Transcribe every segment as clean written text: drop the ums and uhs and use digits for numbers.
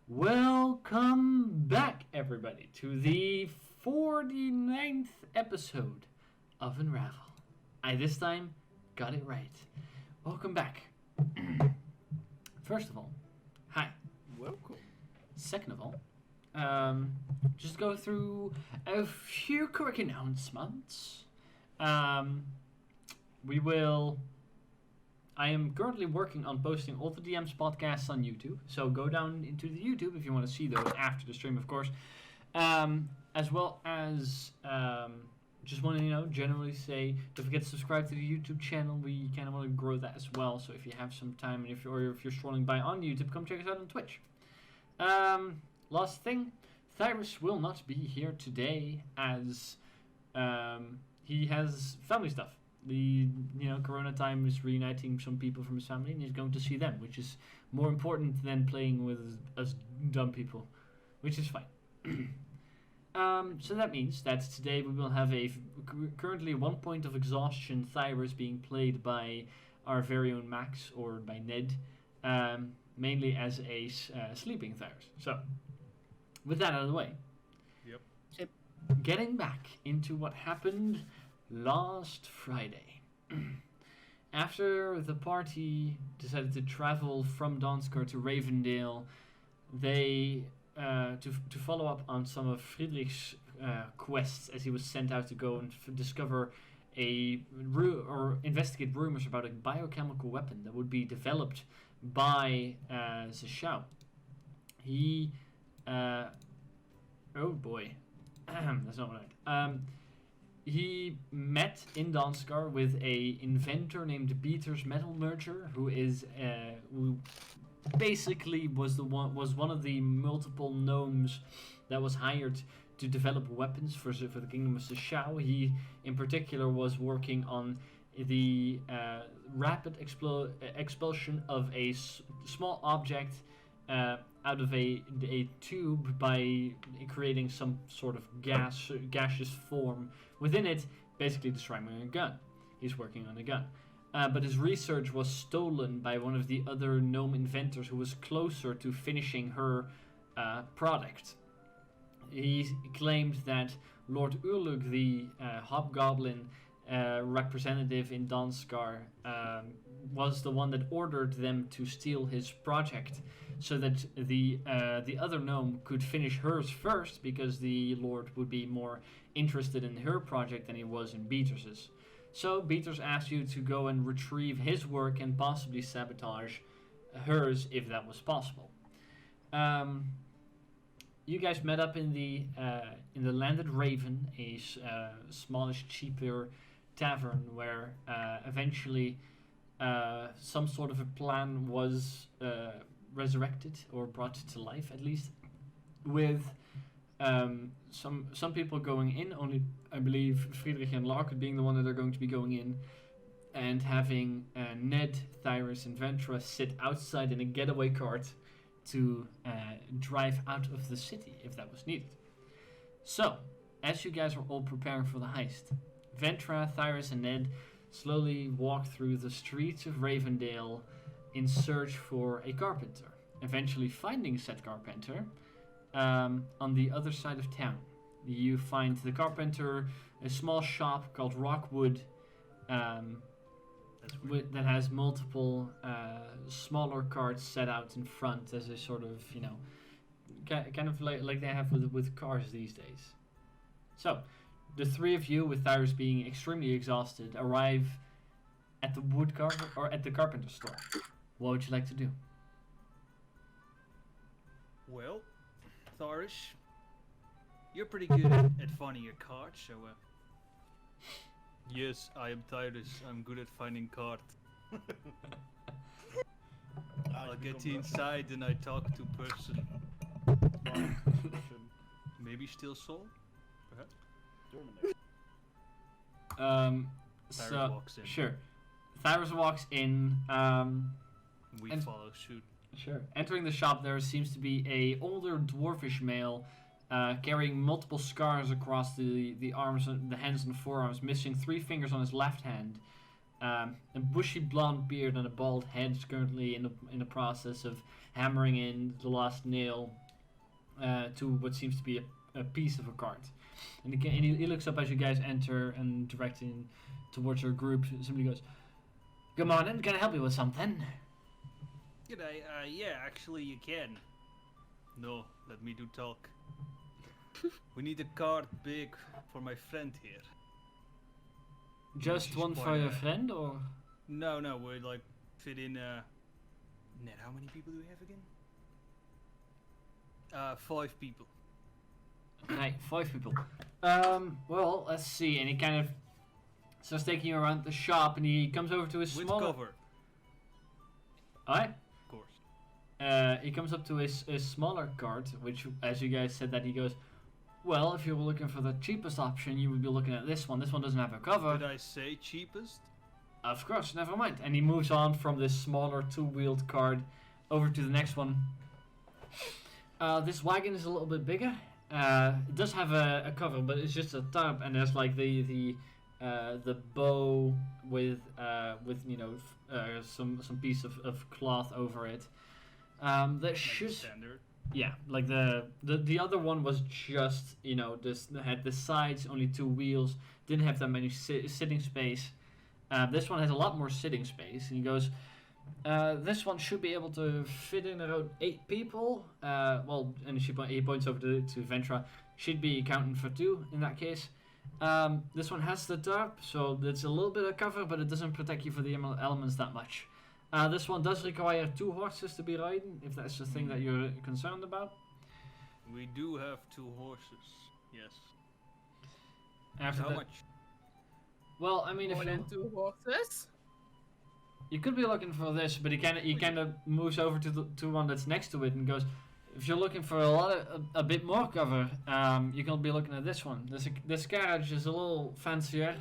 Welcome back, everybody, to the 49th episode of Unravel. I this time got it right. Welcome back. First of all, hi. Welcome. Second of all, just go through a few quick announcements. I am currently working on posting all the DMs podcasts on YouTube, so go down into the YouTube if you want to see those after the stream, of course. As well as just want to generally say, don't forget to subscribe to the YouTube channel. We kind of want to grow that as well. So if you have some time and if you're strolling by on YouTube, come check us out on Twitch. Last thing, Tyrus will not be here today as he has family stuff. The Corona time is reuniting some people from his family, and he's going to see them, which is more important than playing with us dumb people, which is fine. So that means that today we will have currently 1 point of exhaustion Tyrus being played by our very own Max, or by Ned, mainly as a sleeping Tyrus. So, with that out of the way, Yep. Getting back into what happened last Friday. After the party decided to travel from Danskar to Ravendale, they to follow up on some of Friedrich's quests, as he was sent out to go and discover or investigate rumors about a biochemical weapon that would be developed by Zeshao. He oh boy, that's not what he met in Danskar with a inventor named Beater's Metal Merger, who basically was one of the multiple gnomes that was hired to develop weapons for the Kingdom of Zeshao. He, in particular, was working on the rapid expulsion of a small object out of a tube by creating some sort of gaseous form within it, basically describing a gun. He's working on a gun. But his research was stolen by one of the other gnome inventors who was closer to finishing her product. He claimed that Lord Urlug, the hobgoblin representative in Danskar, was the one that ordered them to steal his project, so that the other gnome could finish hers first, because the Lord would be more interested in her project than he was in Beatrice's. So Beaters asked you to go and retrieve his work and possibly sabotage hers if that was possible. You guys met up in the Landed Raven, a smallish, cheaper tavern where eventually some sort of a plan was resurrected or brought to life, at least, with some people going in, only I believe Friedrich and Lark being the one that are going to be going in, and having Ned, Tyrus, and Ventra sit outside in a getaway cart to drive out of the city if that was needed. So, as you guys are all preparing for the heist, Ventra, Tyrus, and Ned slowly walk through the streets of Ravendale in search for a carpenter, eventually finding said carpenter on the other side of town. You find the carpenter, a small shop called Rockwood, that has multiple smaller carts set out in front as a sort of, kind of like they have with cars these days. So, the three of you, with Tyrus being extremely exhausted, arrive at the at the carpenter store. What would you like to do? Well, Tyrus, you're pretty good at finding your cards, so Yes, I am Tyrus. I'm good at finding cards. I'll get you inside and I talk to person. Maybe steal soul? Perhaps? Tyrus walks in. Sure. Tyrus walks in. We follow suit. Sure. Entering the shop, there seems to be a older dwarfish male carrying multiple scars across the arms, the hands and forearms, missing 3 fingers on his left hand, a bushy blonde beard and a bald head is currently in the process of hammering in the last nail to what seems to be a piece of a cart. And again, he looks up as you guys enter and directing towards your group. Somebody goes, "Good morning, can I help you with something?" G'day, yeah, actually you can. No, let me do talk. We need a cart big for my friend here. Just She's one for quite your a- friend, or? No, we're like fit in, Ned, how many people do we have again? 5 people. Right, 5 people. Well, let's see. And he kind of starts taking you around the shop, and he comes over to his With smaller. cover, Alright. of course. He comes up to his smaller cart, which, as you guys said, that he goes, "Well, if you were looking for the cheapest option, you would be looking at this one. This one doesn't have a cover." Did I say cheapest? Of course, never mind. And he moves on from this smaller 2-wheeled cart over to the next one. This wagon is a little bit bigger. It does have a cover, but it's just a tarp, and there's like the bow with some piece of cloth over it. That Like should standard. yeah, like the other one was just this had the sides, only 2 wheels, didn't have that many sitting space. This one has a lot more sitting space, and he goes, "This one should be able to fit in around 8 people." And he points over to Ventra. Should be accounting for 2 in that case. This one has the tarp, so it's a little bit of cover, but it doesn't protect you for the elements that much. This one does require 2 horses to be riding, if that's the thing that you're concerned about. We do have 2 horses. Yes. After How that, much? well, I mean, if More than 2 horses? you could be looking for this, but he kind of moves over to one that's next to it and goes, "If you're looking for a bit more cover, you're gonna be looking at this one. This carriage is a little fancier.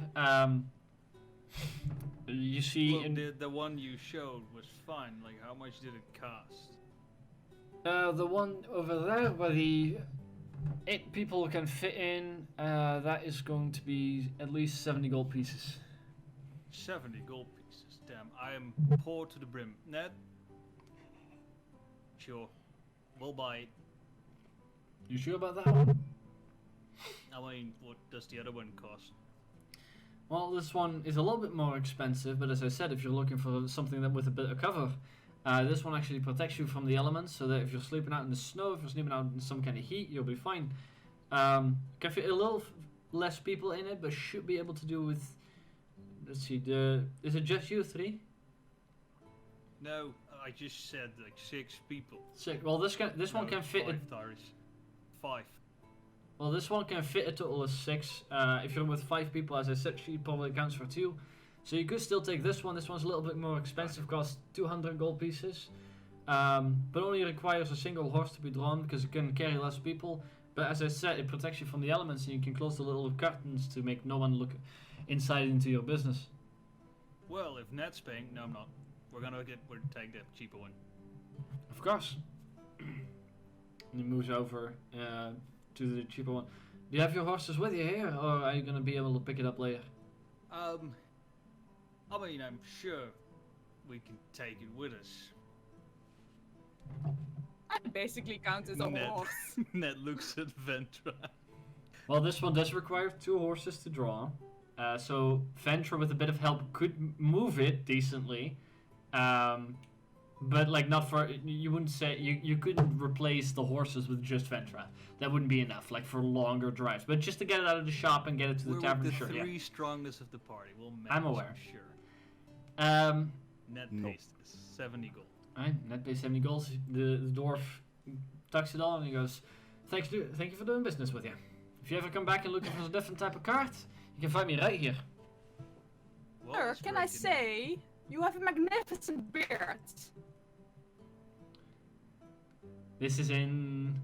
You see, Well, the one you showed was fine. Like, how much did it cost? the one over there where the 8 people can fit in, that is going to be at least 70 gold pieces." 70 gold pieces. Damn, I am poor to the brim. Ned? Sure. We'll buy it. You sure about that one? I mean, what does the other one cost? Well, this one is a little bit more expensive, but as I said, if you're looking for something that with a bit of cover, this one actually protects you from the elements, so that if you're sleeping out in the snow, if you're sleeping out in some kind of heat, you'll be fine. Can fit a little less people in it, but should be able to do with. Let's see. Is it just you 3? No, I just said like 6 people. 6. Well, this one No, can fit. 5 tires. 5. Well, this one can fit a total of 6. If you're with 5 people, as I said, she probably counts for 2. So you could still take this one. This one's a little bit more expensive, costs 200 gold pieces. But only requires a single horse to be drawn because it can carry less people. But as I said, it protects you from the elements, and you can close the little curtains to make no one look inside into your business. Well, if Ned's paying, no, I'm not. We'll take the cheaper one. Of course. And he moves over to the cheaper one. Do you have your horses with you here, or are you going to be able to pick it up later? I mean, I'm sure we can take it with us. I basically count as a Ned. horse. Ned looks at Ventra. Well, this one does require 2 horses to draw. So Ventra, with a bit of help, could move it decently. But like not for, you wouldn't say, you couldn't replace the horses with just Ventra. That wouldn't be enough, like for longer drives. But just to get it out of the shop and get it to the We're tavern, with the sure, yeah. 3 strongest of the party. We'll manage, I'm aware. Sure. Ned No. pays this 70 gold. Alright, net pays 70 gold. The dwarf tucks it on and he goes, thank you for doing business with you. If you ever come back and looking for a different type of cart, you can find me right here. Well, Sir, that's can great I to know. say, you have a magnificent beard. This is in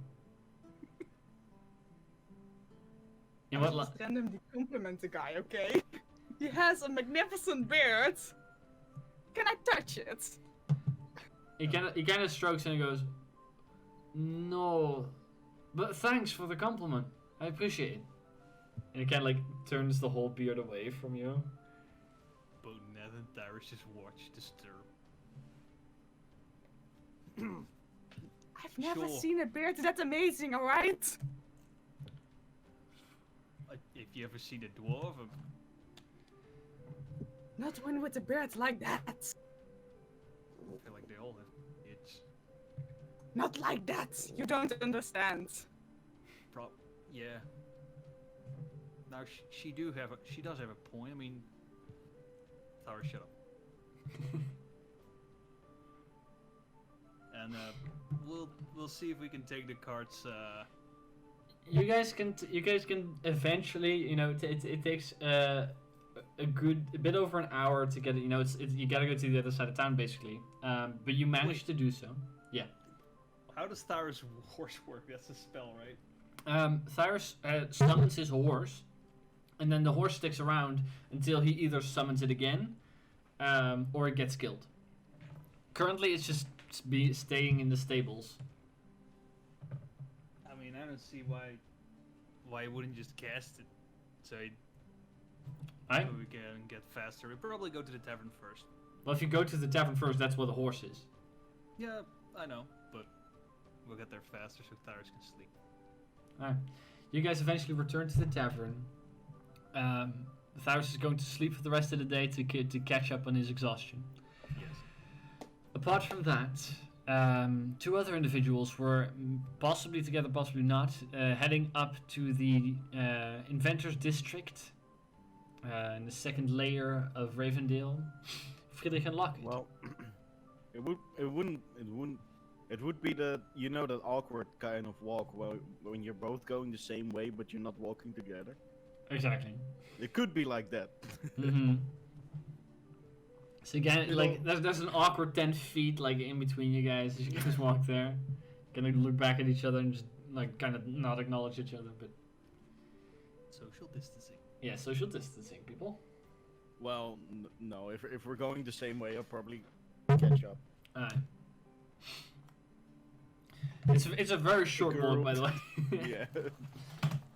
what? Just randomly compliment the guy, okay? He has a magnificent beard. Can I touch it? He kind of strokes and he goes, "No, but thanks for the compliment. I appreciate it." And he kind of like turns the whole beard away from you. both Ned and Tyrus just watch disturb. I've never Sure. seen a beard that's amazing, alright? If you ever seen a dwarf, Not one with a beard like that. I feel like they all have kids. Not like that. You don't understand. Yeah. Now she does have a point. I mean, Tara, shut up. And we'll see if we can take the cards. You guys can eventually, you know, it takes a bit over an hour to get it. You know, it's you gotta go to the other side of town basically. But you managed to do so. Yeah. How does Tyrus' horse work? That's a spell, right? Tyrus summons his horse, and then the horse sticks around until he either summons it again, or it gets killed. Currently, it's just staying in the stables. I mean, I don't see why he wouldn't just cast it, so we can get faster. We'll probably go to the tavern first. Well, if you go to the tavern first, that's where the horse is. Yeah, I know, but we'll get there faster so Tyrus can sleep. Alright. You guys eventually return to the tavern. Tyrus is going to sleep for the rest of the day to catch up on his exhaustion. Yes. Apart from that, two other individuals were possibly together, possibly not, heading up to the Inventors District in the second layer of Ravendale. Friedrich and Lockett. Well, it would be the, you know, that awkward kind of walk when you're both going the same way but you're not walking together. Exactly. It could be like that. Mm-hmm. So again, like there's an awkward 10 feet like in between you guys as you guys walk there. Gonna look back at each other and just like kind of not acknowledge each other, but Social distancing. yeah, social distancing, people. Well, no, if we're going the same way, I'll probably catch up. Alright. It's a very short walk, by the way. Yeah.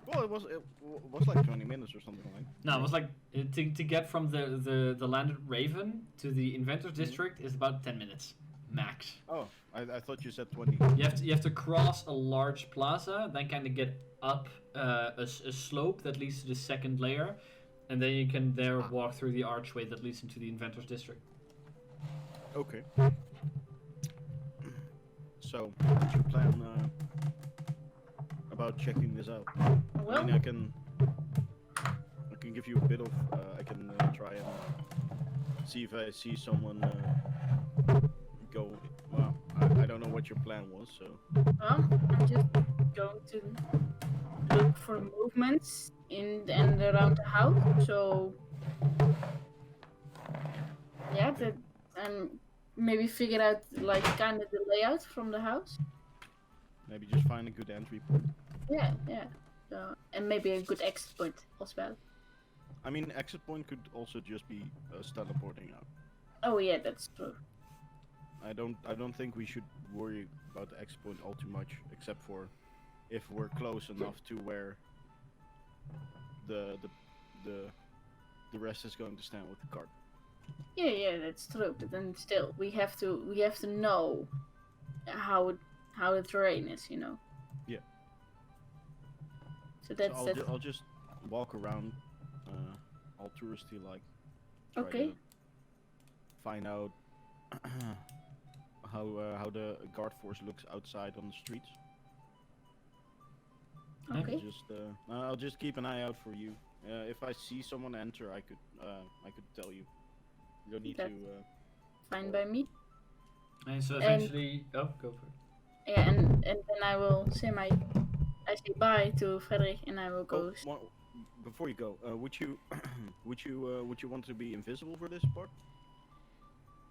Well, it was like 20 minutes or something like. No, it was like to get from the landed Raven to the Inventors District is about 10 minutes max. Oh, I thought you said 20. You have to cross a large plaza, then kind of get up a slope that leads to the second layer, and then you can walk through the archway that leads into the Inventors District. Okay. So, what's your plan about checking this out? Well, I mean, I can give you a bit of. I can try and see if I see someone go. Well, I don't know what your plan was, so. I'm just going to look for movements in and around the house. So yeah, and maybe figure out like kind of the layout from the house. Maybe just find a good entry point. Yeah. So, and maybe a good exit point as well. I mean, exit point could also just be us teleporting out. Oh yeah, that's true. I don't think we should worry about the exit point all too much, except for if we're close enough to where the rest is going to stand with the cart. Yeah, that's true. But then still, we have to know how the terrain is, you know. Yeah. So that's So that. I'll just walk around, all touristy like. Try Okay. to find out how the guard force looks outside on the streets. Okay. Just I'll just keep an eye out for you. If I see someone enter, I could tell you. You don't need That- to. Fine by me. And so eventually, go for it. Yeah, and then I will say I say bye to Frederick, and I will go. Before you go, would you would you want to be invisible for this part?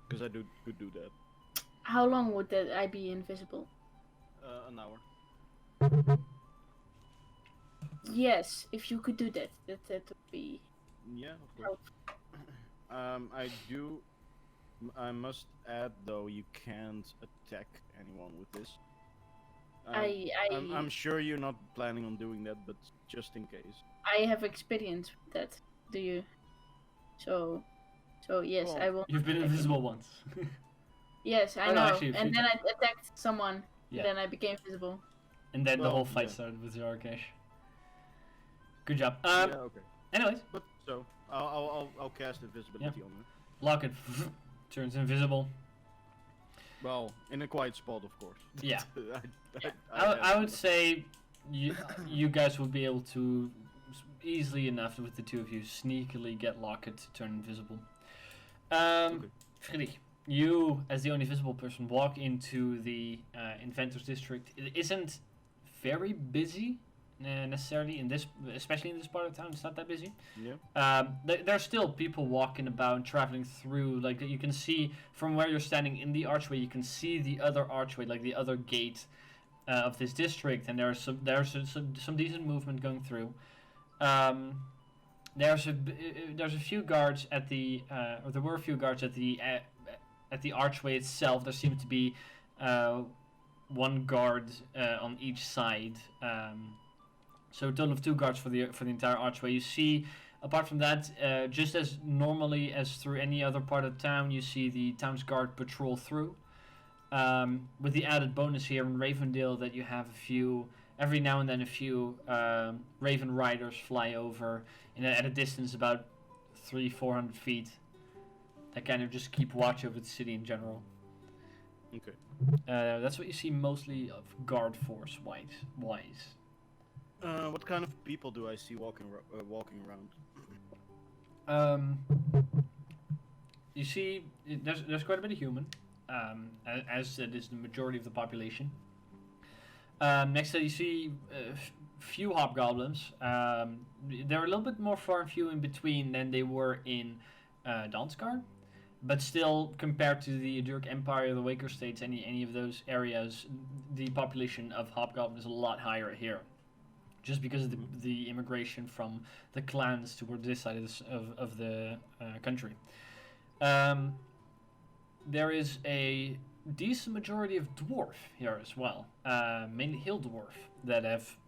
Because I could do that. How long would that I be invisible? An hour. Yes, if you could do that, that would be. Yeah, of course. I must add though, you can't attack anyone with this. I'm sure you're not planning on doing that, but just in case. I have experience with that. Do you? So So yes, Well, I will. You've been attack him. invisible once. Yes, I Oh, no, know. actually, a few And then I attacked someone. Yeah. Then I became visible. And then the Well, whole fight yeah. started with your Arkesh. Good job. Yeah, okay. Anyways, But so I'll cast invisibility on her. Locket turns invisible. Well, in a quiet spot, of course. Yeah. I I would say you guys will be able to easily enough with the two of you sneakily get Locket to turn invisible. Okay. Friedrich, you as the only visible person walk into the Inventors District. It isn't very busy necessarily in this, especially in this part of town. It's not that busy. Yeah. There are still people walking about, traveling through. Like you can see from where you're standing in the archway, you can see the other archway, like the other gate of this district, and there's some decent movement going through. There's a few guards at the or there were a few guards at the archway itself. There seemed to be one guard on each side. So a total of 2 guards for the entire archway. You see, apart from that, just as normally as through any other part of town, you see the town's guard patrol through. With the added bonus here in Ravendale that you have every now and then a few Raven riders fly over at a distance about 300-400 feet. That kind of just keep watch over the city in general. Okay. That's what you see mostly of guard force wise. What kind of people do I see walking around? You see, there's quite a bit of human, as it is the majority of the population. Next to you see a few hobgoblins. They're a little bit more far and few in between than they were in Danskar, but still, compared to the Edurk Empire, the Waker States, any of those areas, the population of hobgoblins is a lot higher here. Just because of the immigration from the clans toward this side of the country. There is a decent majority of dwarf here as well, mainly hill dwarf, that have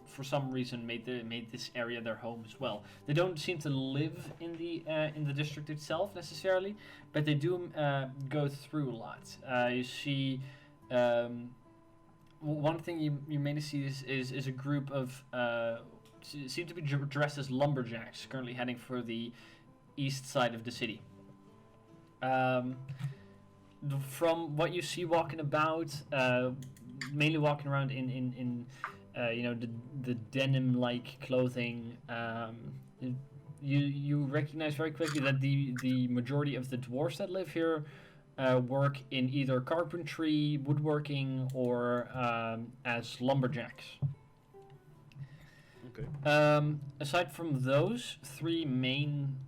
for some reason made this area their home as well. They don't seem to live in the district itself necessarily, but they do go through a lot. You see. One thing you mainly see is a group of seem to be dressed as lumberjacks currently heading for the east side of the city. From what you see walking about, mainly walking around in the denim-like clothing, you recognize very quickly that the majority of the dwarves that live here work in either carpentry, woodworking, or as lumberjacks. Okay. Aside from those 3 main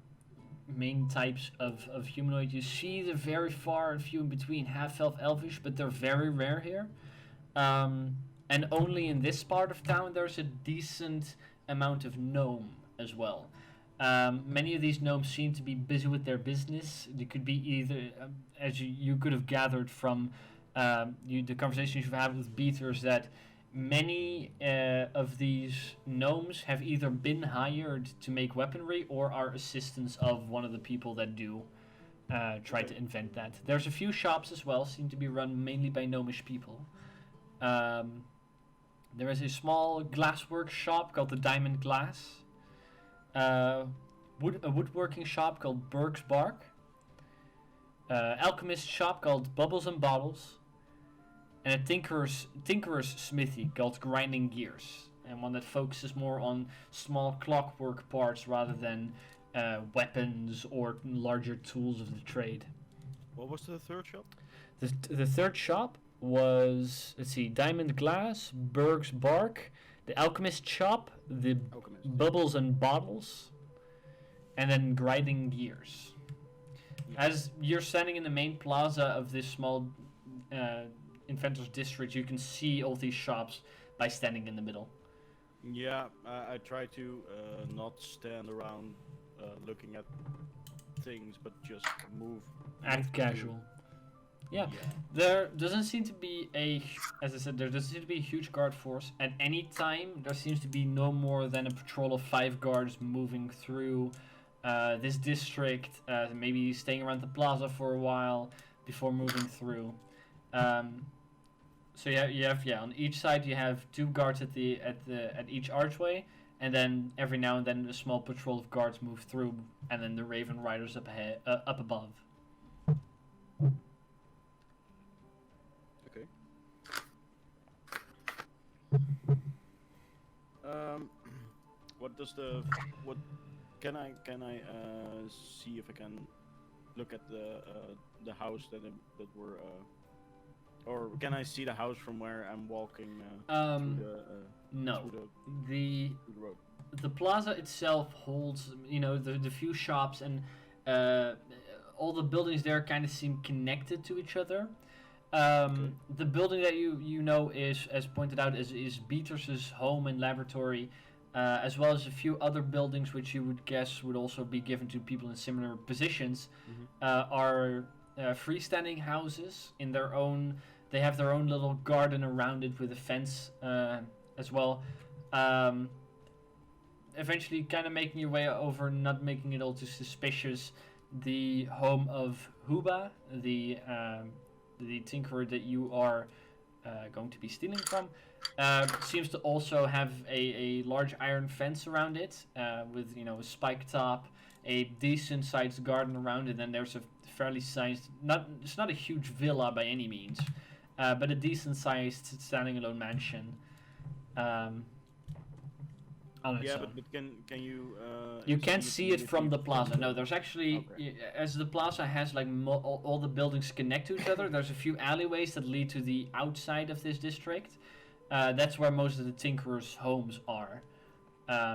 types of humanoid, you see the very far and few in between half-elf, elvish, but they're very rare here. And only in this part of town there's a decent amount of gnome as well. Many of these gnomes seem to be busy with their business. They could be either, as you could have gathered from the conversations you've had with beaters, that many of these gnomes have either been hired to make weaponry or are assistants of one of the people that do try to invent that. There's a few shops as well, seem to be run mainly by gnomish people. There is a small glasswork shop called the Diamond Glass. A woodworking shop called Berg's Bark, alchemist shop called Bubbles and Bottles, and a tinkerer's smithy called Grinding Gears, and one that focuses more on small clockwork parts rather than weapons or larger tools of the trade. What was the third shop? The third shop was, let's see, Diamond Glass, Berg's Bark, the alchemist shop, the Bubbles and Bottles, and then Grinding Gears. As you're standing in the main plaza of this small Inventors District, you can see all these shops by standing in the middle. Yeah, I try to not stand around looking at things, but just move. Act casual. Yeah, there doesn't seem to be as I said, there doesn't seem to be a huge guard force. At any time, there seems to be no more than a patrol of 5 guards moving through this district, maybe staying around the plaza for a while before moving through. So you have on each side you have 2 guards at each archway, and then every now and then a small patrol of guards move through, and then the Raven Riders up above. Okay. What can I see if I can look at the house that we're or can I see the house from where I'm walking No. through The the road? the plaza itself holds, the few shops, and all the buildings there kind of seem connected to each other. The building that you know is, as pointed out, is Beatrice's home and laboratory, as well as a few other buildings which you would guess would also be given to people in similar positions, are freestanding houses in their own. They have their own little garden around it with a fence as well. Eventually, kind of making your way over, not making it all too suspicious. The home of Huba, the tinkerer that you are going to be stealing from, seems to also have a large iron fence around it, with a spike top, a decent sized garden around it, and there's a fairly sized, it's not a huge villa by any means, but a decent sized standing alone mansion. On its own. But can you? You can't see it from the plaza. from No, there's actually, Okay. as the plaza has like all the buildings connect to each other. There's a few alleyways that lead to the outside of this district. That's where most of the tinkerers' homes are.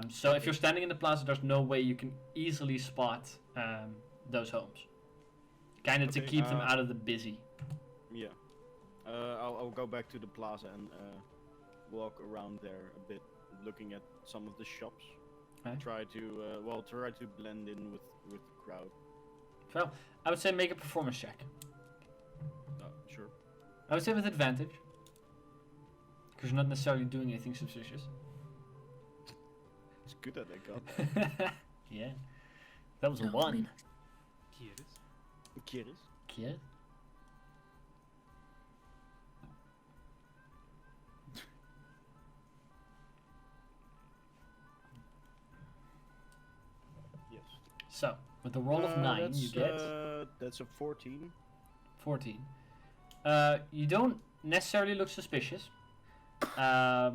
So if you're standing in the plaza, there's no way you can easily spot those homes. Kind of to Okay, keep them out of the busy. Yeah. I'll go back to the plaza and walk around there a bit, looking at some of the shops. Okay. Try to blend in with the crowd. So I would say make a performance check. Sure. I would say with advantage, because you're not necessarily doing anything suspicious. It's good that I got. Yeah, that was a No, 1. Kieris? Kiris. Kid. Yes. So with a roll of 9, you get That's a 14. 14. You don't necessarily look suspicious, but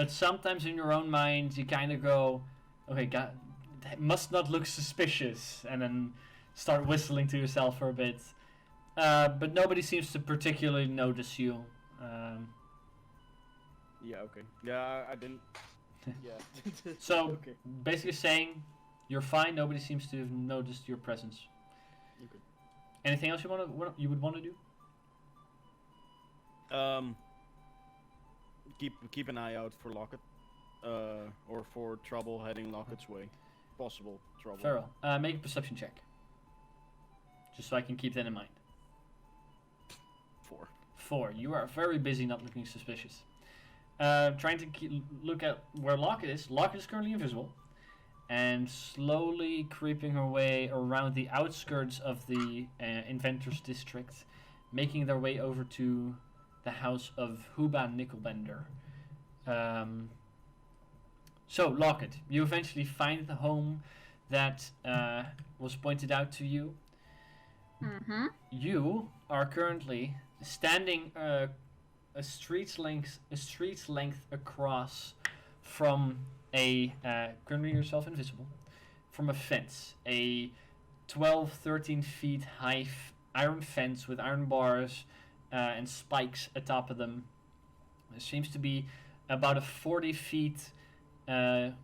sometimes in your own mind you kind of go, okay, God, that must not look suspicious, and then start whistling to yourself for a bit. But nobody seems to particularly notice you. Yeah. Okay. Yeah. I didn't. Yeah. So Okay. basically saying you're fine. Nobody seems to have noticed your presence. Okay. Anything else you would want to do? Keep an eye out for Locket, or for trouble heading Locket's way. Possible trouble. Farrell, make a perception check. Just so I can keep that in mind. 4. 4. You are very busy, not looking suspicious. Trying to look at where Locket is. Locket is currently invisible, and slowly creeping her way around the outskirts of the Inventors District, making their way over to the house of Huba Nickelbender. So, Locket, you eventually find the home that was pointed out to you. Mm-hmm. You are currently standing a street's length across from currently yourself invisible, from a fence, a 12-13 feet high iron fence with iron bars and spikes atop of them. It seems to be about a 40 feet a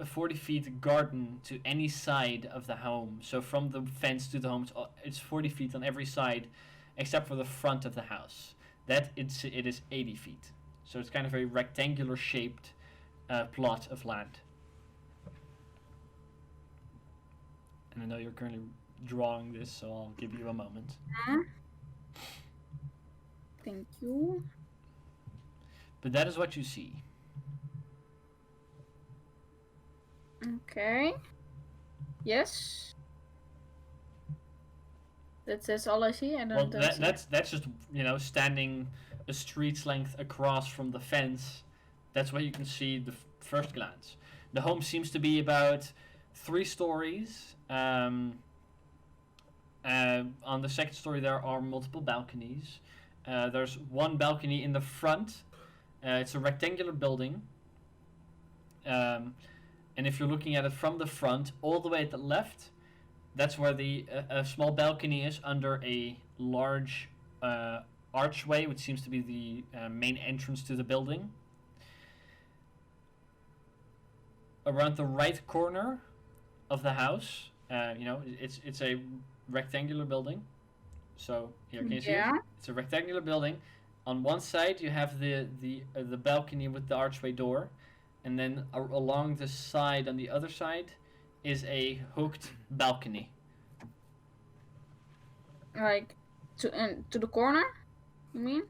40 feet garden to any side of the home. So from the fence to the home, it's 40 feet on every side, except for the front of the house. It is 80 feet. So it's kind of a rectangular shaped plot of land. And I know you're currently drawing this, so I'll give you a moment. Thank you. But that is what you see. Okay. Yes. That's all I see. I Well, don't see. that's just standing a street's length across from the fence. That's where you can see the first glance. The home seems to be about 3 stories. On the second story, there are multiple balconies. There's one balcony in the front. It's a rectangular building. And if you're looking at it from the front, all the way at the left, that's where the a small balcony is under a large archway, which seems to be the main entrance to the building. Around the right corner of the house, it's a rectangular building. So here, can you see it? It's a rectangular building. On one side, you have the balcony with the archway door, and then along the side on the other side is a hooked balcony. Like to the corner, you mean?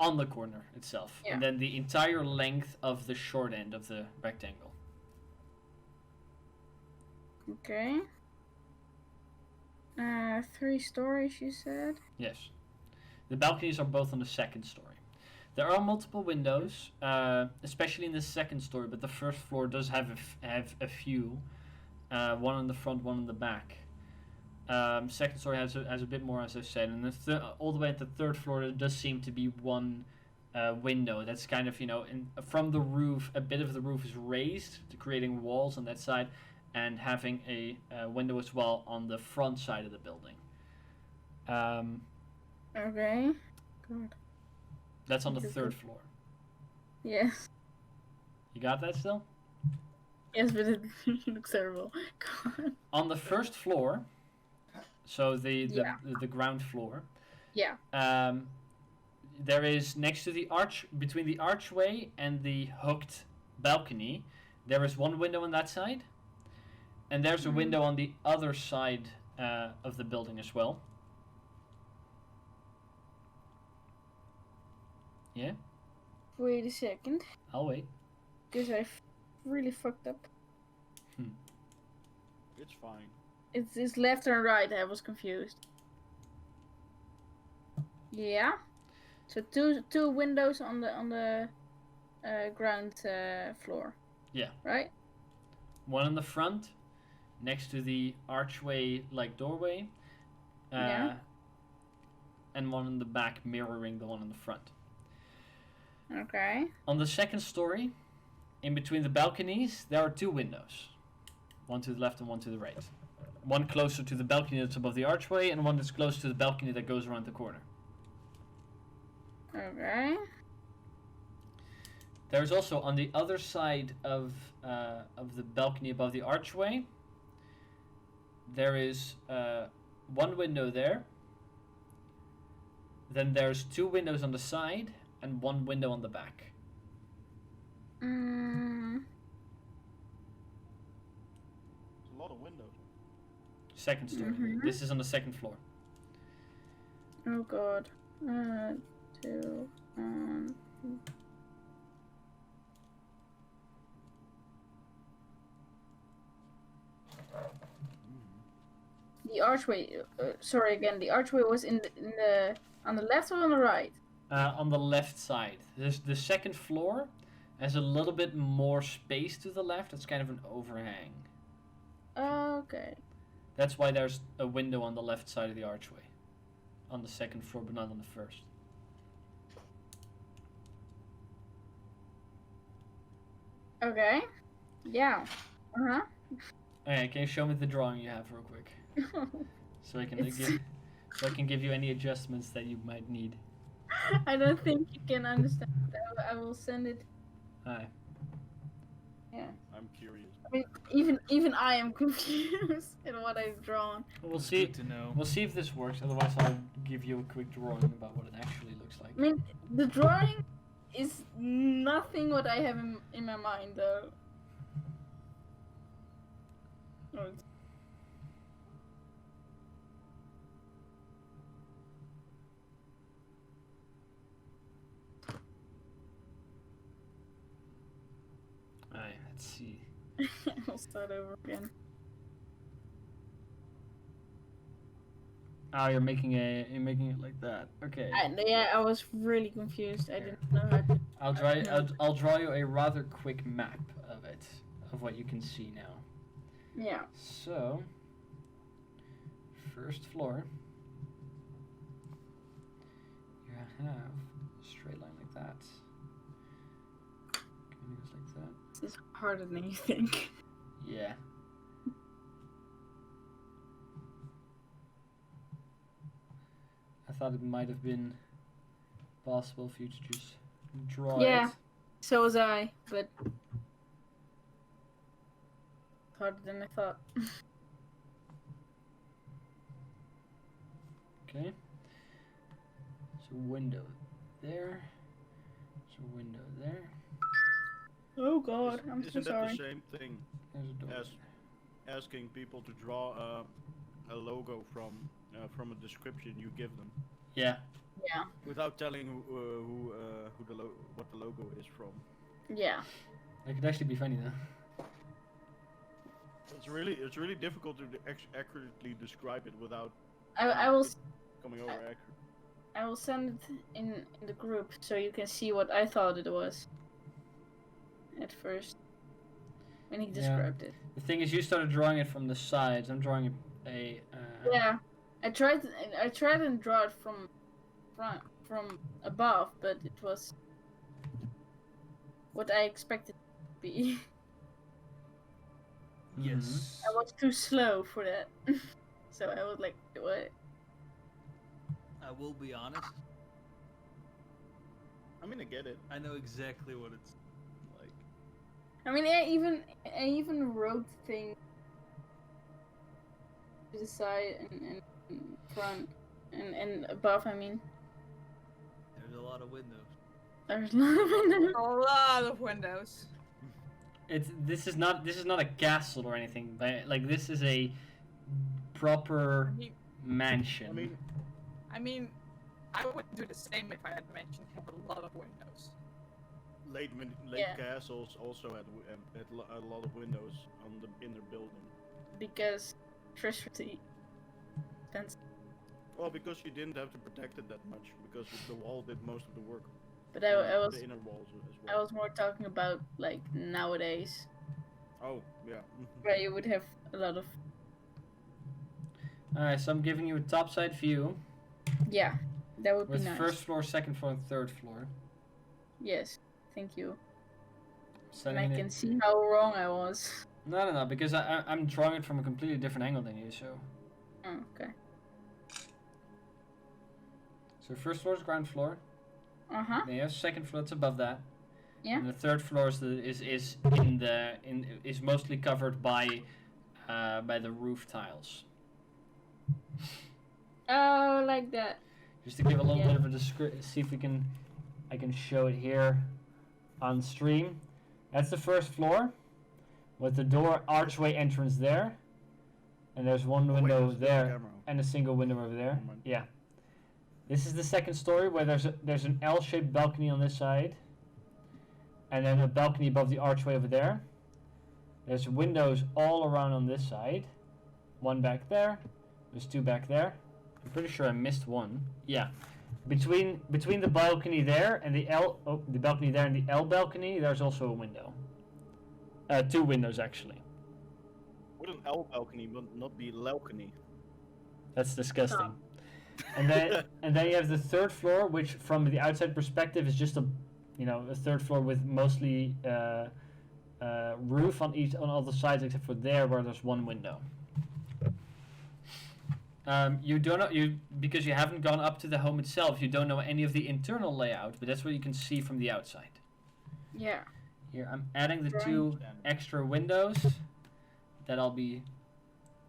On the corner itself, Yeah. and then the entire length of the short end of the rectangle. Okay. 3 stories, you said? Yes. The balconies are both on the second story. There are multiple windows, especially in the second story, but the first floor does have a few. One on the front, one on the back. Second story has a bit more, as I said, and all the way at the third floor, there does seem to be one window. That's kind of from the roof. A bit of the roof is raised, creating walls on that side, and having a window as well on the front side of the building. Okay. Good. That's on the third floor. Yes. You got that still? Yes, but it looks terrible. God. On the first floor, so the ground floor. Yeah. There is next to the between the archway and the hooked balcony, there is one window on that side, and there's a window on the other side of the building as well. Yeah? Wait a second, I'll wait. because I really fucked up. It's fine. It's left and right. I was confused. Yeah. So two windows on the ground floor. Yeah. Right. One in the front, next to the archway like doorway. Yeah. And one in the back mirroring the one in the front. Okay. On the second story, in between the balconies, there are 2 windows. One to the left and one to the right. One closer to the balcony that's above the archway, and one that's close to the balcony that goes around the corner. Okay. There's also on the other side of the balcony above the archway, there is one window there. Then there's 2 windows on the side and 1 window on the back. There's a lot of windows. Second story. This is on the second floor. Oh god. 2. The archway. Sorry again. The archway was in the on the left or on the right? On the left side. The second floor has a little bit more space to the left. It's kind of an overhang. Okay. That's why there's a window on the left side of the archway. On the second floor, but not on the first. Okay. Yeah. Uh-huh. Okay, can you show me the drawing you have real quick? So I can give you any adjustments that you might need. I don't think you can understand. I will send it. Alright. Yeah. I'm curious. I mean, even I am confused in what I've drawn. We'll see. Good to know. We'll see if this works. Otherwise, I'll give you a quick drawing about what it actually looks like. I mean, the drawing is nothing what I have in my mind, though. Oh, it's- Alright, let's see. I'll start over again. Oh, you're making it like that. Okay. I was really confused. I didn't know how to. I'll draw you a rather quick map of it, of what you can see now. Yeah. So, first floor, you have a straight line like that. Kind of goes like that. This is harder than you think. Yeah. I thought it might have been possible for you to just draw Yeah. it. So was I, but harder than I thought. Okay. So window there. So window there. Oh God, I'm so Isn't that sorry. the same thing There's a door. as asking people to draw a logo from a description you give them, Yeah. Yeah. without telling what the logo is from? Yeah. That could actually be funny though. It's really difficult to accurately describe it without I will it coming over accurate. I will send it in the group so you can see what I thought it was. At first, when he Yeah. described it. The thing is, you started drawing it from the sides. I'm drawing a. Yeah, I tried and draw it from above, but it was what I expected it to be. Yes. I was too slow for that, so I was like, what? I will be honest. I mean, I get it. I know exactly what it's like. I mean, I even wrote things to the side and front and above. I mean, There's a lot of windows. there's a lot of windows. A lot of windows. This is not a castle or anything, but like this is a proper I mean, mansion. I mean, I would do the same if I had mentioned have a lot of windows. Late Yeah. castles also had a lot of windows in their building. Because electricity. Expensive. Well, because you didn't have to protect it that much, because the wall did most of the work. But I was the inner walls as I well. was more talking about like nowadays, Oh yeah. where you would have a lot of Alright, so I'm giving you a topside view yeah. That would be with nice. first floor, second floor, and third floor. Yes, thank you. And Sending I it- can see how wrong I was. No, because I'm drawing it from a completely different angle than you. So Oh, okay. first floor is ground floor. Uh-huh. Then you have second floor that's above that. Yeah. And the third floor is mostly covered by the roof tiles. Oh, like that. Just to give a little Yeah. bit of a description, see if I can show it here on stream. That's the first floor, with the door archway entrance there, and there's one window there's the there camera. and a single window over there. Never mind. Yeah. This is the second story where there's an L-shaped balcony on this side, and then a balcony above the archway over there. There's windows all around on this side. One back there. There's two back there. I'm pretty sure I missed one. Yeah. Between the balcony there and the balcony there and the L balcony, there's also a window. Two windows actually. Would an L balcony not be balcony? That's disgusting. And then you have the third floor, which from the outside perspective is just a third floor with mostly roof on all the sides except for there where there's one window. You don't know because you haven't gone up to the home itself. You don't know any of the internal layout, but that's what you can see from the outside. Yeah. Here, I'm adding the Drawing. two extra windows that I'll be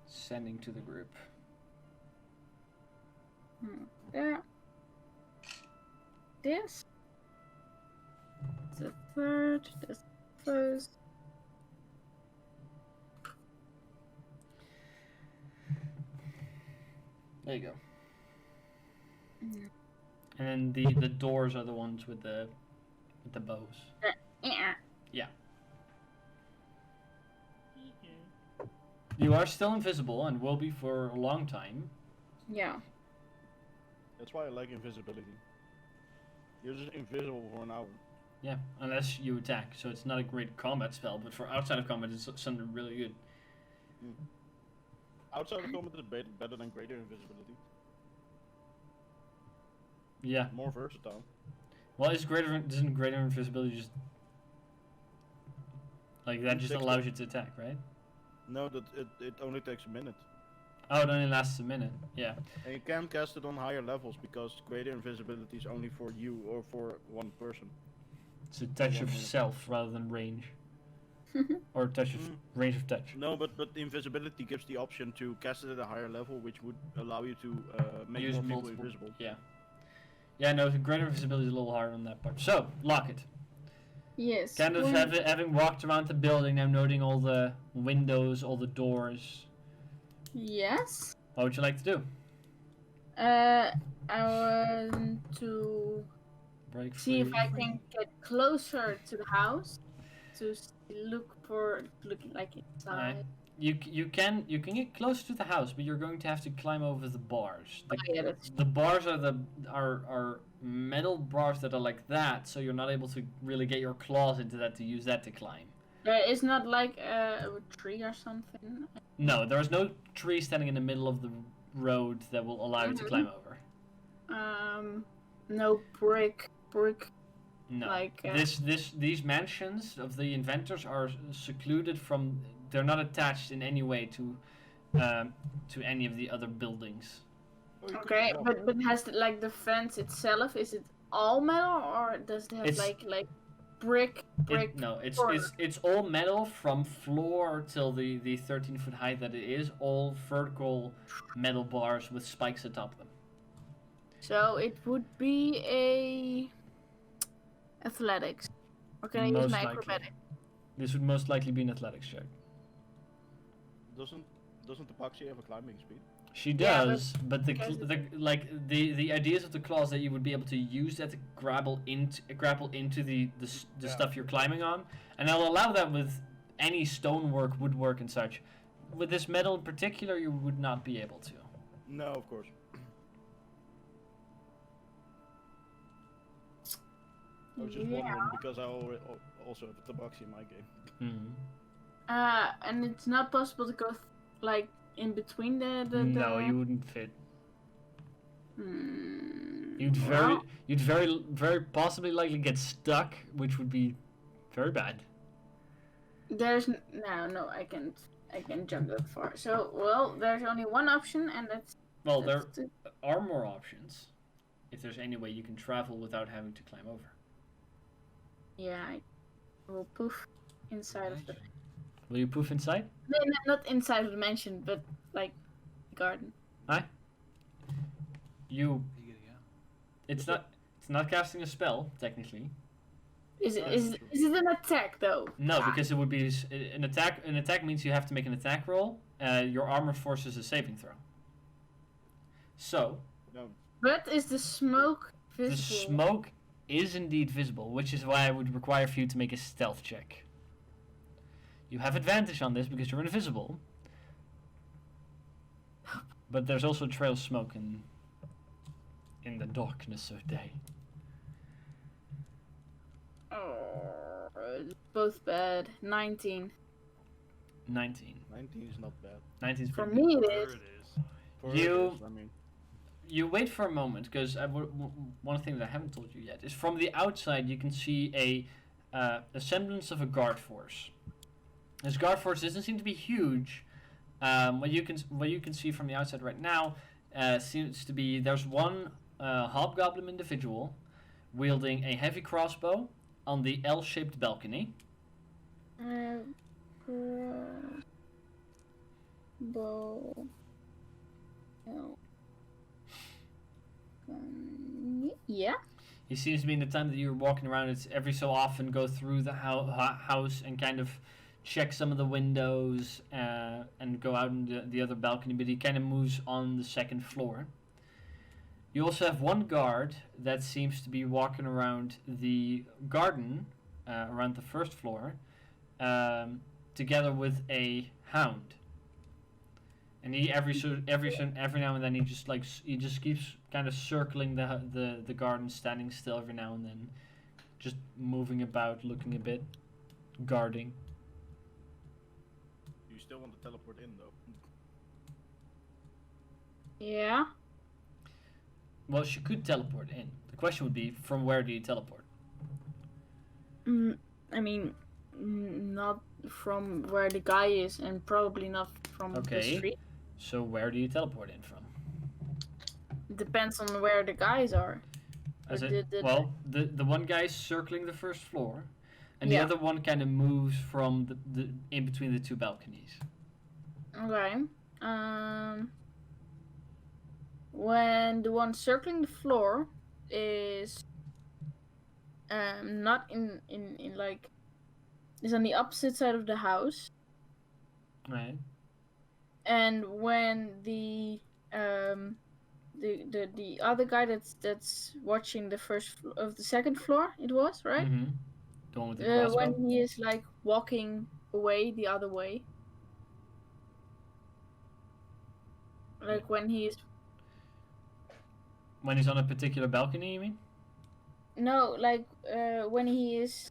sending to the group. There. This. The third. This first. There you go. Mm. And then the doors are the ones with the bows. Yeah. You are still invisible and will be for a long time. Yeah. That's why I like invisibility. You're just invisible for an hour. Yeah, unless you attack. So it's not a great combat spell, but for outside of combat, it's something really good. Outside of combat is better than greater invisibility. Yeah. More versatile. Well, isn't greater invisibility just like that? It Just takes allows you to attack, right? No, that it only takes a minute. Oh, it only lasts a minute. Yeah. And you can't cast it on higher levels because greater invisibility is only for you or for one person. It's a touch 1 of minute. self rather than range, or touch of range of touch. No, but the invisibility gives the option to cast it at a higher level, which would allow you to make Use more people multiple- invisible. Yeah. Yeah, no, the greater invisibility is a little harder on that part. So, Locket. Yes. Kind of when- having walked around the building, now noting all the windows, all the doors. Yes. What would you like to do? I want to Break free. see if I can get closer to the house to look like inside. You can get closer to the house, but you're going to have to climb over the bars. Oh, yeah, that's The bars are metal bars that are like that, so you're not able to really get your claws into that to use that to climb. there is not like a tree or something. No, there is no tree standing in the middle of the road that will allow you to Mhm. climb over. No brick. No. Like, These mansions of the inventors are secluded from. They're not attached in any way to any of the other buildings. Oh, you could Okay, walk. but has like the fence itself, is it all metal or does it have It's- like brick? No, or- it's all metal from floor till the 13-foot height that it is. All vertical metal bars with spikes atop them. So it would be a athletics. Or can I use Most my likely. acrobatic? This would most likely be an athletics check. Doesn't the Paxi have a climbing speed? She Yeah, does, but the because the ideas of the claws that you would be able to use that to grapple into the Yeah. stuff you're climbing on, and I'll allow that with any stonework, woodwork, and such. With this metal in particular, you would not be able to. No, of course. I was just wondering because I also have a Tabaxi in my game. Mhm. And it's not possible to go like in between the. No, you wouldn't fit. Hmm. You'd well, very possibly likely get stuck, which would be very bad. There's no. I can't jump that far. So there's only one option, and that's. Well, there that's the- are more options. If there's any way you can travel without having to climb over. Yeah, I will poof inside of the. Will you poof inside? No, not inside of the mansion, but like garden. You. You gotta go. It's not casting a spell technically. Is it Oh, is true. is it an attack though? No, because it would be an attack. An attack means you have to make an attack roll. Your armor forces a saving throw. So No. But is the smoke the visible? smoke is indeed visible, which is why I would require for you to make a stealth check. You have advantage on this because you're invisible. But there's also a trail of smoke in the darkness of day. Oh, both bad. 19. 19. 19 is not bad. 19 is For pretty good. me, it There is. it is. For You- it is, I mean, You wait for a moment because one thing that I haven't told you yet is from the outside you can see a semblance of a guard force. This guard force doesn't seem to be huge. What you can see from the outside right now seems to be there's one hobgoblin individual wielding a heavy crossbow on the L-shaped balcony. Bow. No. Yeah. He seems to be in the time that you're walking around. It's every so often go through the house and kind of check some of the windows and go out in the other balcony. But he kind of moves on the second floor. You also have one guard that seems to be walking around the garden around the first floor, together with a hound. And he every now and then he just keeps kind of circling the garden, standing still every now and then, just moving about, looking a bit, guarding. You still want to teleport in though? Yeah. Well, she could teleport in. The question would be, from where do you teleport? I mean, not from where the guy is, and probably not from the Okay. street. So where do you teleport in from? Depends on where the guys are. As Or it, well, the one guy's circling the first floor, and the Yeah. other one kind of moves from the in between the two balconies. Okay. When the one circling the floor is not in like is on the opposite side of the house, Right. and when the other guy that's watching the of the second floor, it was right. Mm-hmm. The one with the crossbow. When he is like walking away the other way, like when he's on a particular balcony, you mean? no, like when he is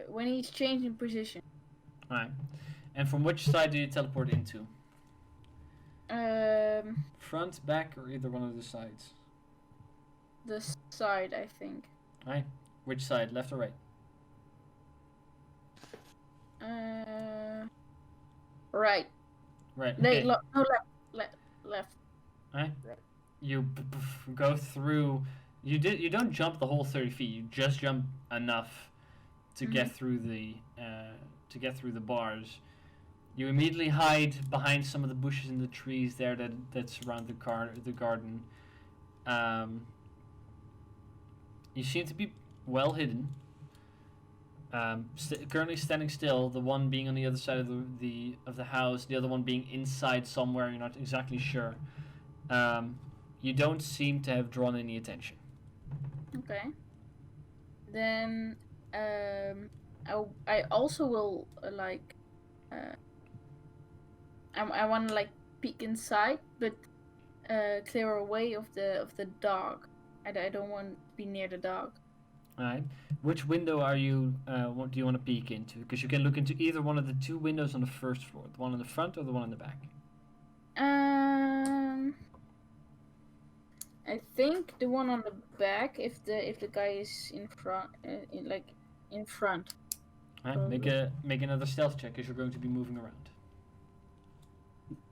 when he's changing position. Right. And from which side do you teleport into? Front, back, or either one of the sides? The side, I think. Right. Which side, left or right? Right. Right. No, Okay. left. Right. Right. You go through. You don't jump the whole 30 feet. You just jump enough to get through the bars. You immediately hide behind some of the bushes and the trees there that surround the garden. You seem to be well hidden. Currently standing still. The one being on the other side of the house. The other one being inside somewhere. You're not exactly sure. You don't seem to have drawn any attention. Okay. Then I also will I want to like peek inside, but clear away of the dog. I don't want to be near the dog. Alright. Which window are you? What do you want to peek into? Because you can look into either one of the two windows on the first floor, the one on the front or the one on the back. I think the one on the back, if the guy is in front, in front. Alright. Make another stealth check, because you're going to be moving around.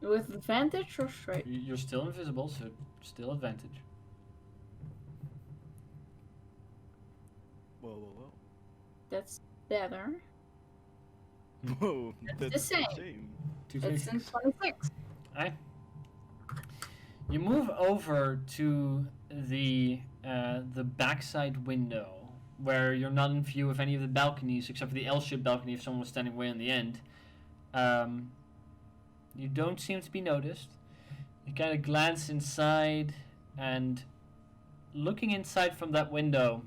With advantage or straight? You're still invisible, so still advantage. Whoa. That's better. Whoa, That's the same. It's in 26. Alright. You move over to the backside window, where you're not in view of any of the balconies, except for the L-shaped balcony if someone was standing way on the end. You don't seem to be noticed. You kind of glance inside, and looking inside from that window,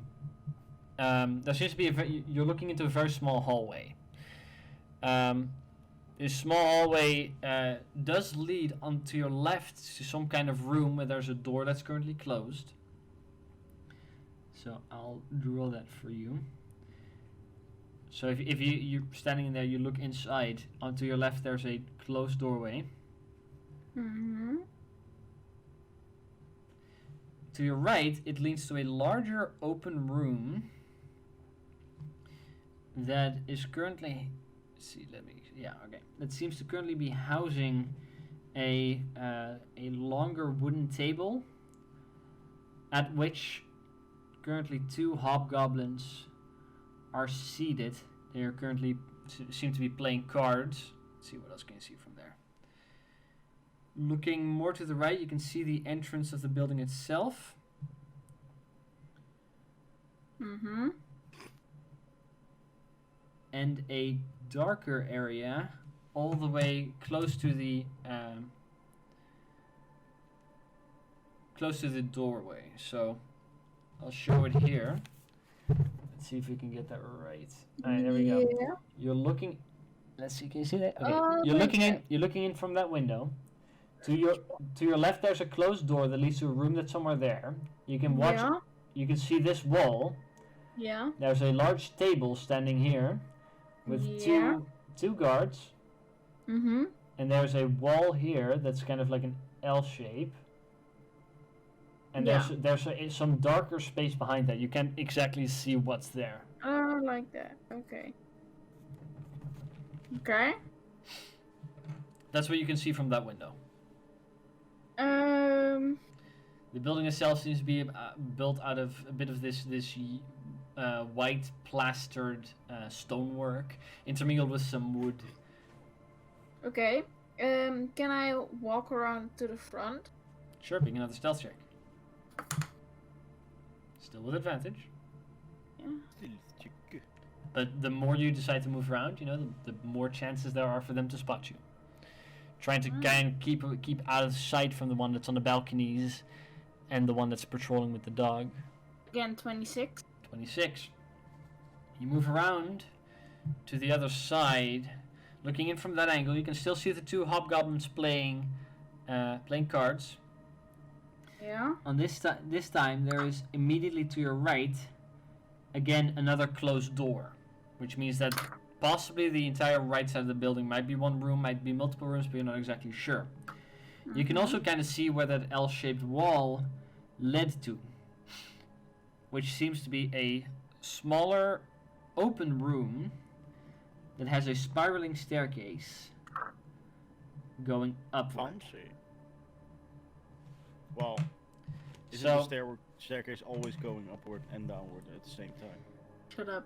there seems to be you're looking into a very small hallway. This small hallway does lead onto your left to some kind of room where there's a door that's currently closed. So I'll draw that for you. So if you're standing in there, you look inside. Onto your left, there's a closed doorway. Mm-hmm. To your right, it leads to a larger open room that is currently... That seems to currently be housing a longer wooden table at which currently two hobgoblins are seated. They are currently seem to be playing cards. Let's see what else can you see from there. Looking more to the right, you can see the entrance of the building itself. Mm-hmm. And a darker area all the way close to the doorway. So I'll show it here. Let's see if we can get that right. Alright, there we go. Yeah. You're looking Let's see. Can you see that? Okay. Oh, You're right looking in. there. You're looking in from that window. To your left, there's a closed door that leads to a room that's somewhere there. You can watch. Yeah. You can see this wall. Yeah. There's a large table standing here, with Yeah. two guards, Mm-hmm. and there's a wall here that's kind of like an L shape. And Yeah. there's some darker space behind that. You can't exactly see what's there. Oh, like that. Okay. Okay. That's what you can see from that window. The building itself seems to be built out of a bit of this white plastered stonework, intermingled with some wood. Okay. Can I walk around to the front? Sure, make another stealth check. Still with advantage. Yeah. But the more you decide to move around, the more chances there are for them to spot you. Trying to kind of keep out of sight from the one that's on the balconies and the one that's patrolling with the dog. Again, 26. 26. You move around to the other side. Looking in from that angle, you can still see the two hobgoblins playing cards. Yeah. On this time, there is immediately to your right, again, another closed door, which means that possibly the entire right side of the building might be one room, might be multiple rooms, but you're not exactly sure. You can also kind of see where that L-shaped wall led to, which seems to be a smaller open room that has a spiraling staircase going upward. Fancy. Well, isn't So- the staircase always going upward and downward at the same time? Shut up.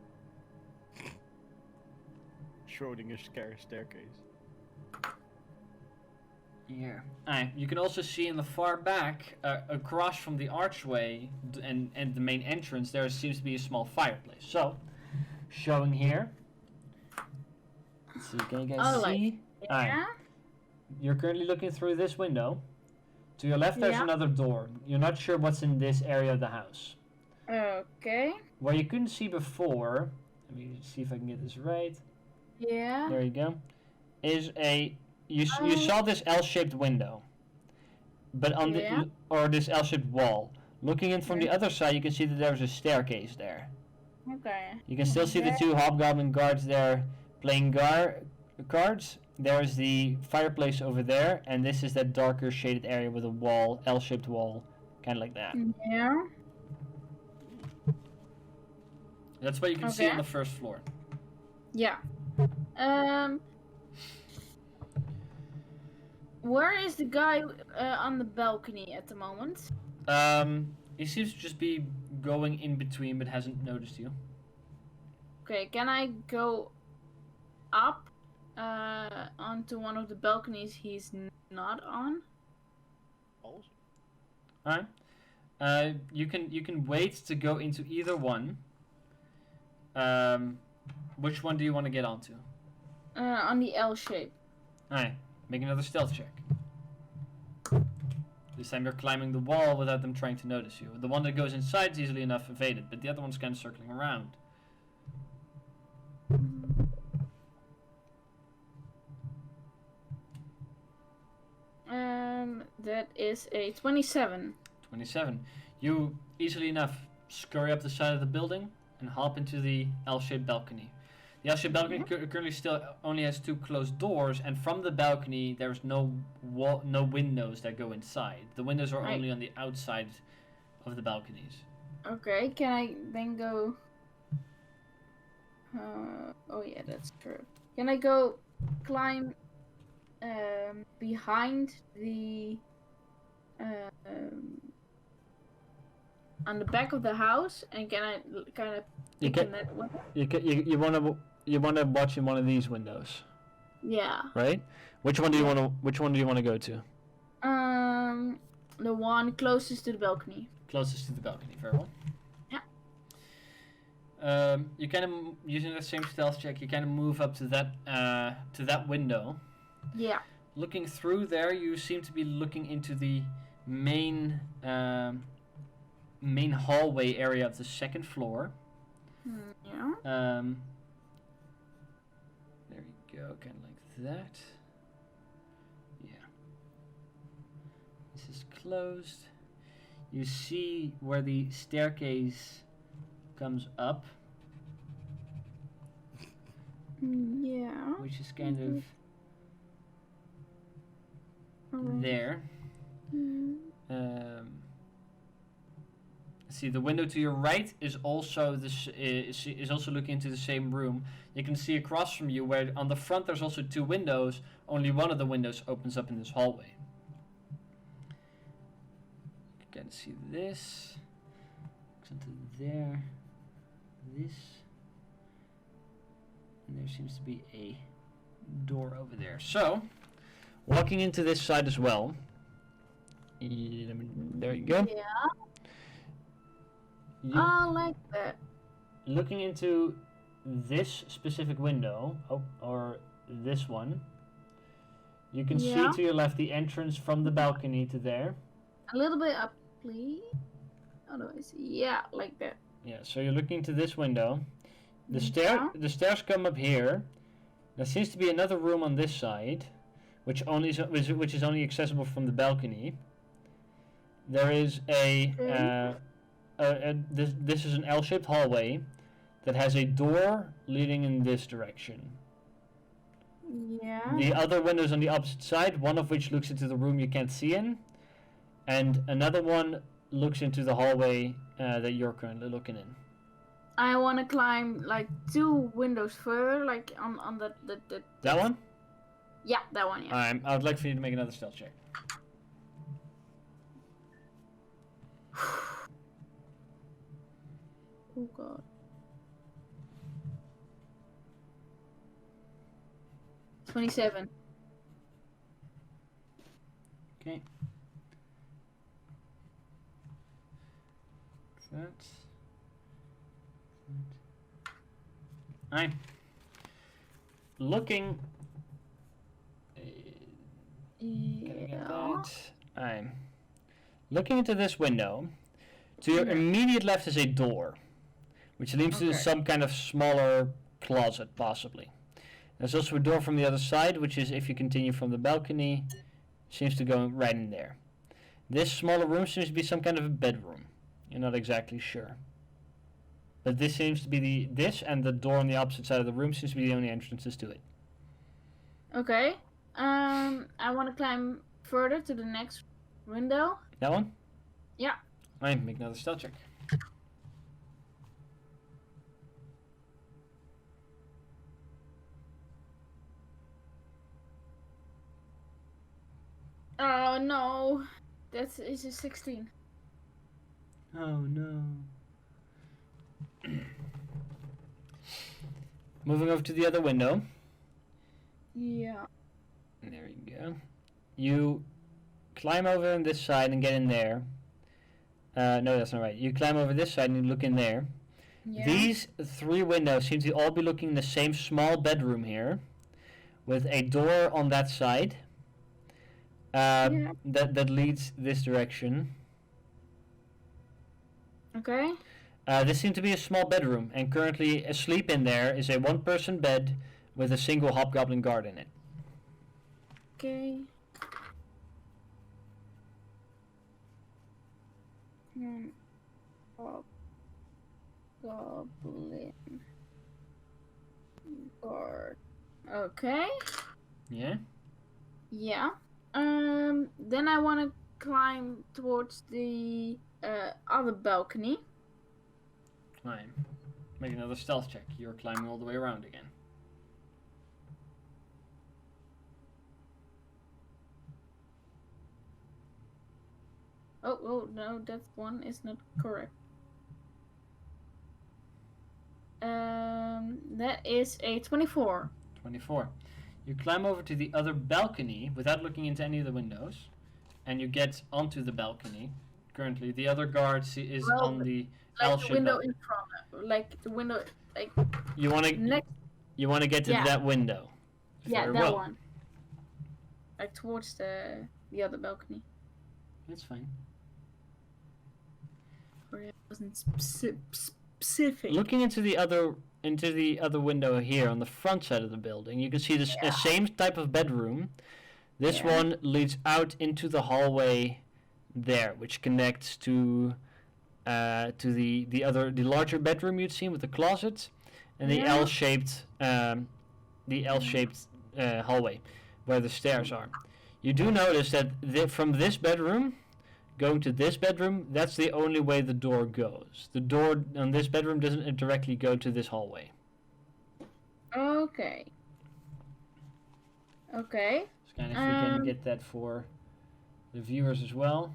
Schrodinger's staircase. Yeah. You can also see in the far back, across from the archway and the main entrance, there seems to be a small fireplace. So, showing here. Let's see, can you guys Oh, like- see? Alright. Yeah. You're currently looking through this window. To your left, there's Yeah. another door. You're not sure what's in this area of the house. Okay. Where you couldn't see before, let me see if I can get this right. Yeah. There you go. Is you saw this L-shaped window, but on Yeah. or this L-shaped wall. Looking in from the Yeah. other side, you can see that there's a staircase there. Okay. You can still see the two hobgoblin guards there playing cards. There's the fireplace over there, and this is that darker shaded area with a wall, L-shaped wall, kind of like that. Yeah. That's what you can see Okay. on the first floor. Yeah. Where is the guy on the balcony at the moment? He seems to just be going in between, but hasn't noticed you. Okay, can I go up onto one of the balconies he's not on? Also. Alright. You can wait to go into either one. Which one do you want to get onto? On the L shape. Alright, make another stealth check. This time you're climbing the wall without them trying to notice you. The one that goes inside is easily enough evaded, but the other one's kind of circling around. That is a 27. 27. You easily enough scurry up the side of the building and hop into the L-shaped balcony. The L-shaped balcony currently still only has two closed doors, and from the balcony there's no windows that go inside. The windows are Right. only on the outside of the balconies. Okay, can I then go... oh yeah, that's true. Can I go climb behind the... on the back of the house, and can I kind of You peek can in that window? you wanna watch in one of these windows, Yeah. right? Which one do you wanna go to? The one closest to the balcony. Closest to the balcony, very well. Yeah. You kind of using the same stealth check. You kind of move up to that window. Yeah. Looking through there, you seem to be looking into the main hallway area of the second floor. Yeah. There we go, kind of like that. Yeah. This is closed. You see where the staircase comes up, Yeah. which is kind of Alright. there. Mm. See, the window to your right is also is also looking into the same room. You can see across from you where on the front there's also two windows. Only one of the windows opens up in this hallway. You can see this. Goes into there. This. And there seems to be a door over there. So, walking into this side as well. There you go. Yeah. You, I like that. looking into this specific window, or this one, you can Yeah. see to your left the entrance from the balcony to there. A little bit up, please. Otherwise, yeah, like that. Yeah, so you're looking into this window. The Yeah. stairs come up here. There seems to be another room on this side, which is only accessible from the balcony. There is this is an L-shaped hallway that has a door leading in this direction. Yeah. The other windows on the opposite side, one of which looks into the room you can't see in, and another one looks into the hallway that you're currently looking in. I want to climb like 2 windows further, like on the That one? Yeah, that one. Yeah. I would like for you to make another stealth check. Oh god. $27. Okay. That. I'm looking. Gonna get Yeah. that. I'm looking into this window. To your Yeah. immediate left is a door, which leads to Okay. some kind of smaller closet, possibly. There's also a door from the other side, which is, if you continue from the balcony, seems to go right in there. This smaller room seems to be some kind of a bedroom. You're not exactly sure. But this seems to be this and the door on the opposite side of the room seems to be the only entrances to it. Okay. I want to climb further to the next window. That one? Yeah. Alright, make another stealth check. Oh no, that is a 16. Oh no. Moving over to the other window. Yeah. There you go. You climb over on this side and get in there. No, that's not right. You climb over this side and you look in there. Yeah. These 3 windows seem to all be looking in the same small bedroom here, with a door on that side. Yeah. That leads this direction. Okay. This seems to be a small bedroom, and currently asleep in there is a 1-person bed with a single hobgoblin guard in it. Okay. Goblin guard. Okay. Yeah? Yeah. Then I want to climb towards the other balcony. Climb. Make another stealth check. You're climbing all the way around again. Oh no, that one is not correct. That is a 24. 24. You climb over to the other balcony without looking into any of the windows, and you get onto the balcony. Currently, the other guard is Well, on the Like the L-shaped window balcony. in front, like the window, like You want to next. get to Yeah. that window. Yeah, Very that well. one. Like towards the other balcony. That's fine. Or it wasn't specific. Looking into the other window here on the front side of the building, you can see this same type of bedroom. This one leads out into the hallway there, which connects to the larger bedroom you'd seen with the closet, and the L-shaped hallway where the stairs are. You do notice that from this bedroom going to this bedroom, that's the only way the door goes. The door on this bedroom doesn't directly go to this hallway. Okay. Okay. So kind of if we can get that for the viewers as well.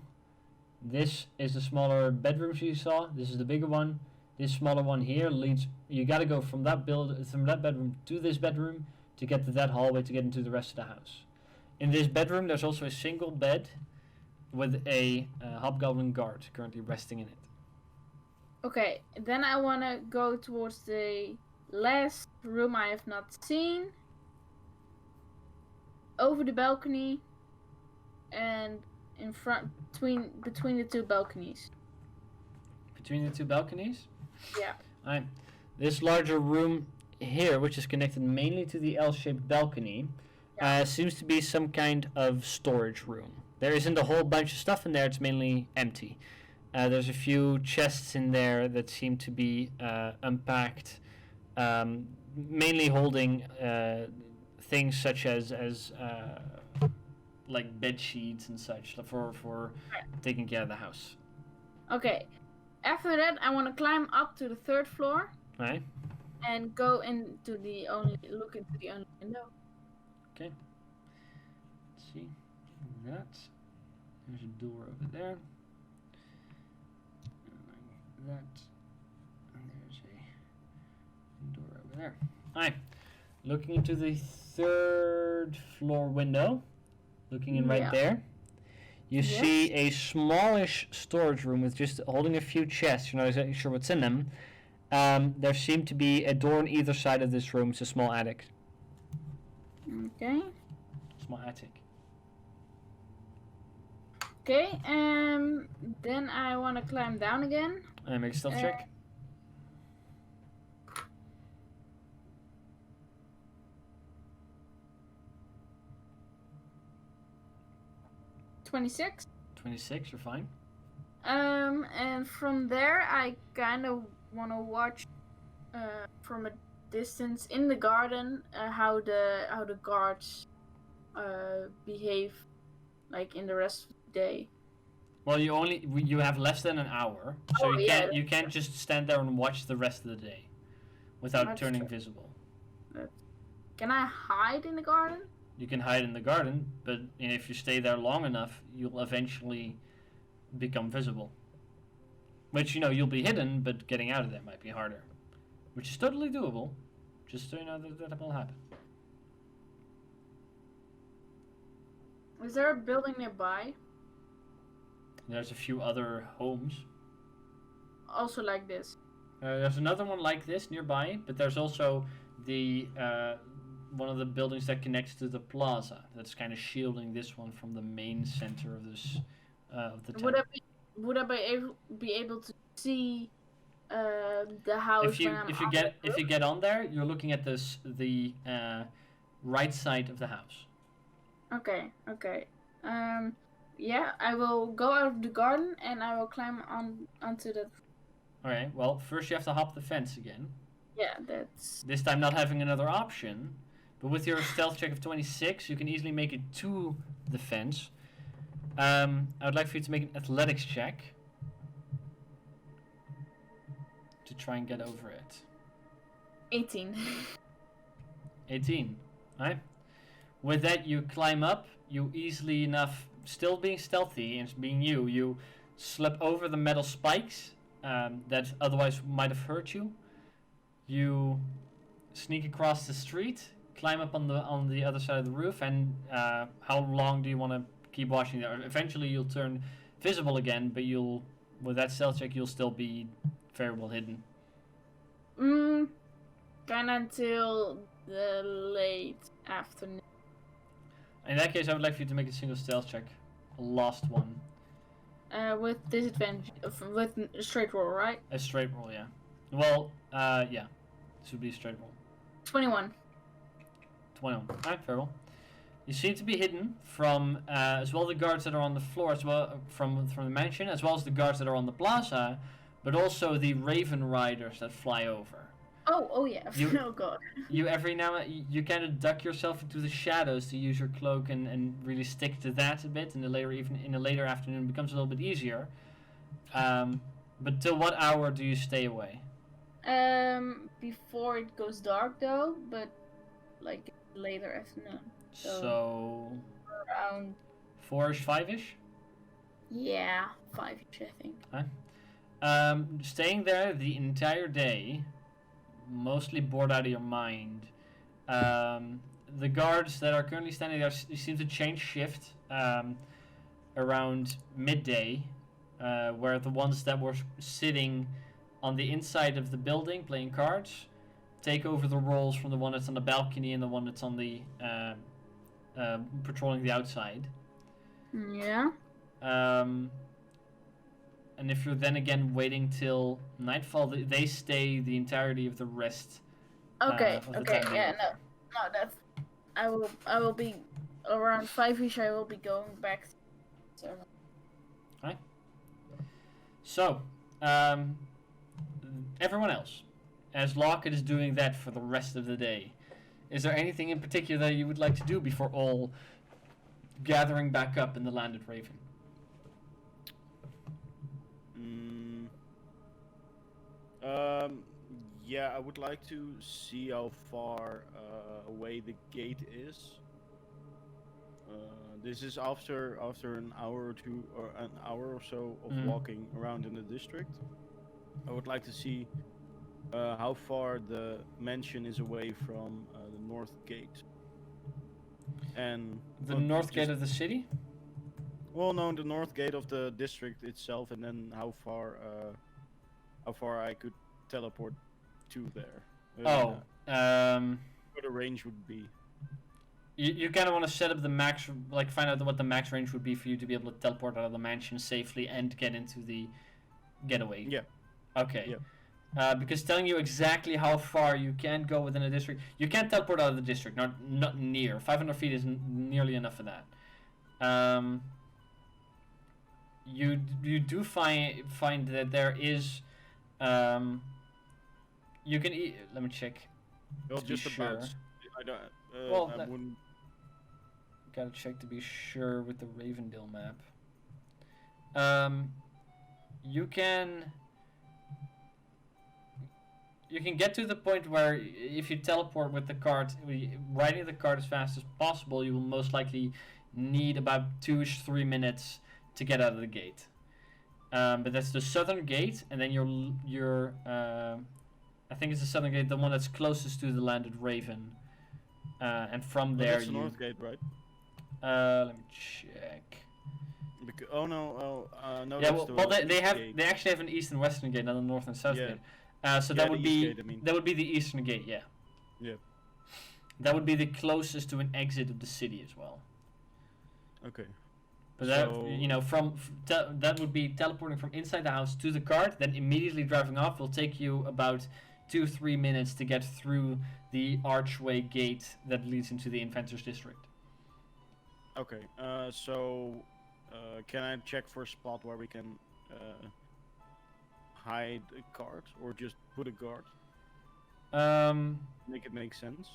This is the smaller bedrooms you saw. This is the bigger one. This smaller one here leads. You got to go from that bedroom to this bedroom to get to that hallway to get into the rest of the house. In this bedroom, there's also a single bed with a hobgoblin guard currently resting in it. Okay, then I want to go towards the last room I have not seen. Over the balcony and in front between the two balconies. Between the two balconies? Yeah. Alright. This larger room here, which is connected mainly to the L-shaped balcony, seems to be some kind of storage room. There isn't a whole bunch of stuff in there, it's mainly empty. There's a few chests in there that seem to be unpacked, mainly holding things such as like bed sheets and such for taking care of the house. Okay. After that, I want to climb up to the 3rd floor. Right. And go into look into the only window. Okay. Let's see. That. There's a door over there. And like that. And there's a door over there. Alright. Looking into the 3rd floor window. Looking in right there. You see a smallish storage room with just holding a few chests. You're not exactly sure what's in them. There seemed to be a door on either side of this room. It's a small attic. Okay. Small attic. Okay, then I want to climb down again. Make a stealth check. 26. 26, you're fine. And from there, I kind of want to watch from a distance in the garden how the guards behave like in the rest of the day. Well, you have less than an hour, so you can't just stand there and watch the rest of the day without turning visible. Can I hide in the garden? You can hide in the garden, but if you stay there long enough, you'll eventually become visible. Which, you'll be hidden, but getting out of there might be harder. Which is totally doable, just so you know that will happen. Is there a building nearby? There's a few other homes. Also like this? There's another one like this nearby, but there's also the one of the buildings that connects to the plaza that's kind of shielding this one from the main center of this of the town. Would I be able to see the house if you get on there, you're looking at the right side of the house. Okay. Yeah, I will go out of the garden and I will climb onto the. Alright, well, first you have to hop the fence again. Yeah, that's. This time not having another option, but with your stealth check of 26, you can easily make it to the fence. I would like for you to make an athletics check to try and get over it. 18. 18. Alright. With that, you climb up. You easily enough, still being stealthy and being you slip over the metal spikes that otherwise might have hurt you. You sneak across the street, climb up on the other side of the roof, and how long do you want to keep watching there? Eventually, you'll turn visible again, but with that stealth check, you'll still be very well hidden. Kind of until the late afternoon. In that case, I would like for you to make a single stealth check. A last one. With disadvantage, with straight roll, right? A straight roll, yeah. Well, yeah. This would be a straight roll. 21. 21. Alright, very well. You seem to be hidden from as well the guards that are on the floor, as well from the mansion, as well as the guards that are on the plaza, but also the Raven Riders that fly over. Oh yeah. You- Oh god. You every now and you kind of duck yourself into the shadows to use your cloak and really stick to that a bit. In the later afternoon, it becomes a little bit easier. But till what hour do you stay away? Before it goes dark though, but like later afternoon. So Around 4ish, 5ish. yeah, 5ish I think. Staying there the entire day, mostly bored out of your mind. The guards that are currently standing there seem to change shift around midday, where the ones that were sitting on the inside of the building playing cards take over the roles from the one that's on the balcony and the one that's on the patrolling the outside. Yeah. And if you're then again waiting till nightfall, they stay the entirety of the rest. Okay. Of the Okay. time Yeah. being. No. That's. I will be around 5ish. I will be going back. So. So, everyone else, as Lockett is doing that for the rest of the day, is there anything in particular that you would like to do before all gathering back up in the Landed Raven? Yeah, I would like to see how far away the gate is. This is after an hour or two, or an hour or so of walking around in the district. I would like to see how far the mansion is away from the north gate. And The north gate of the city? well, no, the north gate of the district itself, and then how far I could teleport to there. What the range would be. You kind of want to set up the max, like find out what the max range would be for you to be able to teleport out of the mansion safely and get into the getaway. Yeah. Okay. Yeah. Because telling you exactly how far you can go within a district, you can't teleport out of the district. Not near. 500 feet is nearly enough for that. You do find that there is. You can let me check. Well, to be just about. sure. I don't. Well, I that- wouldn't. Gotta check to be sure with the Ravendale map. You can get to the point where if you teleport with the card, riding the card as fast as possible, you will most likely need about 2-3 minutes to get out of the gate. But that's the southern gate, and then your I think it's the southern gate, the one that's closest to the Landed Raven. And from there That's the north gate, right? let me check. Oh no! No. Yeah, that's well, the they east have gate. they actually have an east and western gate, not a north and south Yeah. gate. So Yeah, that the would east be gate, I mean. that would be the eastern gate, yeah. Yeah. That would be the closest to an exit of the city as well. Okay. But that So- that would be teleporting from inside the house to the cart, then immediately driving off will take you about 2-3 minutes to get through the archway gate that leads into the Inventors District. Okay. Can I check for a spot where we can hide a card, or just put a guard? Make it make sense.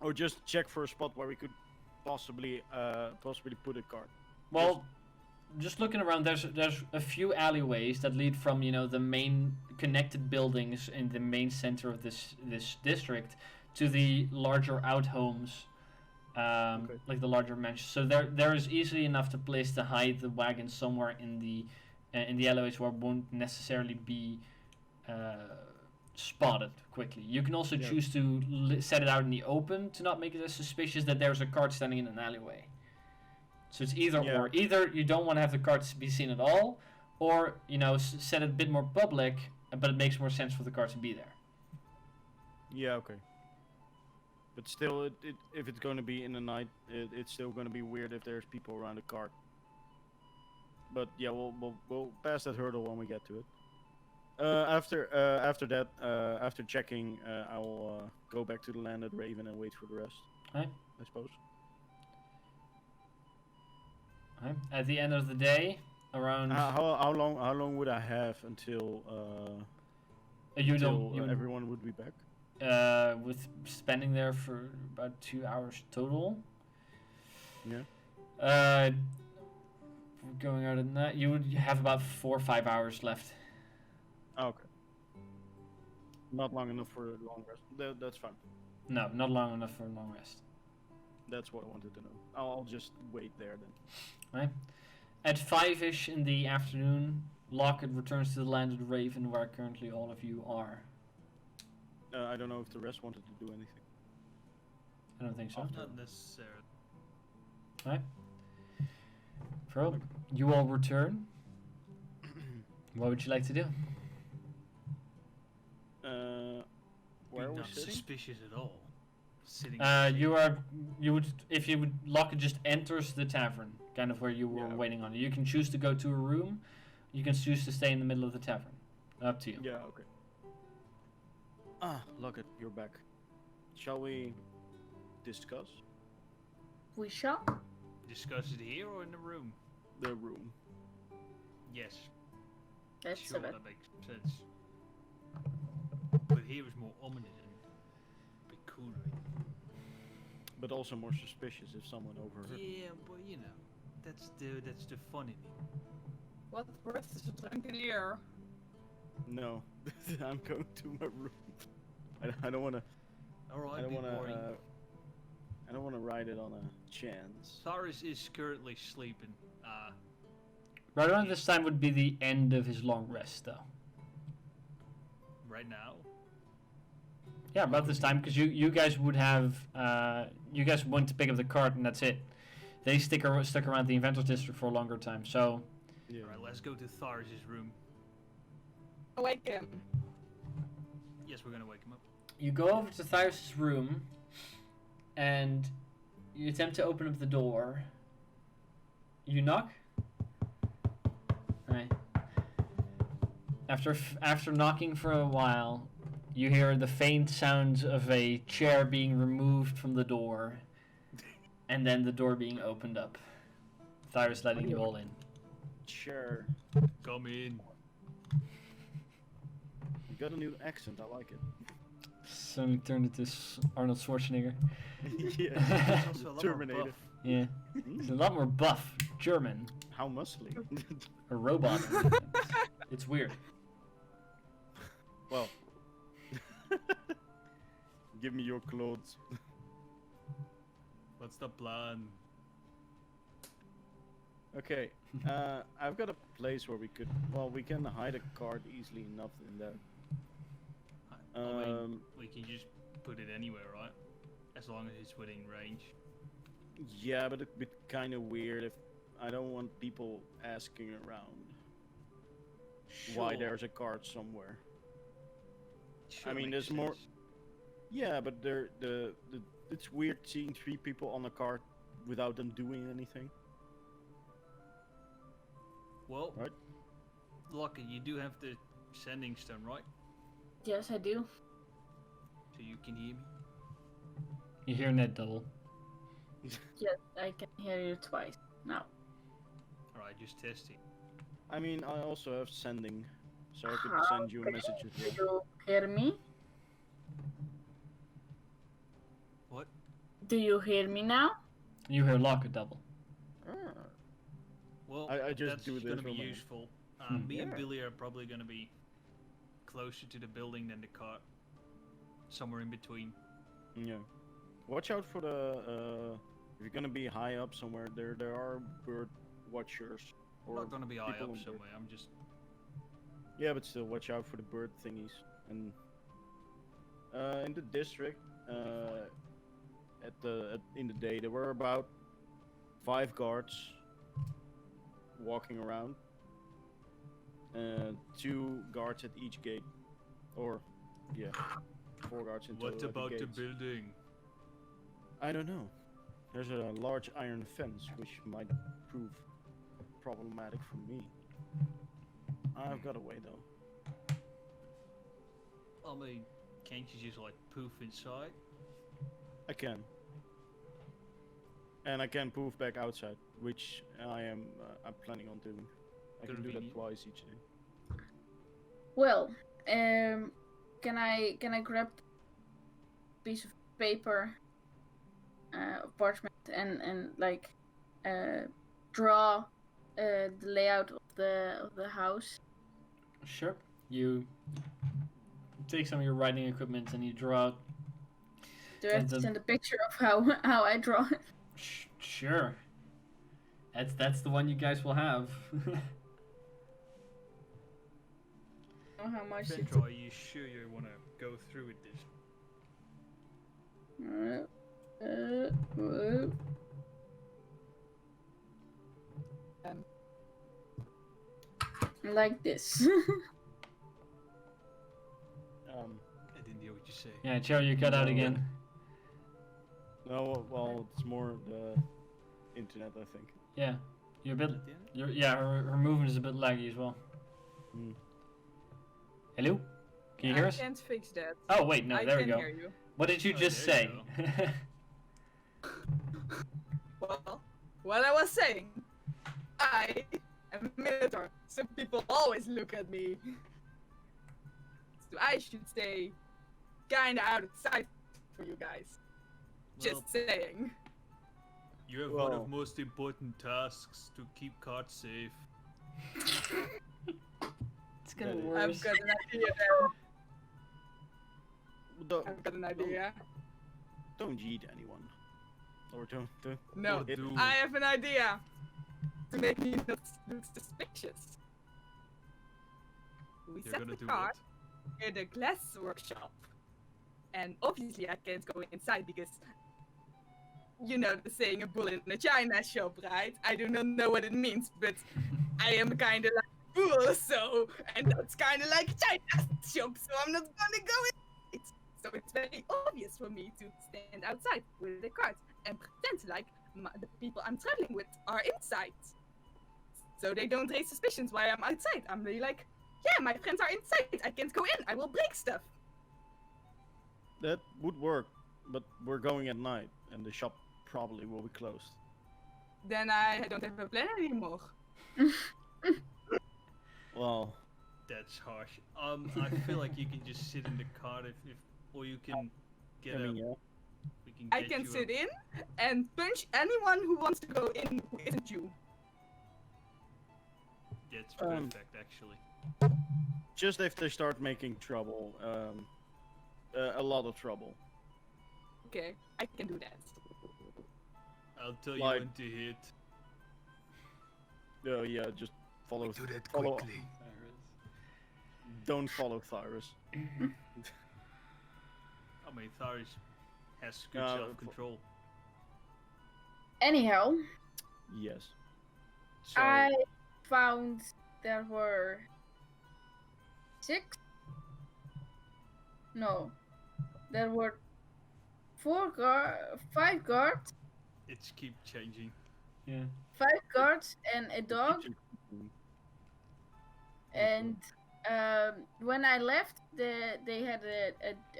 Or just check for a spot where we could possibly put a card. Well, just looking around, there's a few alleyways that lead from the main connected buildings in the main center of this district to the larger out homes, Okay. like the larger mansions. So there is easily enough to place to hide the wagon somewhere in the alleyways where it won't necessarily be spotted quickly. You can also Yeah. choose to set it out in the open to not make it as suspicious that there's a cart standing in an alleyway. So it's either Yeah. or. Either you don't want to have the carts be seen at all, or set it a bit more public, but it makes more sense for the cart to be there. Yeah. Okay. But still, if it's going to be in the night, it's still going to be weird if there's people around the cart. But yeah, we'll pass that hurdle when we get to it. After that, after checking, I'll go back to the landed Raven and wait for the rest. Right. I suppose. Right. At the end of the day, around How long would I have until you until don't you everyone would be back? with spending there for about 2 hours total. Yeah. Going out at night, you would have about 4 or 5 hours left. Oh, okay. Not long enough for a long rest. That's fine. No, not long enough for a long rest. That's what I wanted to know. I'll just wait there then. Right. At 5-ish in the afternoon, Lockett returns to the landed Raven, where currently all of you are. I don't know if the rest wanted to do anything. I don't think so. Not necessarily. Right. Pro, you all return. What would you like to do? Where are we Not sitting? suspicious at all. Sitting. You would, if you would, Lockett just enters the tavern, kind of where you were Yeah. waiting on. You can choose to go to a room. You can choose to stay in the middle of the tavern. Up to you. Yeah, okay. Look it, you're back. Shall we discuss We shall. Discuss it here or in the room? the room? Yes. That's Sure, a bit. that makes sense. But here is more ominous and a bit cooler. But also more suspicious if someone overheard. Yeah, but you know, that's the fun in it. What breath is it unclear? No, I'm going to my room. I don't want to. Alright, I don't be want boring. to. I don't want to ride it on a chance. Cyrus is currently sleeping. Right around this time would be the end of his long rest, though. Right now. Yeah, about this time, because you guys would have you guys went to pick up the cart and that's it. They stuck around the Inventor District for a longer time, so Yeah. Alright, let's go to Cyrus's room. Awake him. Yes, we're gonna wake him up. you go over to Thyrus' room and you attempt to open up the door. You knock. Right. After knocking for a while, you hear the faint sounds of a chair being removed from the door, and then the door being opened up. Thyrus letting you all in. Chair. Come in. You got a new accent. I like it. Suddenly turned into Arnold Schwarzenegger. Yeah. He's also a lot more Terminator. buff. Yeah, he's a lot more buff, German, How muscly. a robot. It's weird. Well. Give me your clothes. What's the plan? Okay. I've got a place where we could. Well, we can hide a card easily enough in there. I mean, we can just put it anywhere, right? As long as it's within range. Yeah, but it'd be kind of weird if I don't want people asking around why Sure. there's a card somewhere. Sure, mean, makes there's more- sense. Yeah, but it's weird seeing 3 people on a card without them doing anything. Well, Right. Lucky, you do have the sending stone, right? Yes, I do. So you can hear me. You hear Ned double. Yes, I can hear you twice now. Alright, just testing. I mean, I also have sending, so I could How send you a message as Do well. you hear me? What? Do you hear me now? You hear Lock a double. Well, I just that's do this gonna be on my own. useful. Hmm. Me and Yeah. Billy are probably gonna be closer to the building than the car. Somewhere in between. Yeah. Watch out for the. If you're gonna be high up somewhere, there are bird watchers. I'm not gonna be high people up on bird. somewhere. I'm just. Yeah, but still, watch out for the bird thingies. And in the district, in the day, there were about 5 guards walking around. 2 guards at each gate, or yeah, 4 guards in total. What at about the gates. building? I don't know. There's a large iron fence, which might prove problematic for me. I've got a way though. I mean, can't you just like poof inside? I can. And I can poof back outside, which I'm planning on doing. I can do that Convenient. twice each day. Well, can I grab a piece of paper, parchment, and like draw the layout of the house? Sure. You take some of your writing equipment and you draw out. Do I have to And send a picture of how I draw it? Sure. That's the one you guys will have. Know how much it Central, are you sure you want to go through with this? like this. I didn't hear what you say. Yeah, Joe, you cut out again. No, well, it's more the internet, I think. Yeah. You're a bit. At the end? Her movement is a bit laggy as well. Hmm. Hello? Can you hear I us? can't fix that. Oh wait, no, I there we can go. hear you. What did you Oh, just there say? you Well, what I was saying, I am a Minotaur, so people always look at me. So I should stay kinda out of sight for you guys. Well, Just saying. you have one Well. of most important tasks to keep cards safe. It's getting That is- worse. I've got an idea there. Don't, I've got an idea. don't yeet anyone. Or don't. No, Or do. I have an idea to make me not look suspicious. We You're set gonna the do card what? in the glass workshop, and obviously I can't go inside because you know the saying "a bull in a china shop," right? I do not know what it means, but I am kind of like a bull, so and that's kind of like a china shop, so I'm not gonna go in. So it's very obvious for me to stand outside with the card and pretend like the people I'm traveling with are inside. So they don't raise suspicions why I'm outside. I'm really like, yeah, my friends are inside. I can't go in. I will break stuff. That would work, but we're going at night, and the shop probably will be closed. Then I don't have a plan anymore. Well, That's harsh. I feel like you can just sit in the car if or you can get I mean, a. yeah. We can I get can you sit in and punch anyone who wants to go in who isn't you. That's Um, perfect, actually. Just if they start making trouble, a lot of trouble. Okay, I can do that. I'll tell you like- when to hit. Yeah, just follow. Do that follow- quickly. Don't follow Tyrus. I mean, Tharis has good No, self-control. Anyhow, Yes. So, I found there were 6. No, there were 5 guards, It's keep changing. Yeah. 5 guards and a dog. And when I left, they had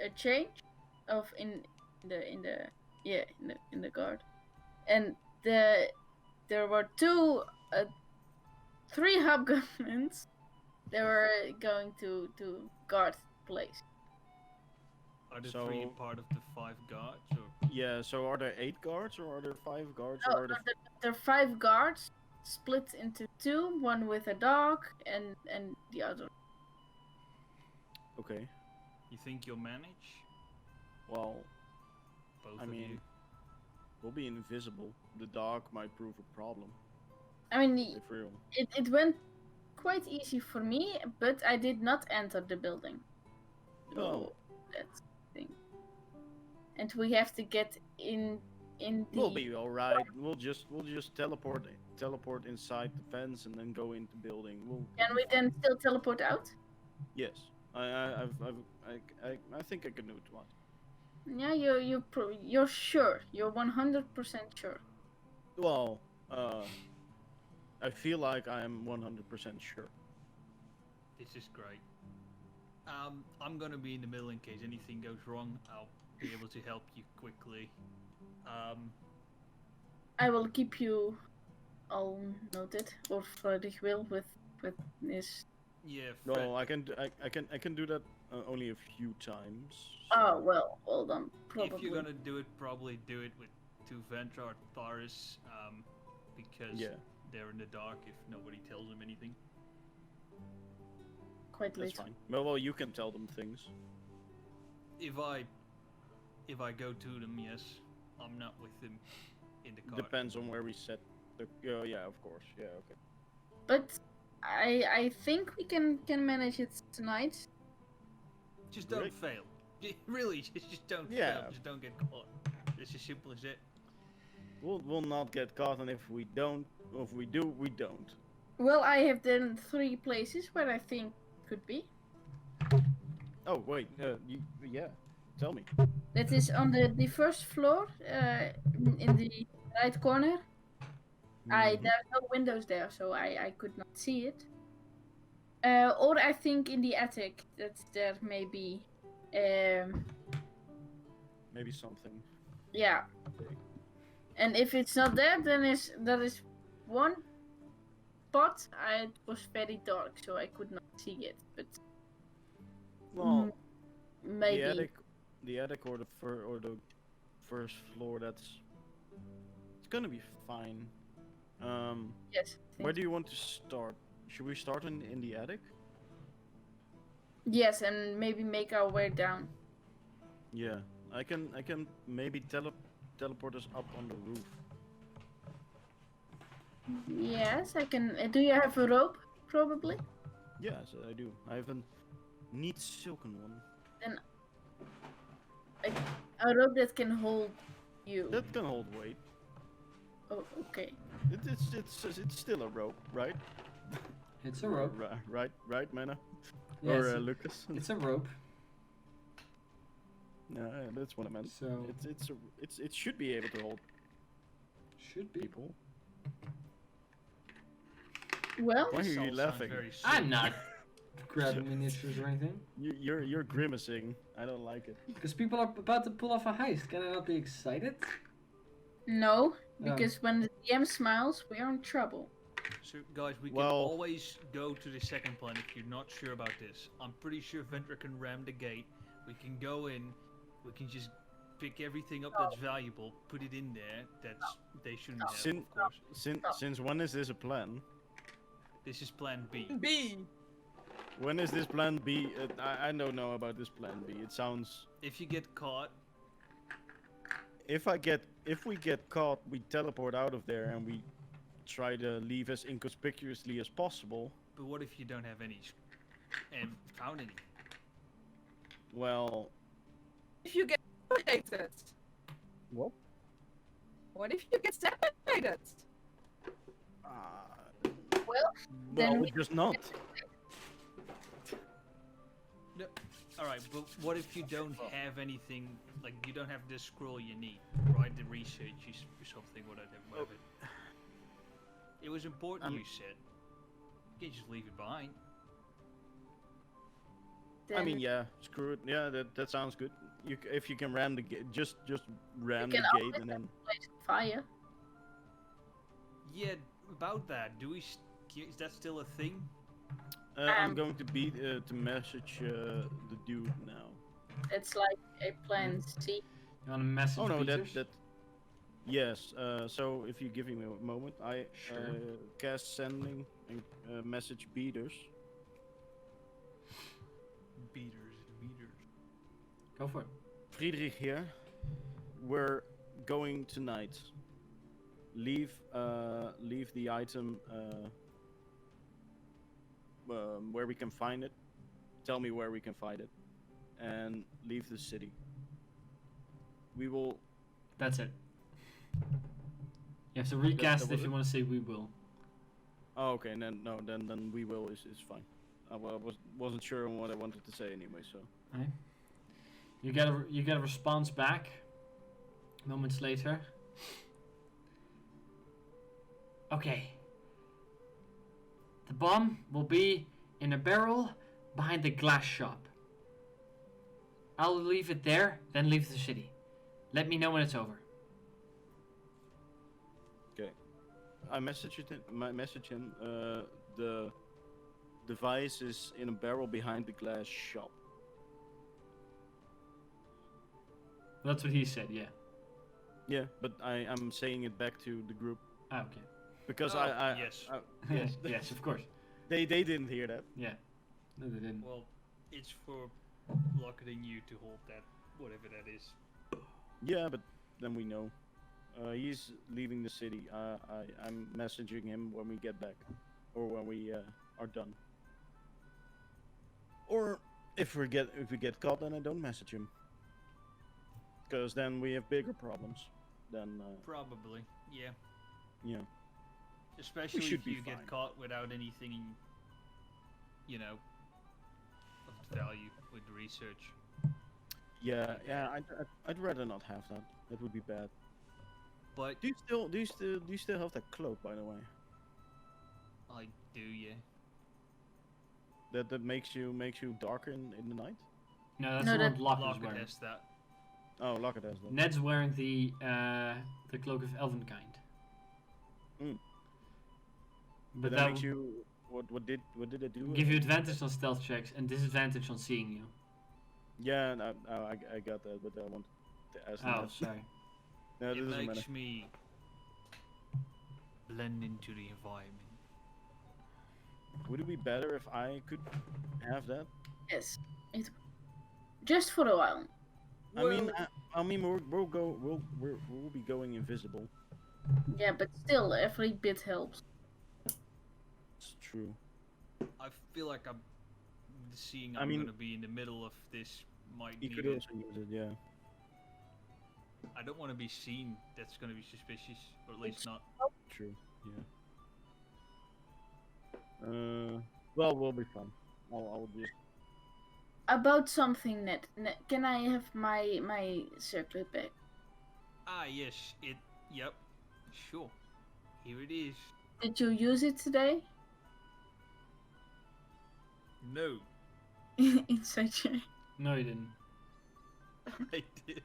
a change of in the guard, and there were 3 hobgoblins. They were going to guard the place. Are the 3 So- part of the 5 guards, or Yeah. So are there 8 guards, or are there 5 guards, Oh, or are there? there are 5 guards split into 2, one with a dog and the other. Okay. you think you'll manage? Well, Both I of mean, you. we'll be invisible. The dog might prove a problem I mean, if real. it went quite easy for me, but I did not enter the building. Oh. So that's the thing. And we have to get in the. We'll be all right. We'll just teleport inside the fence and then go into building. Can we then still teleport out? Yes. I think I can do it once. Yeah, you're sure. You're 100% sure. Well, I feel like I am 100% sure. This is great. I'm gonna be in the middle in case anything goes wrong. I'll be able to help you quickly. I will keep you all noted, or Frederick will with this. Yeah, Fred. No, I can do that only a few times. Oh well, hold on, probably. If you're gonna do it, probably do it with two Ventra or Tharis, because they're in the dark if nobody tells them anything. Quite That's late. fine. Well, you can tell them things. If I go to them, yes, I'm not with them in the car. Depends on where we set the. Yeah, of course. Yeah, okay. But I think we can manage it tonight. Just don't fail. Really, just don't fail. Just don't get caught. It's as simple as it. We'll not get caught, and if we don't, or if we do, we don't. Well, I have then 3 places where I think could be. Oh wait, yeah. Tell me. That is on the first floor, in the right corner. There are no windows there, so I could not see it. Or I think in the attic that there may be. Maybe something. Yeah. And if it's not there, then there is one spot. It was very dark, so I could not see it. But Well, maybe the attic or the first floor. It's gonna be fine. Yes. Where do you want to start? Should we start in the attic? Yes, and maybe make our way down. Yeah, I can maybe teleport us up on the roof. Yes, I can. Do you have a rope? Probably. Yes, I do. I have a neat silken one. Then a rope that can hold you. That can hold weight. Oh, okay. It's still a rope, right? It's a rope. Right, Mana? Yeah, Or Lucas? it's a rope. No, that's what I meant. So It should be able to hold should be. people. Well, Why are This all you sounds laughing? very I'm silly. not grabbing miniatures or anything. You're grimacing. I don't like it. Because people are about to pull off a heist. Can I not be excited? no, because when the DM smiles, we are in trouble. So, guys, we can Well- always go to the second plan if you're not sure about this. I'm pretty sure Ventra can ram the gate. We can go in. We can just pick everything up that's valuable, put it in there. They shouldn't have, Sin- of course. Since when is this a plan? This is Plan B. B. When is this plan B? I don't know about this plan B. It sounds. If you get caught, If we get caught, we teleport out of there and we try to leave as inconspicuously as possible. but what if you don't have any and found any? Well, If you get separated. what? What if you get separated? Well, then Well, just not. No. All right, but what if you don't have anything? Like you don't have the scroll you need, right? The research or something, whatever. It was important, you said. You can't just leave it behind. I mean, then yeah, screw it. Yeah, that sounds good. If you can ram the gate, just ram the can gate always and then. place fire. Yeah, about that. Is that still a thing? I'm going to message the dude now. It's like a plan C. You want a message? Oh no, Peters? that. Yes. So if you give me a moment, I Sure. cast sending and message beaters. Beaters. Go for it. Friedrich here. We're going tonight. Leave the item where we can find it. Tell me where we can find it, and leave the city. We will. That's it. You have to recast that if was you it? want to say we will. Oh, okay. Then we will is fine. I wasn't sure on what I wanted to say anyway. So. Right. You get a response back. Moments later. Okay. The bomb will be in a barrel behind the glass shop. I'll leave it there, then leave the city. Let me know when it's over. I message him. The device is in a barrel behind the glass shop. That's what he said, yeah. Yeah, but I'm saying it back to the group Ah, okay. because yes. yes, Yes, of course. they didn't hear that. Yeah. No, they didn't. Well, it's for locking you to hold that, whatever that is. Yeah, but then we know. He's leaving the city. I'm messaging him when we get back, or when we are done. Or if we get caught, then I don't message him. Because then we have bigger problems. Then Probably, yeah. yeah. Especially should if be you get fine. caught without anything, you know, of value with the research. Yeah, I'd rather not have that. That would be bad. But Do you still have that cloak, by the way? I do, yeah. That makes you darker in the night? No, that's No, the that- one Locke is Locket wearing. has that. Oh, Locket has that. Ned's wearing the cloak of Elvenkind. Mm. But that that makes you what did it do? give you advantage on stealth checks and disadvantage on seeing you. Yeah, no, I got that, but I want to ask. Oh, that. sorry. No, It that doesn't makes matter. me blend into the environment. Would it be better if I could have that? Yes. It. Just for a while. I mean, we'll be going invisible. Yeah, but still, every bit helps. It's true. I feel like I'm seeing I I'm mean- gonna be in the middle of this might You need could it. also use it, yeah. I don't want to be seen. That's gonna be suspicious, or at least not. True. Yeah. Well, we'll be fun. I'll just. About something, Ned. Can I have my circlet back? Ah, yes. Yep. Sure. Here it is. Did you use it today? No, Inside check. No, you didn't. I did.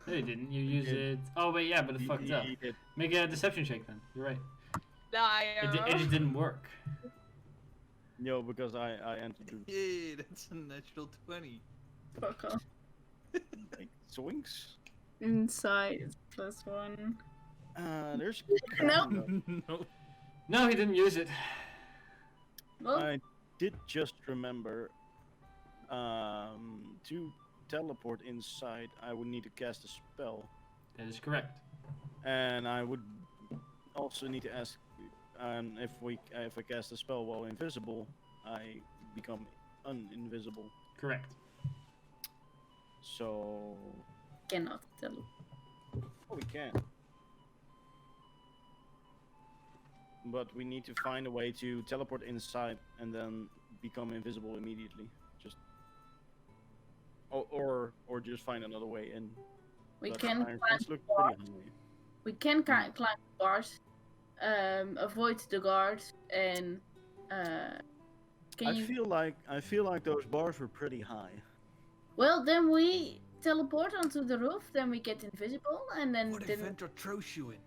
No, you didn't. You used did. it. Oh, wait, yeah, but it fucked up. He did. Make a deception check then. You're right. Liar. It just didn't work. No, because I entered the Yeah, that's a natural 20. Fuck off. like, swings. Inside +1. There's. No. No. No, he didn't use it. Well, I did just remember. To teleport inside, I would need to cast a spell, That is correct. and I would also need to ask. If I cast a spell while invisible, I become uninvisible. Correct. So cannot tell. we can. But we need to find a way to teleport inside and then become invisible immediately. Just or just find another way in. We But can Iron climb Fence look bars. pretty hungry. We can climb bars. Avoid the guards and can I you? feel like those bars were pretty high. Well, then we teleport onto the roof. Then we get invisible, and then What if Ventra throws you in?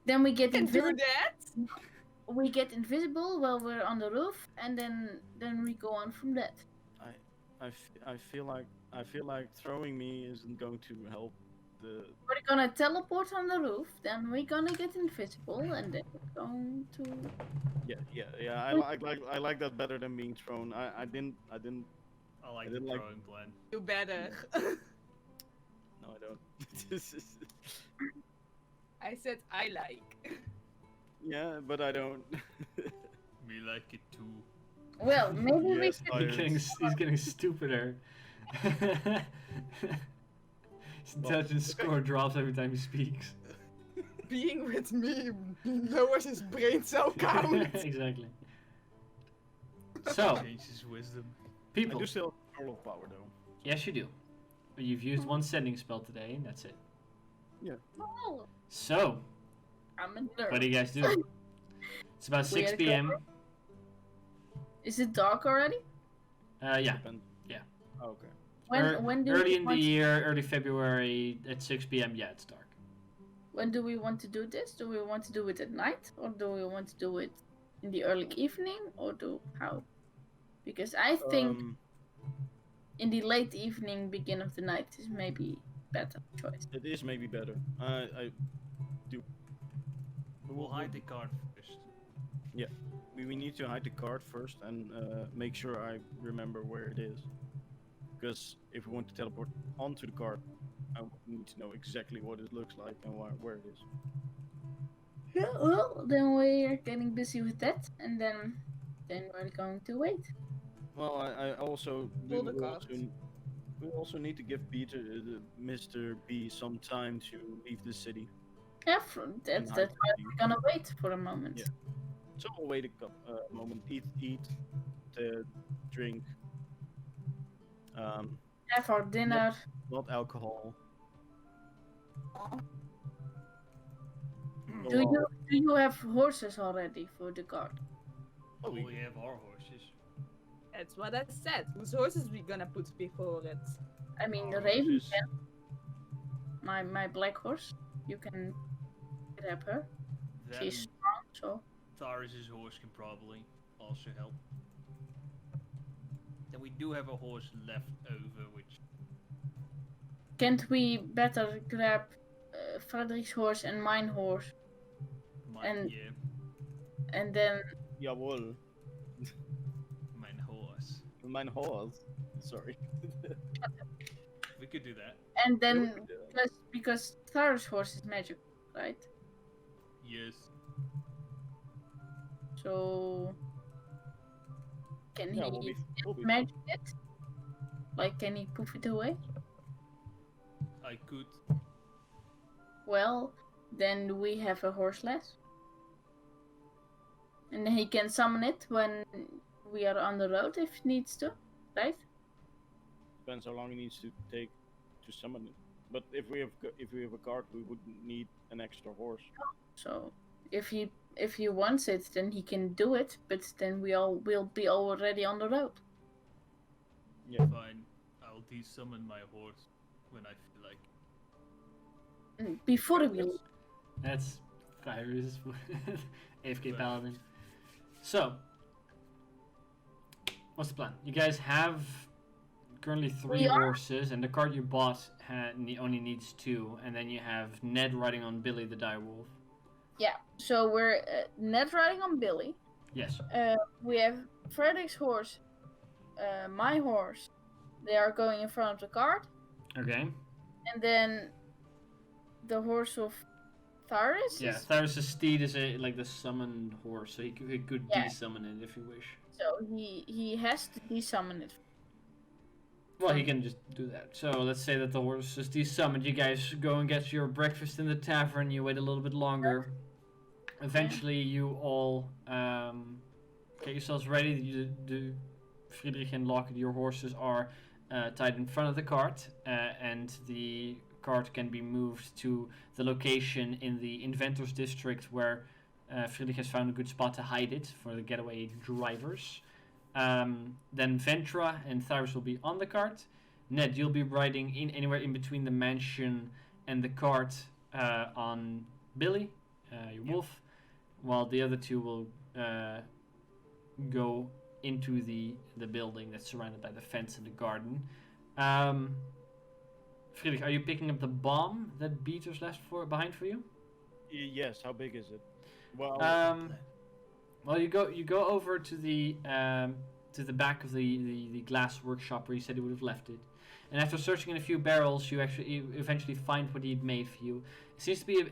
then we get Can do invisible. that. We get invisible while we're on the roof, and then we go on from that. I feel like throwing me isn't going to help the. We're gonna teleport on the roof. Then we're gonna get invisible, and then we're going to. Yeah. I like that better than being thrown. I didn't. I like I the didn't like- throwing plan. You better. No, I don't. I said I like. Yeah, but I don't. Me like it too. Well, maybe we Yes, should. He's getting stupider. His intelligence score drops every time he speaks. Being with me lowers his brain cell count. Exactly. So, Change his wisdom. I people. do still have control of power though. Yes, you do. But you've used one sending spell today, and that's it. Oh, So, I'm a nerd. what do you guys do? It's about We 6 had a p.m. Is it dark already? Yeah. Depend- Okay. When do early we in the want year, early February at 6 p.m. Yeah, it's dark. when do we want to do this? Do we want to do it at night, or do we want to do it in the early evening, or do how? Because I think Um, in the late evening, begin of the night is maybe better choice. it is maybe better. I do. We'll hide the card first. We need to hide the card first and make sure I remember where it is. Because if we want to teleport onto the card, I need to know exactly what it looks like and where it is. Yeah, well, then we're getting busy with that, and then we're going to wait. Well, I also Pull the cards. we also need to give Peter, Mr. B, some time to leave the city. Yeah, and that's hide why the- we're gonna wait for a moment. Yeah. So we'll wait a moment. Eat, drink. Have our dinner. Not alcohol. Do you have horses already for the guard? Oh, We have our horses. That's what I said. Whose horses we gonna put before it? I mean, the Our raven horses. can. My black horse. You can grab her. That She's and strong, so. Tharis's horse can probably also help. Then we do have a horse left over, which Can't we better grab Frederick's horse and mine horse, might, And- yeah, and then Jawohl. mein horse. Mijn horse. Sorry. We could do that. plus because Thar's horse is magic, right? Yes. So can Yeah, he we'll be magic it? Like, can he poof it away? I could. Well, then we have a horse less. And he can summon it when we are on the road if needs to, right? Depends how long it needs to take to summon it. But if we have a card, we would need an extra horse. So if he wants it, then he can do it. But then we all will be already on the road. Yeah. Fine. I'll de-summon my horse when I feel like. And before we That's Cyrus, AFK Right. Paladin. So, what's the plan? You guys have currently 3 We are- horses, and the cart you bought only needs 2, and then you have Ned riding on Billy the direwolf. so we're net riding on Billy. Yes. We have Frederick's horse, my horse. They are going in front of the cart, Okay. and then the horse of Tharis. Yeah, Tharis' steed is like the summoned horse, so he could Yeah. de-summon it if you wish. So he has to de-summon it. Well, he can just do that. So let's say that the horse is de-summoned. You guys go and get your breakfast in the tavern. You wait a little bit longer. Eventually, you all get yourselves ready. Friedrich and Locke, your horses are tied in front of the cart, and the cart can be moved to the location in the Inventors District where Friedrich has found a good spot to hide it for the getaway drivers. Then Ventra and Tharis will be on the cart. Ned, you'll be riding anywhere in between the mansion and the cart on Billy, your wolf, while the other 2 will go into the building that's surrounded by the fence and the garden. Friedrich, are you picking up the bomb that Beaters left behind for you? Yes. How big is it? Well, Well, you go over to the back of the glass workshop where you said he would have left it, and after searching in a few barrels, you eventually find what he'd made for you. It seems to be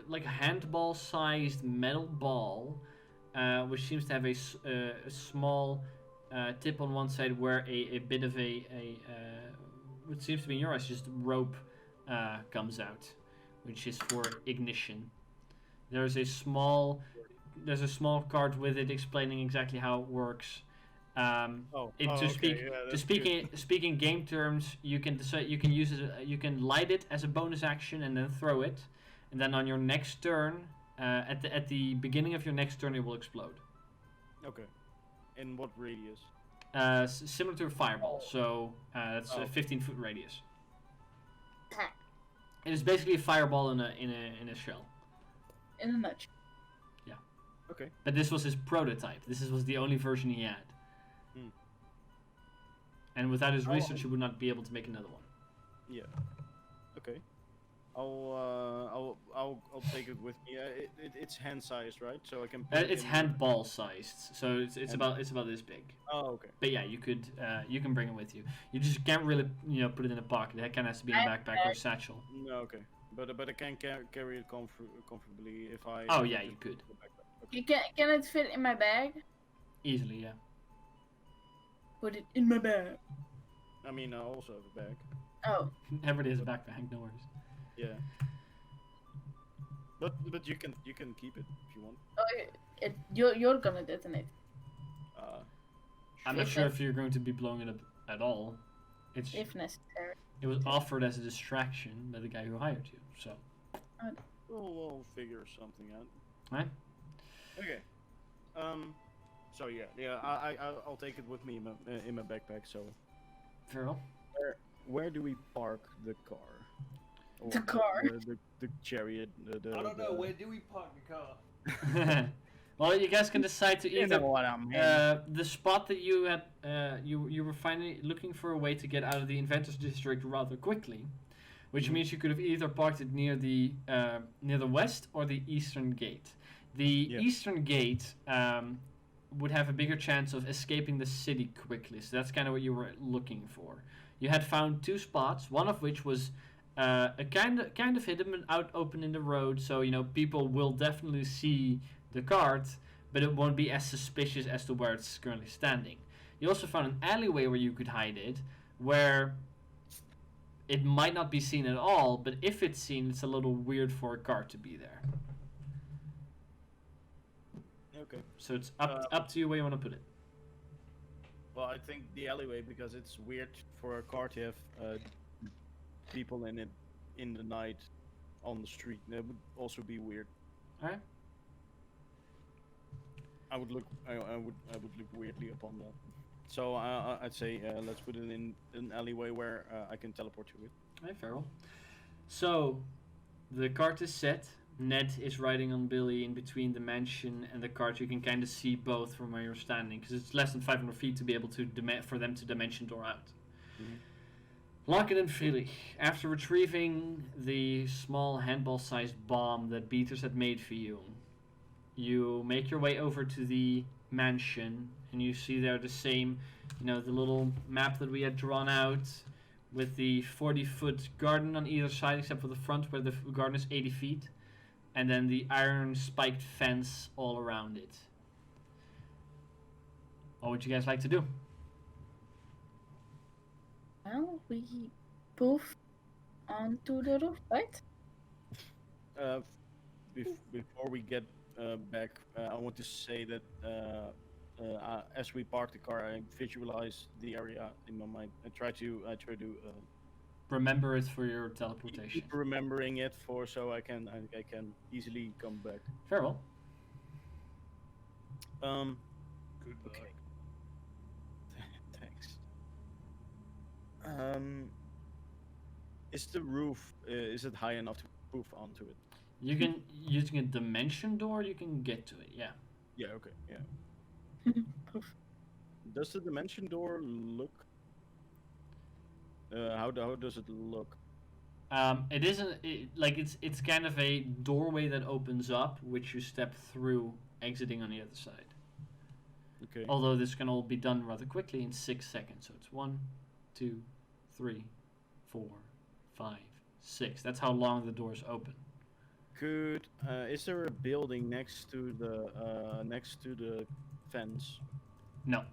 like a handball-sized metal ball, which seems to have a small tip on one side where a bit of a what seems to be in your eyes just rope comes out, which is for ignition. There's a small card with it explaining exactly how it works. Speak in game terms, you can decide you can use it. You can light it as a bonus action and then throw it, and then on your next turn, at the beginning of your next turn, it will explode. Okay. In what radius? Similar to a fireball, so that's a Oh. 15-foot radius. It is basically a fireball in a shell. In a nutshell. Okay. But this was his prototype. Was the only version he had. Hmm. And without his Oh. research, he would not be able to make another one. Yeah. Okay. I'll take it with me. It's hand sized, right? So I can. Put it It's in- handball sized, so it's And- about this big. Oh, okay. But yeah, you can bring it with you. You just can't really put it in a pocket. It kind of has to be in a backpack or a satchel. No, okay. But I can carry it comfortably if I. Oh, put yeah, it you could. in the backpack. Okay. Can it fit in my bag? Easily, yeah. Put it in my bag. I mean, I also have a bag. Oh. Everybody has a backpack, no worries. Yeah. But you can keep it if you want. Oh, you're gonna detonate. I'm not If sure it- if you're going to be blowing it up at all. If necessary. It was offered as a distraction by the guy who hired you, so. We'll figure something out. Right? Okay. So yeah. I'll take it with me in my backpack. So Very well. where do we park the car? Or The car? The chariot. I don't know. Where do we park the car? Well, you guys can decide to You either know what I mean. the spot that you had you were finally looking for a way to get out of the inventors district rather quickly, which means you could have either parked it near the west or the eastern gate. The Yeah. eastern gate would have a bigger chance of escaping the city quickly, so that's kind of what you were looking for. You had found two spots, one of which was a kind of hidden and out open in the road, so people will definitely see the cart, but it won't be as suspicious as to where it's currently standing. You also found an alleyway where you could hide it, where it might not be seen at all, but if it's seen, it's a little weird for a cart to be there. Okay. So it's up to you where you want to put it. Well, I think the alleyway, because it's weird for a car to have people in it in the night on the street. That would also be weird. Alright? I would look look weirdly upon that. So I'd say let's put it in an alleyway where I can teleport to it. Hey, Farrell. So, the cart is set. Ned is riding on Billy in between the mansion and the cart. You can kind of see both from where you're standing, because it's less than 500 feet to be able to for them to dimension door out. Lockett and Friedrich, after retrieving the small handball-sized bomb that Beaters had made for you, you make your way over to the mansion, and you see there the same, the little map that we had drawn out, with the 40-foot garden on either side, except for the front where the garden is 80 feet, and then the iron spiked fence all around it. What would you guys like to do? Well, we poof onto the roof, right? Before we get back, I want to say that as we park the car, I visualize the area in my mind. I try to Remember it for your teleportation. keep remembering it so I can easily come back. Very well. Good luck. Okay. Thanks. Is the roof is it high enough to poof onto it? You can, using a dimension door, you can get to it, yeah. Yeah. Okay. Yeah. Poof. Does the dimension door look? How does it look? It isn't, it's kind of a doorway that opens up, which you step through, exiting on the other side. Okay. Although this can all be done rather quickly in 6 seconds. So it's 1, 2, 3, 4, 5, 6. That's how long the doors open. Could is there a building next to the fence? No.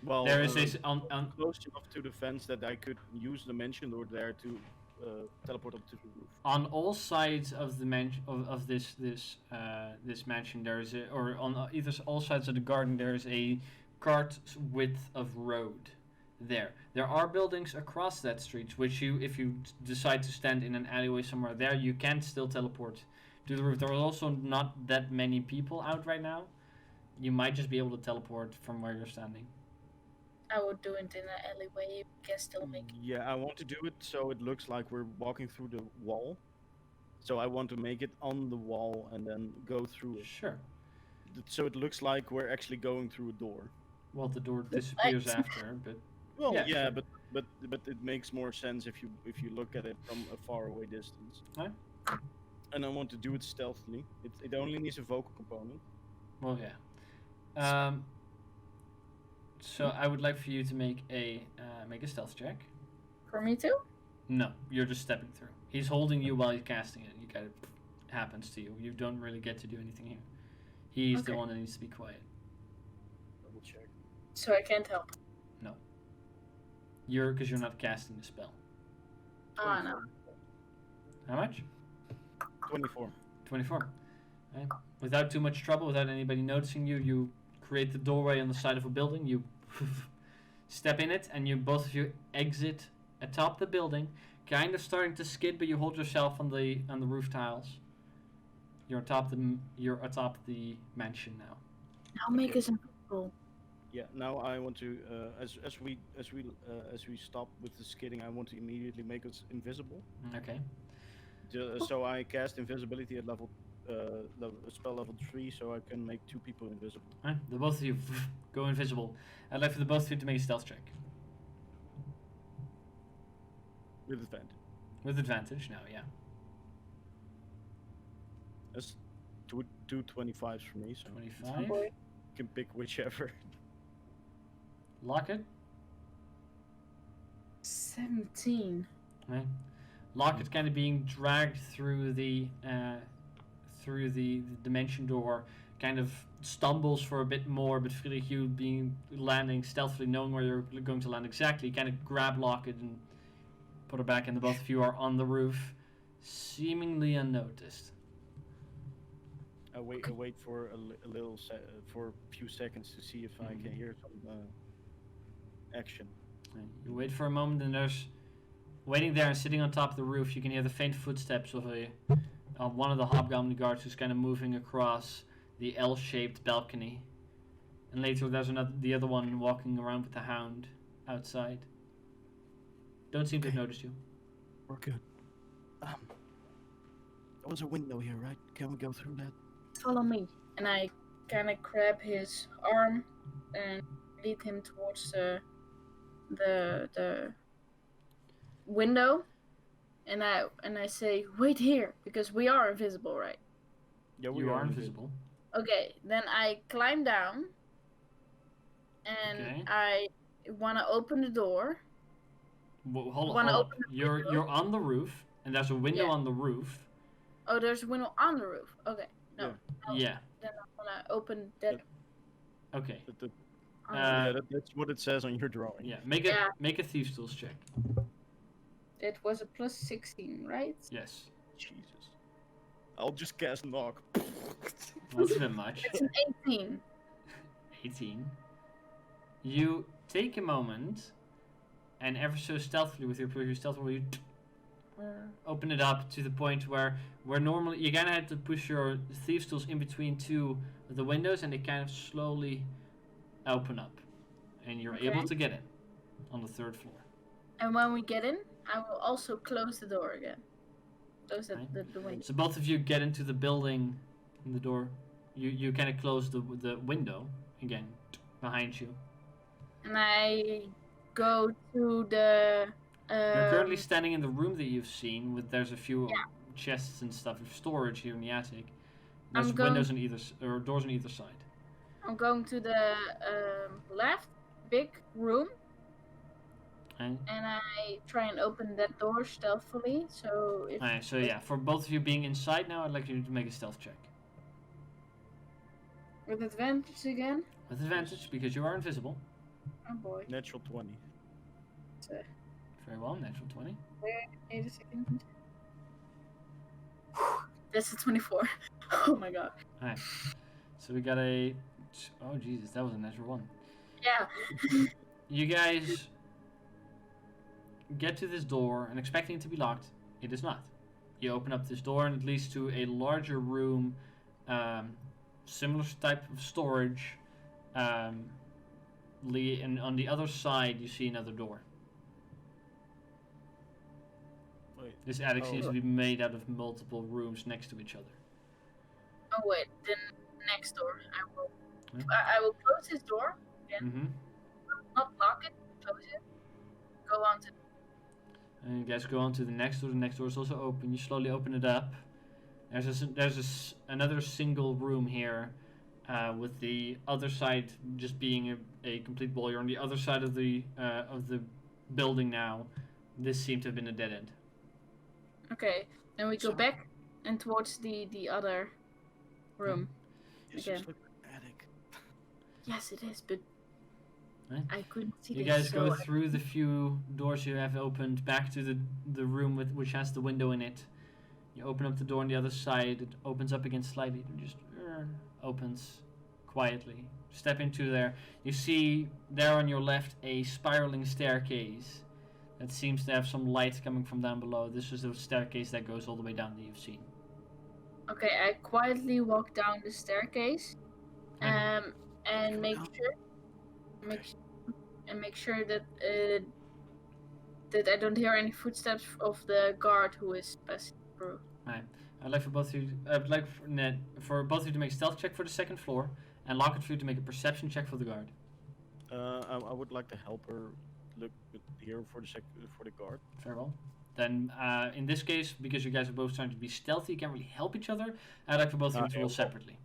Well, There is on close enough to the fence that I could use the dimension door there to teleport up to the roof. on all sides of the of this mansion there is or on either all sides of the garden there is a cart width of road. There are buildings across that street, which if you decide to stand in an alleyway somewhere there, you can still teleport to the roof. There are also not that many people out right now. You might just be able to teleport from where you're standing. I would do it in an alleyway. You can still make it. Yeah, I want to do it so it looks like we're walking through the wall. So I want to make it on the wall and then go through it. Sure. So it looks like we're actually going through a door. Well, the door disappears Nice. after, but Well, Yeah, yeah, sure. but it makes more sense if you look at it from a far away distance. Right. And I want to do it stealthily. It only needs a vocal component. well, yeah. So I would like for you to make a stealth check. For me too? No, you're just stepping through. He's holding you while he's casting it. You kind of happens to you. You don't really get to do anything here. He's the Okay. one that needs to be quiet. Double check. So I can't help. Because you're not casting the spell. Ah, no. How much? 24. 24. Right. Without too much trouble, without anybody noticing you, you create the doorway on the side of a building. You step in it, and you both of you exit atop the building, kind of starting to skid, but you hold yourself on the roof tiles. You're atop the mansion now. Now make us invisible. Yeah. Now I want to as we stop with the skidding, I want to immediately make us invisible. Okay. So I cast invisibility at spell level 3, so I can make 2 people invisible. Right. The both of you go invisible. I'd like for the both of you to make a stealth check With advantage. with advantage now. Yeah. That's two 25s for me, so 25. Boy. you can pick whichever. Lock it. 17. Right. Locket kind of being dragged through the dimension door, kind of stumbles for a bit more, but Friedrich, you being landing stealthily, knowing where you're going to land exactly, kind of grab Locket and put her back, and the both of you are on the roof, seemingly unnoticed. I wait for for a few seconds to see if I can hear some action. Right. You wait for a moment, and there's waiting there and sitting on top of the roof. You can hear the faint footsteps of one of the hobgoblin guards who's kind of moving across the L-shaped balcony. And later there's the other one walking around with the hound outside. Don't seem to have noticed you. We're good. There was a window here, right? Can we go through that? Follow me. And I kind of grab his arm and lead him towards the window. And I say, wait here, because we are invisible, right? Yeah, You are invisible. Okay, then I climb down. And Okay. I want to open the door. Well, hold Wanna on. open the window? You're on the roof, and there's a window Yeah. on the roof. Oh, there's a window on the roof. Okay, no. Yeah. Oh, Yeah. Then I want to open that. Okay. That's what it says on your drawing. Yeah. Yeah. Make a thieves tools check. It was a plus 16, right? Yes. Jesus. I'll just cast knock. That's a bit much. It's an 18. 18. You take a moment, and ever so stealthily with your previous stealth roll, you open it up to the point where normally you kind of had to push your thieves tools in between two of the windows, and they kind of slowly open up, and you're able Okay. to get in on the 3rd floor. And when we get in, I will also close the door again. Close Right. the window. So both of you get into the building, and the door. You kind of close the window again behind you. And I go to the. You're currently standing in the room that you've seen. There's a few chests and stuff of storage here in the attic. There's I'm going- windows on or doors on either side. I'm going to the left big room. Okay. And I try and open that door stealthily. So if. Alright, so yeah, for both of you being inside now, I'd like you to make a stealth check. With advantage again. With advantage, because you are invisible. Oh boy. Natural 20. Very well, natural 20. Wait a second. That's a 24. Oh my god. Alright. So we got a... Oh Jesus, that was a natural 1. Yeah. You guys get to this door and expecting it to be locked. It is not. You open up this door and it leads to a larger room, similar type of storage, and on the other side you see another door. Wait. This attic Oh. seems to be made out of multiple rooms next to each other. Oh wait, then next door. Yeah. I will close this door. Mm-hmm. Not lock it. Close it. Go on to. And you guys go on to the next door. The next door is also open. You slowly open it up. There's another single room here, with the other side just being a complete wall. You're on the other side of the building now. This seemed to have been a dead end. Okay, then we go So- back and towards the other room. This Okay. looks like an attic. Yes, it is, but Right. I couldn't see You this. guys go so through the few doors you have opened back to the room which has the window in it. You open up the door on the other side. It opens up again slightly. It just opens quietly. Step into there. You see there on your left a spiraling staircase that seems to have some light coming from down below. This is the staircase that goes all the way down that you've seen. Okay, I quietly walk down the staircase, and Go make down. sure, make sure that that I don't hear any footsteps of the guard who is passing through. I'd like for both of you. I'd like for both of you to make a stealth check for the second floor, and Lockett for you to make a perception check for the guard. I would like to help her look here for the guard. Very well. Then, in this case, because you guys are both trying to be stealthy, you can't really help each other. I'd like for both of you to Yeah, roll well, separately.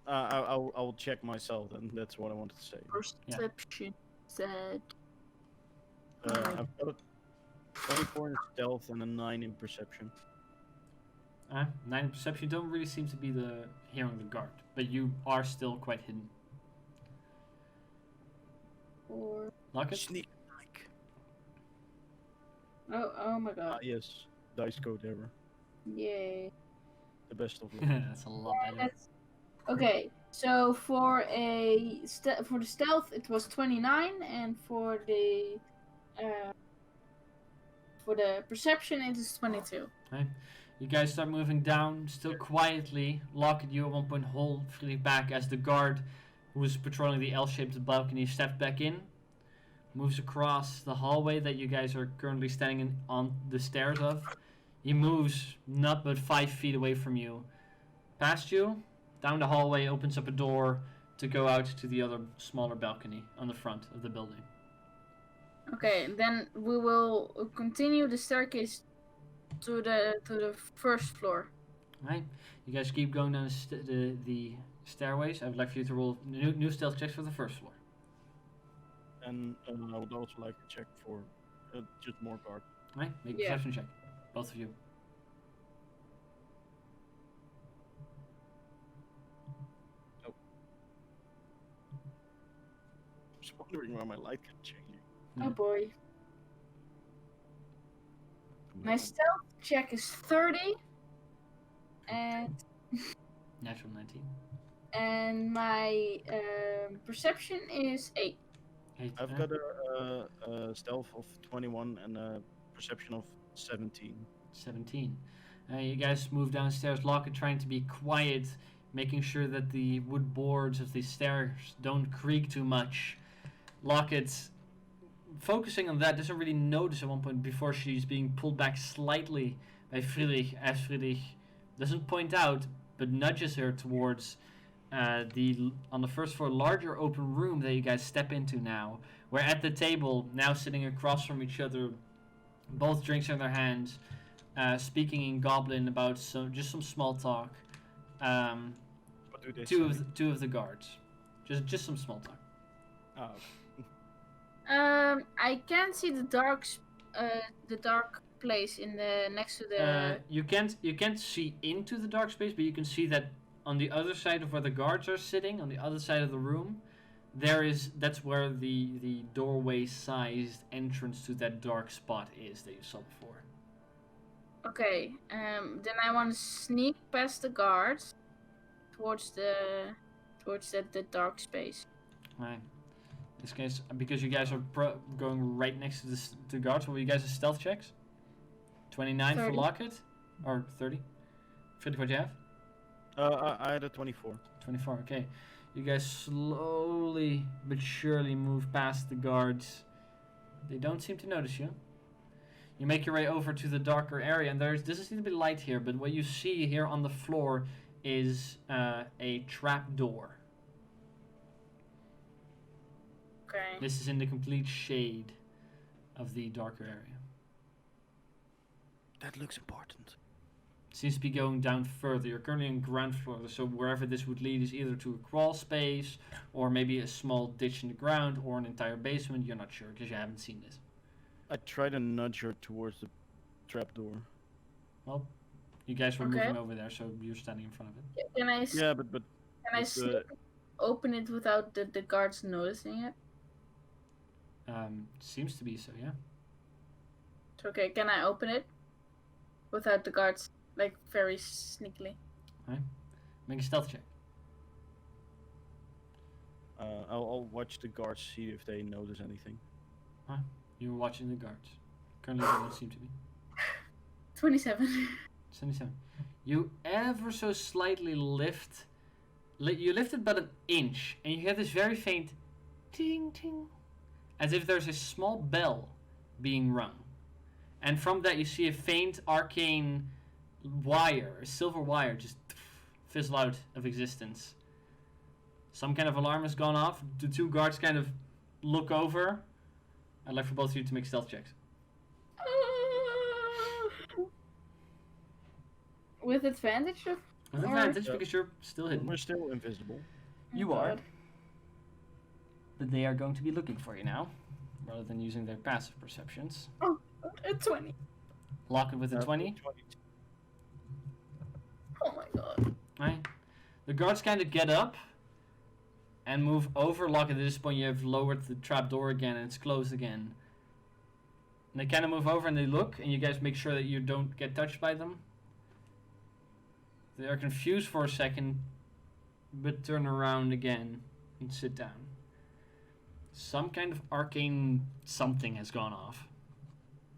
I will check myself, and that's what I wanted to say. Perception said. I've got a 24 in stealth and a 9 in perception. 9 perception. You don't really seem to be hearing the guard, but you are still quite hidden. Or Lockett? Sneak like. oh my god! Yes, dice code error. Yay! The best of luck. That's a lot better. That's okay. So for for the stealth it was 29, and for the perception it is 22. You guys start moving down, still quietly. Lockett, you at one point hold freely back as the guard who was patrolling the L-shaped balcony steps back in, moves across the hallway that you guys are currently standing on the stairs of. He moves not but 5 feet away from you, past you, down the hallway, opens up a door to go out to the other smaller balcony on the front of the building. Okay, then we will continue the staircase to the first floor. Right, you guys keep going down the stairways. I would like for you to roll new stealth checks for the first floor. And I would also like to check for just more guard. Right, make a Yeah. perception check, both of you. Just wondering why my light kept changing. Oh boy. My stealth check is 30, and Natural 19. my perception is 8. I've got a stealth of 21 and a perception of 17. 17. You guys move downstairs, Lockett trying to be quiet, making sure that the wood boards of the stairs don't creak too much. Lockett, focusing on that, doesn't really notice at one point before she's being pulled back slightly by Friedrich, as Friedrich doesn't point out, but nudges her towards on the first floor larger open room that you guys step into now, where at the table, now sitting across from each other, both drinks in their hands, speaking in Goblin about just some small talk. What do they Two say? of the guards, just some small talk. Oh, I can see the dark place in the next to the. You can't see into the dark space, but you can see that on the other side of where the guards are sitting, on the other side of the room, that's where the doorway-sized entrance to that dark spot is that you saw before. Okay. Then I want to sneak past the guards towards the dark space. Right. In this case, because you guys are going right next to the guards, will you guys have stealth checks? 29 for 30. Lockett? Or 30? 50, what do you have? I had a 24. 24, okay. You guys slowly but surely move past the guards. They don't seem to notice you. You make your way over to the darker area, and this doesn't seem to be light here, but what you see here on the floor is a trap door. Okay. This is in the complete shade of the darker area. That looks important. Seems to be going down further. You're currently on ground floor, so wherever this would lead is either to a crawl space, or maybe a small ditch in the ground, or an entire basement. You're not sure because you haven't seen this. I try to nudge her towards the trapdoor. Well, you guys were Okay. moving over there, so you're standing in front of it. Can I Yeah, but can I but, sneak open it without the guards noticing it? Seems to be so, yeah. Okay, can I open it without the guards, like very sneakily? Make a stealth check. I'll watch the guards, see if they notice anything. You're watching the guards. Currently, they don't seem to be. 27. 77. You ever so slightly lift. You lift it about an inch, and you hear this very faint ting ting, as if there's a small bell being rung. And from that, you see a faint arcane wire, a silver wire, just fizzle out of existence. Some kind of alarm has gone off. The two guards kind of look over. I'd like for both of you to make stealth checks. With advantage of? With Or- advantage, Yeah. because you're still hidden. We're still invisible. You are. But they are going to be looking for you now, rather than using their passive perceptions. A 20. Lock it with a 20. Oh my god. Right. The guards kind of get up and move over. Lock it. At this point, you have lowered the trap door again, and it's closed again. And they kind of move over and they look, and you guys make sure that you don't get touched by them. They are confused for a second, but turn around again and sit down. Some kind of arcane something has gone off.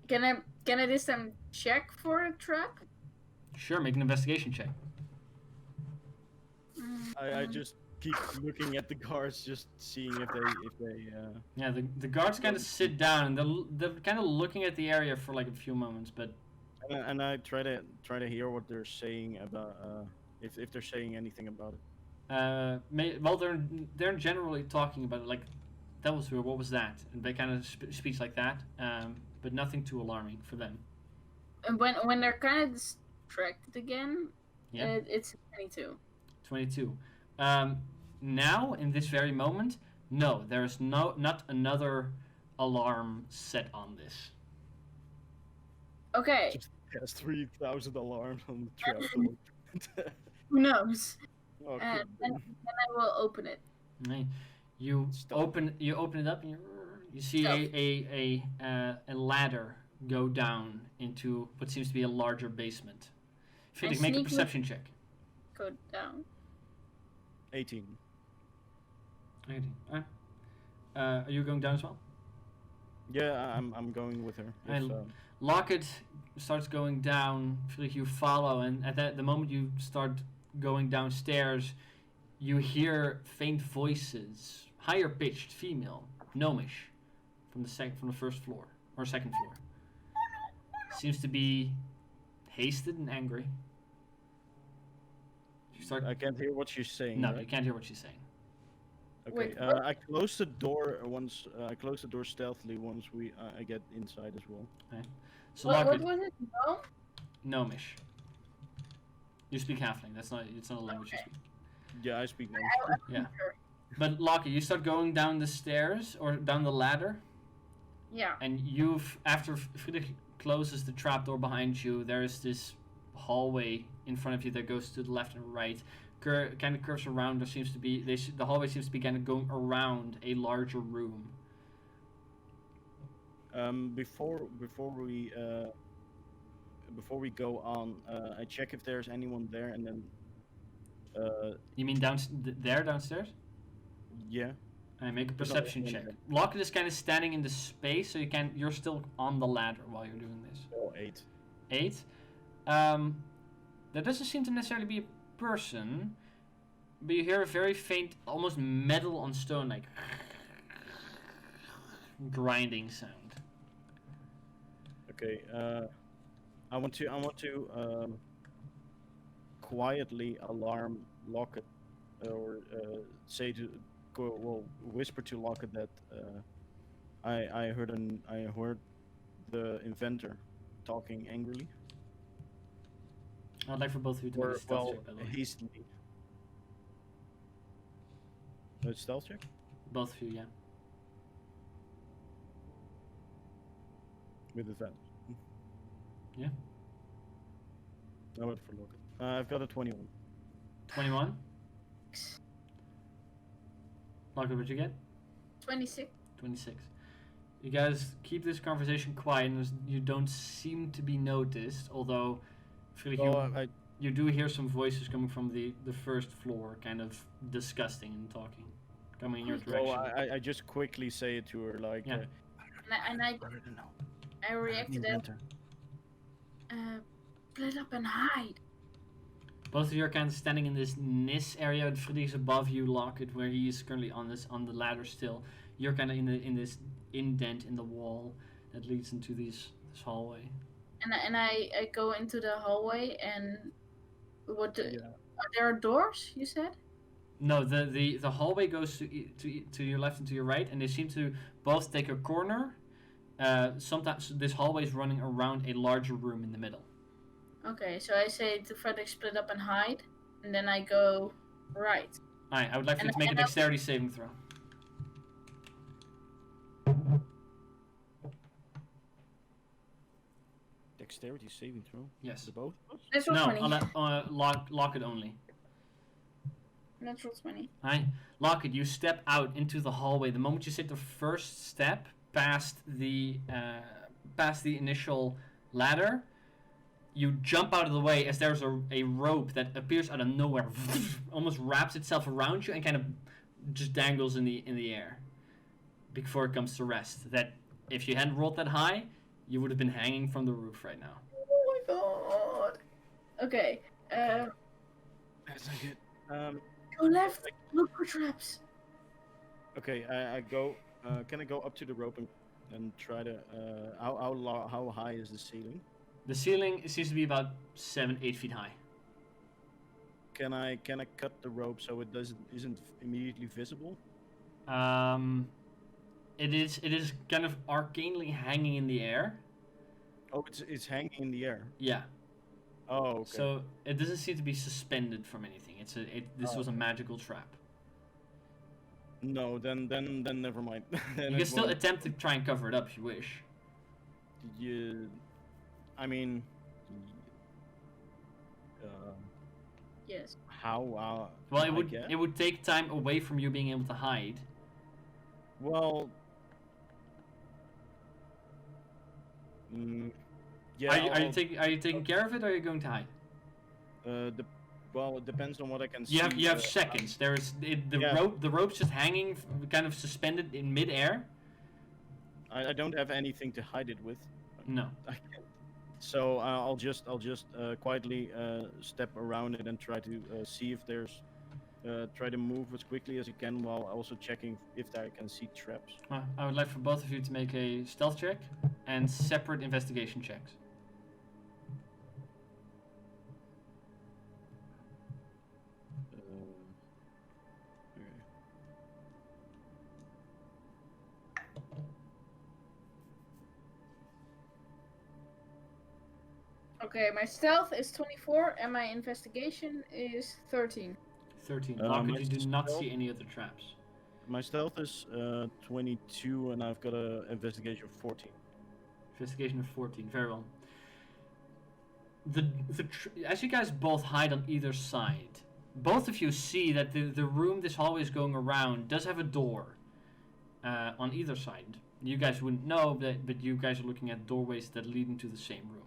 Can I this time check for a trap? Sure, make an investigation check. I just keep looking at the guards, just seeing if they. Yeah, the guards kind of sit down and they're kind of looking at the area for like a few moments, but And I try to hear what they're saying about if they're saying anything about it. well, they're generally talking about it, like that was weird. What was that? And they kind of speech like that, but nothing too alarming for them. And when they're kind of distracted again, Yeah. it's 22. 22. Now in this very moment, no, there is not another alarm set on this. Okay, Just has 3,000 alarms on the trapdoor. who knows? Oh, And cool. then I will open it. Right. You Stop. open it up, and you see a ladder go down into what seems to be a larger basement. Felix, make a sneak with- perception check. Go down. 18. 18. Are you going down as well? Yeah, I'm going with her. And- If, Lockett starts going down. Felix, you follow, and at the moment you start going downstairs, you hear faint voices, higher pitched, female, gnomish, from the first floor or second floor. Seems to be hasted and angry. You start. I can't hear what she's saying. No, right? you can't hear what she's saying. Okay. Wait, what? I close the door once. I close the door stealthily once I get inside as well. So What Lockett, was it? No? gnomish. You speak halfling. It's not a language you Okay. speak. Yeah, I speak now. Yeah. But Lockett, you start going down the stairs or down the ladder. Yeah. And after Friedrich closes the trapdoor behind you, there is this hallway in front of you that goes to the left and right, kind of curves around. There seems to be the hallway seems to be kind of going around a larger room. Before we go on, I check if there's anyone there, and then You mean downstairs? yeah. I make a There's perception always check. one Lockett is kind of standing in the space, so you're still on the ladder while you're doing this. Oh, 8. 8. There doesn't seem to necessarily be a person, but you hear a very faint, almost metal on stone, like grinding sound. Okay. I want to quietly alarm Locket, or say to whisper to Locket that I heard the inventor talking angrily, I'd like for both of you to make a stealth check, by the way. hastily. Stealth check. Both of you, yeah. With advantage. Yeah. I went for Locket. I've got a 21. 21. Locker, what'd you get? 26. 26. You guys keep this conversation quiet, and you don't seem to be noticed, although I feel like you do hear some voices coming from the first floor, kind of disgusting and talking, coming in your direction. I just quickly say it to her, like, Yeah. I reacted that. Split up and hide. Both of you are kind of standing in this Nis area. Freddy's above you, Lockett, where he is currently on the ladder still. You're kind of in this indent in the wall that leads into this hallway. And I go into the hallway, and are there doors? You said? No, the hallway goes to your left and to your right, and they seem to both take a corner. Sometimes this hallway is running around a larger room in the middle. Okay, so I say to Frederick, split up and hide, and then I go right. Alright, I would like for you to make a dexterity saving throw. Dexterity saving throw? Yes. The both? Natural No, 20. lock it only. Natural 20. Alright, Lockett, you step out into the hallway. The moment you take the first step past the initial ladder, you jump out of the way as there's a rope that appears out of nowhere, almost wraps itself around you and kind of just dangles in the air before it comes to rest. That if you hadn't rolled that high, you would have been hanging from the roof right now. Oh my god. Okay. That's not good. Go left. Look for traps. Okay, I go. Can I go up to the rope and try to? How high is the ceiling? The ceiling seems to be about 7-8 feet high. Can I cut the rope so it isn't immediately visible? It is kind of arcanely hanging in the air. Oh, it's hanging in the air. Yeah. Oh, okay. So it doesn't seem to be suspended from anything. This was a magical trap. No, then never mind. Then You can still attempt to try and cover it up if you wish. I mean, Yes. how? Well, it would take time away from you being able to hide. Well, yeah. Are you taking care of it, or are you going to hide? Well, it depends on what I can see. You have seconds. The rope's just hanging, kind of suspended in mid-air. I don't have anything to hide it with. No. I can't. So I'll just quietly step around it and try to see if there's. Try to move as quickly as you can while also checking if I can see traps. I would like for both of you to make a stealth check and separate investigation checks. Okay, my stealth is 24 and my investigation is 13. 13. My Lockett, you do not stealth- see any other traps. My stealth is 22, and I've got a investigation 14. Investigation of 14. Very well. As you guys both hide on either side, both of you see that the room this hallway is going around does have a door on either side. You guys wouldn't know, but you guys are looking at doorways that lead into the same room.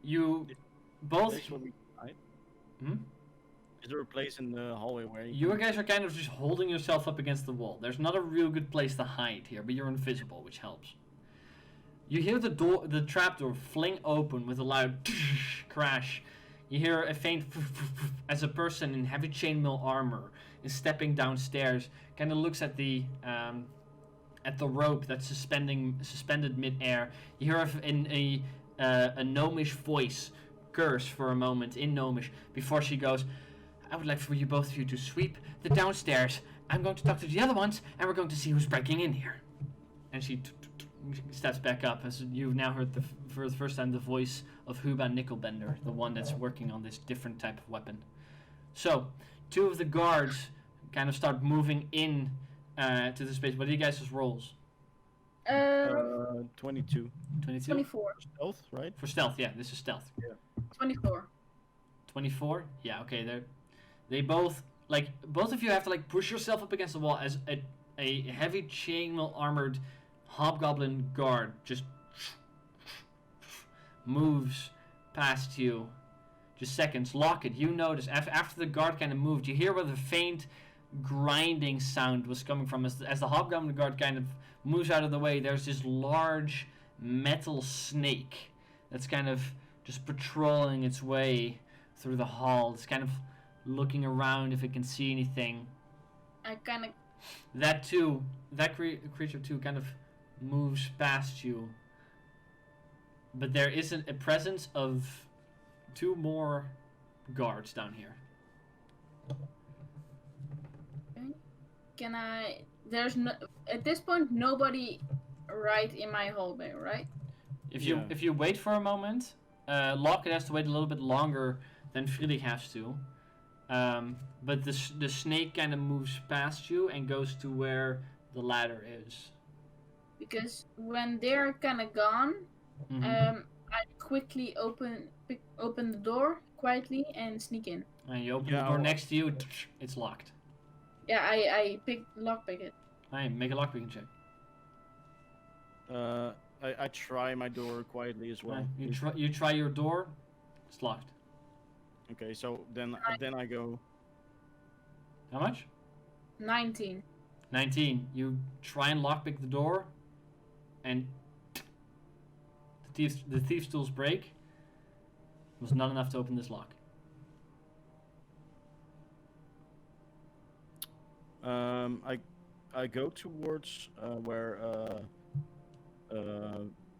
You both. Place where we hide? Hmm? Is there a place in the hallway where You guys are kind of just holding yourself up against the wall. There's not a real good place to hide here, but you're invisible, which helps. You hear the trapdoor fling open with a loud crash, You hear a faint as a person in heavy chainmail armor is stepping downstairs. Kind of looks at the rope that's suspended mid-air. You hear a gnomish voice curse for a moment in gnomish before she goes, "I would like for you both of you to sweep the downstairs. I'm going to talk to the other ones, and we're going to see who's breaking in here." And she steps back up as you've now heard for the first time the voice of Huba Nickelbender, the one that's working on this different type of weapon. So, two of the guards kind of start moving in to the space. What are you guys' rolls? 22. 22? 24. Stealth, right? For stealth, yeah, this is stealth. 24. 24? Yeah, okay, they both, like, both of you have to, like, push yourself up against the wall as a heavy chainmail armored hobgoblin guard just moves past you. Just seconds. Lock it. You notice after the guard kind of moved, you hear where the faint grinding sound was coming from as the hobgoblin guard kind of moves out of the way. There's this large metal snake that's kind of just patrolling its way through the hall. It's kind of looking around if it can see anything. I kind of... That creature too kind of moves past you. But there isn't a presence of two more guards down here. Can I... There's no... At this point, nobody right in my hallway, right? If you wait for a moment, Lockett has to wait a little bit longer than Friedrich has to. But the snake kind of moves past you and goes to where the ladder is. Because when they're kind of gone, Mm-hmm. I quickly open the door quietly and sneak in. And you open the door next to you, it's locked. Yeah, I lockpick it. Alright, make a lockpicking check. I try my door quietly as well. You try your door, it's locked. Okay, so then I go. How much? 19. 19. You try and lockpick the door, and the thief's tools break. It was not enough to open this lock. I go towards where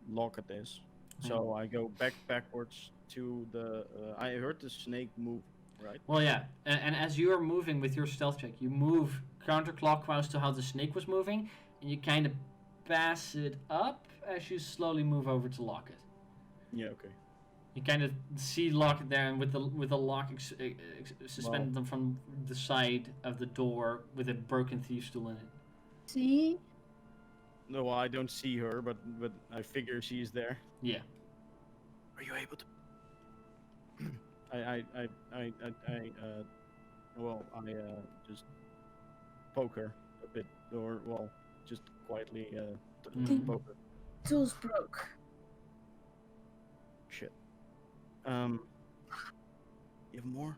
Lockett is. So I go backwards to the. I heard the snake move, right? Well, yeah, and as you are moving with your stealth check, you move counterclockwise to how the snake was moving, and you kind of pass it up as you slowly move over to Lockett. Yeah. Okay. You kind of see Lockett there, and with the lock suspended them from the side of the door with a broken thief's tool in it. See? No, I don't see her, but I figure she's there. Yeah. Are you able to? I just poke her a bit, or just quietly poke her. Tools broke. Shit. You have more?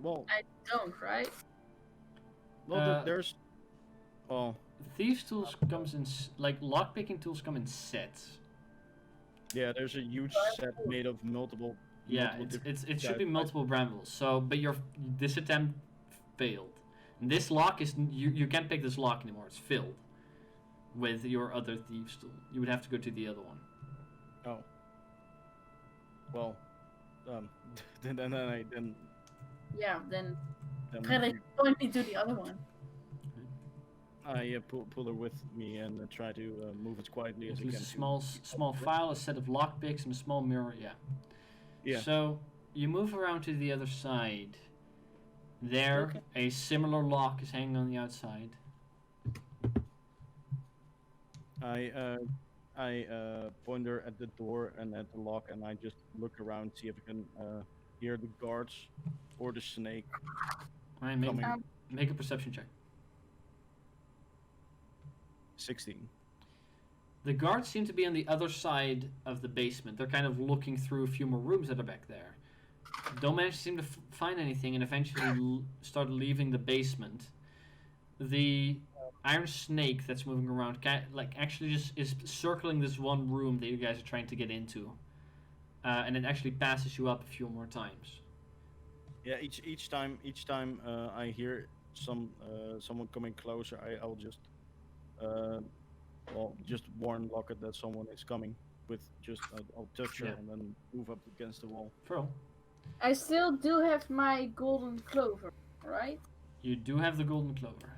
Well, I don't, right? well, there's. Oh. Thieves tools comes in like lockpicking tools come in sets. Yeah, there's a huge set made of multiple. Yeah, it should be multiple brambles. So, but this attempt failed. And this lock is you can't pick this lock anymore. It's filled with your other thieves tool. You would have to go to the other one. Oh. Well, then. Yeah, then Frederick point me to the other one. I pull her with me and try to move as quietly as I can. Use a small file, a set of lockpicks, and a small mirror. Yeah. Yeah. So you move around to the other side. There, a similar lock is hanging on the outside. I point her at the door and at the lock, and I just look around, see if I can hear the guards or the snake. Alright, make a perception check. 16. The guards seem to be on the other side of the basement. They're kind of looking through a few more rooms that are back there. Don't manage to seem to find anything, and eventually start leaving the basement. The iron snake that's moving around, actually just is circling this one room that you guys are trying to get into. and it actually passes you up a few more times. Yeah, each time I hear someone coming closer, I'll just just warn Lockett that someone is coming. I'll touch her Yeah. and then move up against the wall. Fro, I still do have my golden clover, right? you do have the golden clover.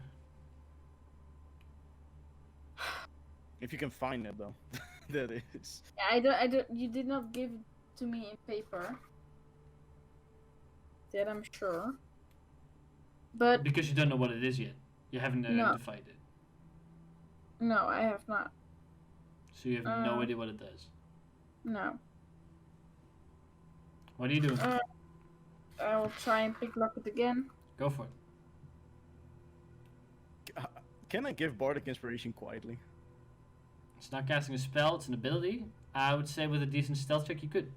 If you can find it, though, that is. I don't. You did not give it to me in paper. That I'm sure. But Because you don't know what it is yet. You haven't No. identified it. no, I have not. So you have no idea what it does. No. What are you doing? I will try and pick Locket again. Go for it. Can I give Bardic Inspiration quietly? It's not casting a spell, it's an ability. I would say with a decent stealth check you could.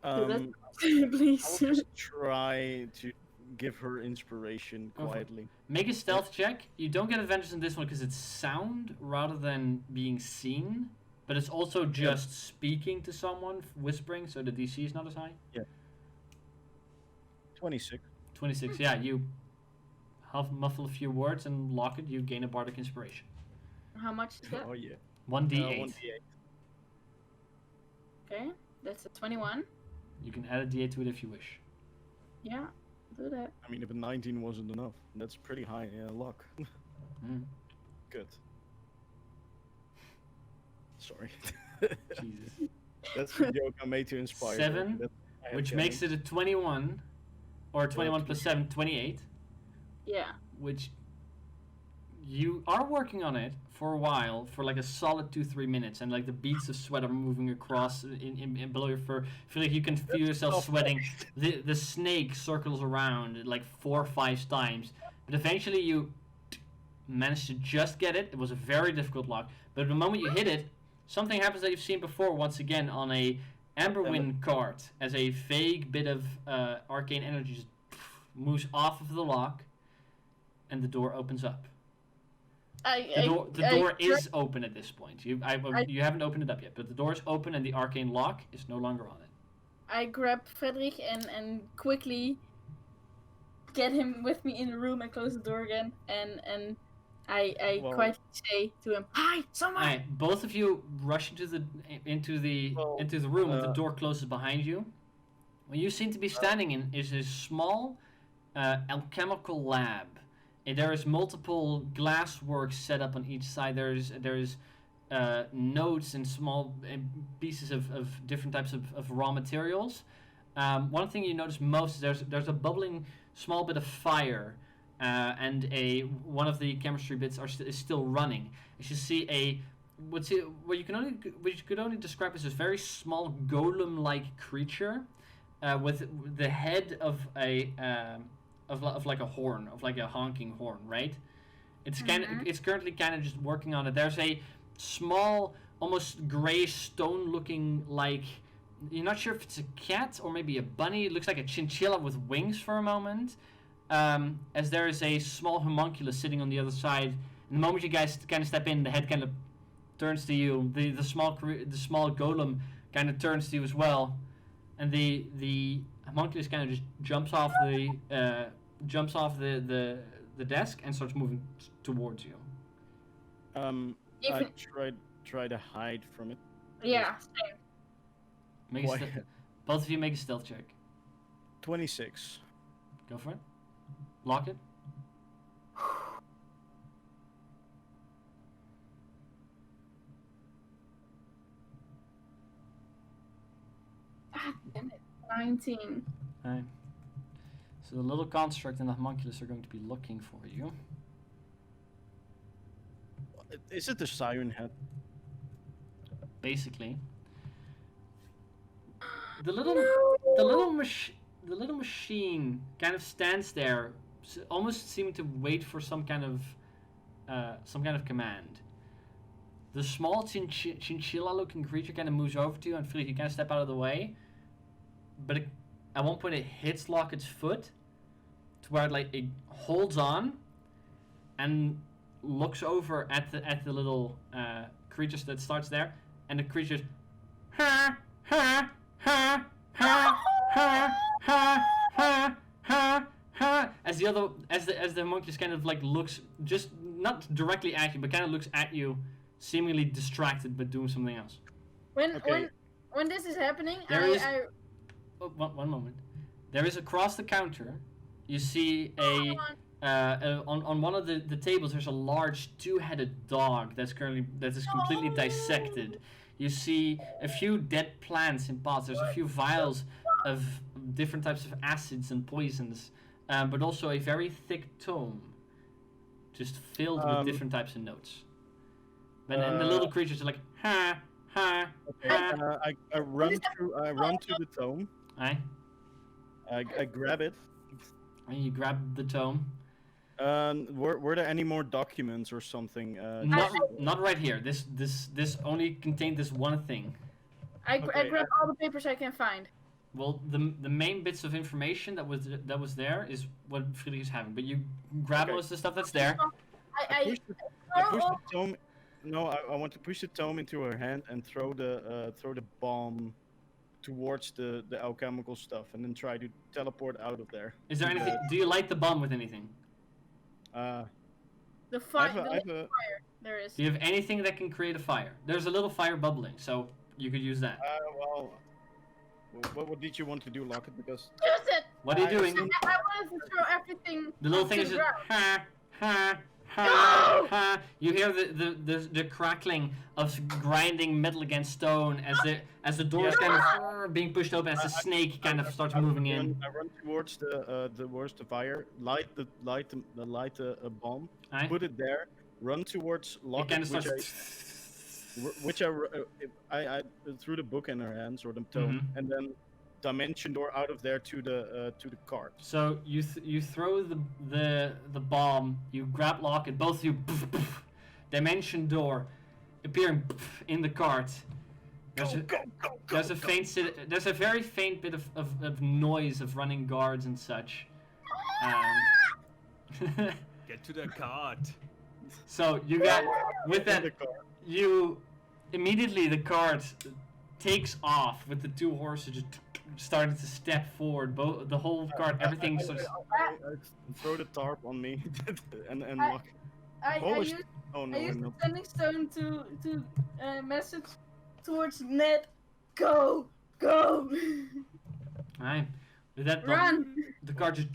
Please. I'll just try to give her inspiration Go for it. quietly. Make a stealth check. You don't get advantage on this one because it's sound rather than being seen. But it's also just speaking to someone, whispering, so the DC is not as high. 26. 26, yeah, you muffle a few words and lock it, you gain a Bardic Inspiration. How much is that? Oh yeah. 1d8. 1d8. Okay, that's a 21. You can add a d8 to it if you wish. Yeah, do that. I mean, if a 19 wasn't enough, that's pretty high luck. Mm, Good. Sorry. Jesus. That's the joke I made to inspire. 7, which makes it a 21, or 21 plus 7, 28. Yeah. Which you are working on it for a while, for like a solid 2-3 minutes, and like the beads of sweat are moving across in below your fur. I feel like you can feel yourself sweating. The snake circles around like 4 or 5 times, but eventually you manage to just get it. It was a very difficult lock, but the moment you hit it, something happens that you've seen before once again on a Amberwind card, as a vague bit of arcane energy just moves off of the lock, and the door opens up. The door is open at this point. You haven't opened it up yet, but the door is open and the arcane lock is no longer on it. I grab Frederick and quickly get him with me in the room and close the door again, and I Well- quietly say to him, "Hi, someone!" Alright, both of you rush into the room, and the door closes behind you. What you seem to be standing in is a small alchemical lab. And there is multiple glasswork set up on each side. There is notes and small pieces of different types of raw materials. One thing you notice most is there's a bubbling small bit of fire, and one of the chemistry bits is still running. As you see what you could only describe as a very small golem-like creature, with the head of of like a horn, of like a honking horn, right? It's currently kind of just working on it. There's a small, almost gray stone-looking, like, you're not sure if it's a cat or maybe a bunny. It looks like a chinchilla with wings for a moment. As there is a small homunculus sitting on the other side. And the moment you guys kind of step in, the head kind of turns to you. The small golem kind of turns to you as well, and the homunculus kind of just jumps off the desk and starts moving towards you. I try to hide from it. Yeah, same. Make a Why? both of you make a stealth check. 26. Go for it. Lock it. Ah, damn it. 19. Alright. So the little construct and the homunculus are going to be looking for you. Is it the siren head? Basically. The little machine kind of stands there, almost seeming to wait for some kind of command. The small chinchilla-looking creature kind of moves over to you, and Friedrich, you kind of step out of the way. But at one point, it hits Lockett's foot, to where it holds on, and looks over at the little creature that starts there, and the creature, ha, ha, ha, ha, ha, ha, ha, ha. As the monk just kind of like looks, just not directly at you, but kind of looks at you, seemingly distracted but doing something else. Okay. When this is happening, Oh, one moment. There is across the counter, you see on one of the tables there's a large two-headed dog that is completely dissected. You see a few dead plants in pots. There's a few vials of different types of acids and poisons, but also a very thick tome, just filled with different types of notes. And the little creatures are like ha ha Okay. ha. I run to the tome. Aye. I grab it. And you grab the tome. Were there any more documents or something? Not right here. This only contained this one thing. I Okay, grab all the papers I can find. Well, the main bits of information that was there is what Friedrich is having. But you grab Okay. most of the stuff that's there. I push the tome. No, I want to push the tome into her hand and throw the bomb towards the alchemical stuff, and then try to teleport out of there. Is there anything? Do you light the bomb with anything? The I fire. have a, There is. Do you have anything that can create a fire? There's a little fire bubbling, so you could use that. well, what did you want to do, Lockett? Because Use it. What are you doing? I wanted to throw everything. The little to thing the is just ground. ha ha ha No! ha. You hear the crackling of grinding metal against stone as the doors kind of being pushed open as the snake kind of starts moving in. I run towards the fire, light a bomb, Aye. put it there, run towards It Lockett, kind of starts. which I threw the book in her hands or the tome, Mhm. and then dimension door out of there to the cart. So you throw the bomb, you grab lock, and both of you dimension door appearing in the cart. There's a very faint bit of noise of running guards and such. Get to the cart. So you got with In that the cart. you immediately the cart takes off with the two horses just starting to step forward. Both the whole cart, everything starts. I throw the tarp on me and I- lock. I Polish- used Oh no, I used no. the sending stone to message towards Ned. Go. Alright. With that, Run. the cart just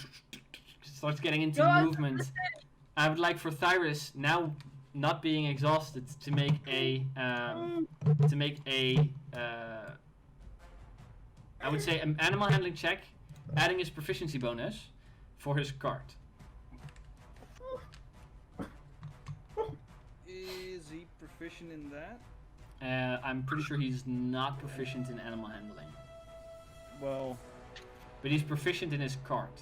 starts getting into Go out to movement. the city. I would like for Thyris, now not being exhausted, to make a I would say an animal handling check, adding his proficiency bonus for his cart. Is he proficient in that? I'm pretty sure he's not proficient in animal handling, Well, but he's proficient in his cart.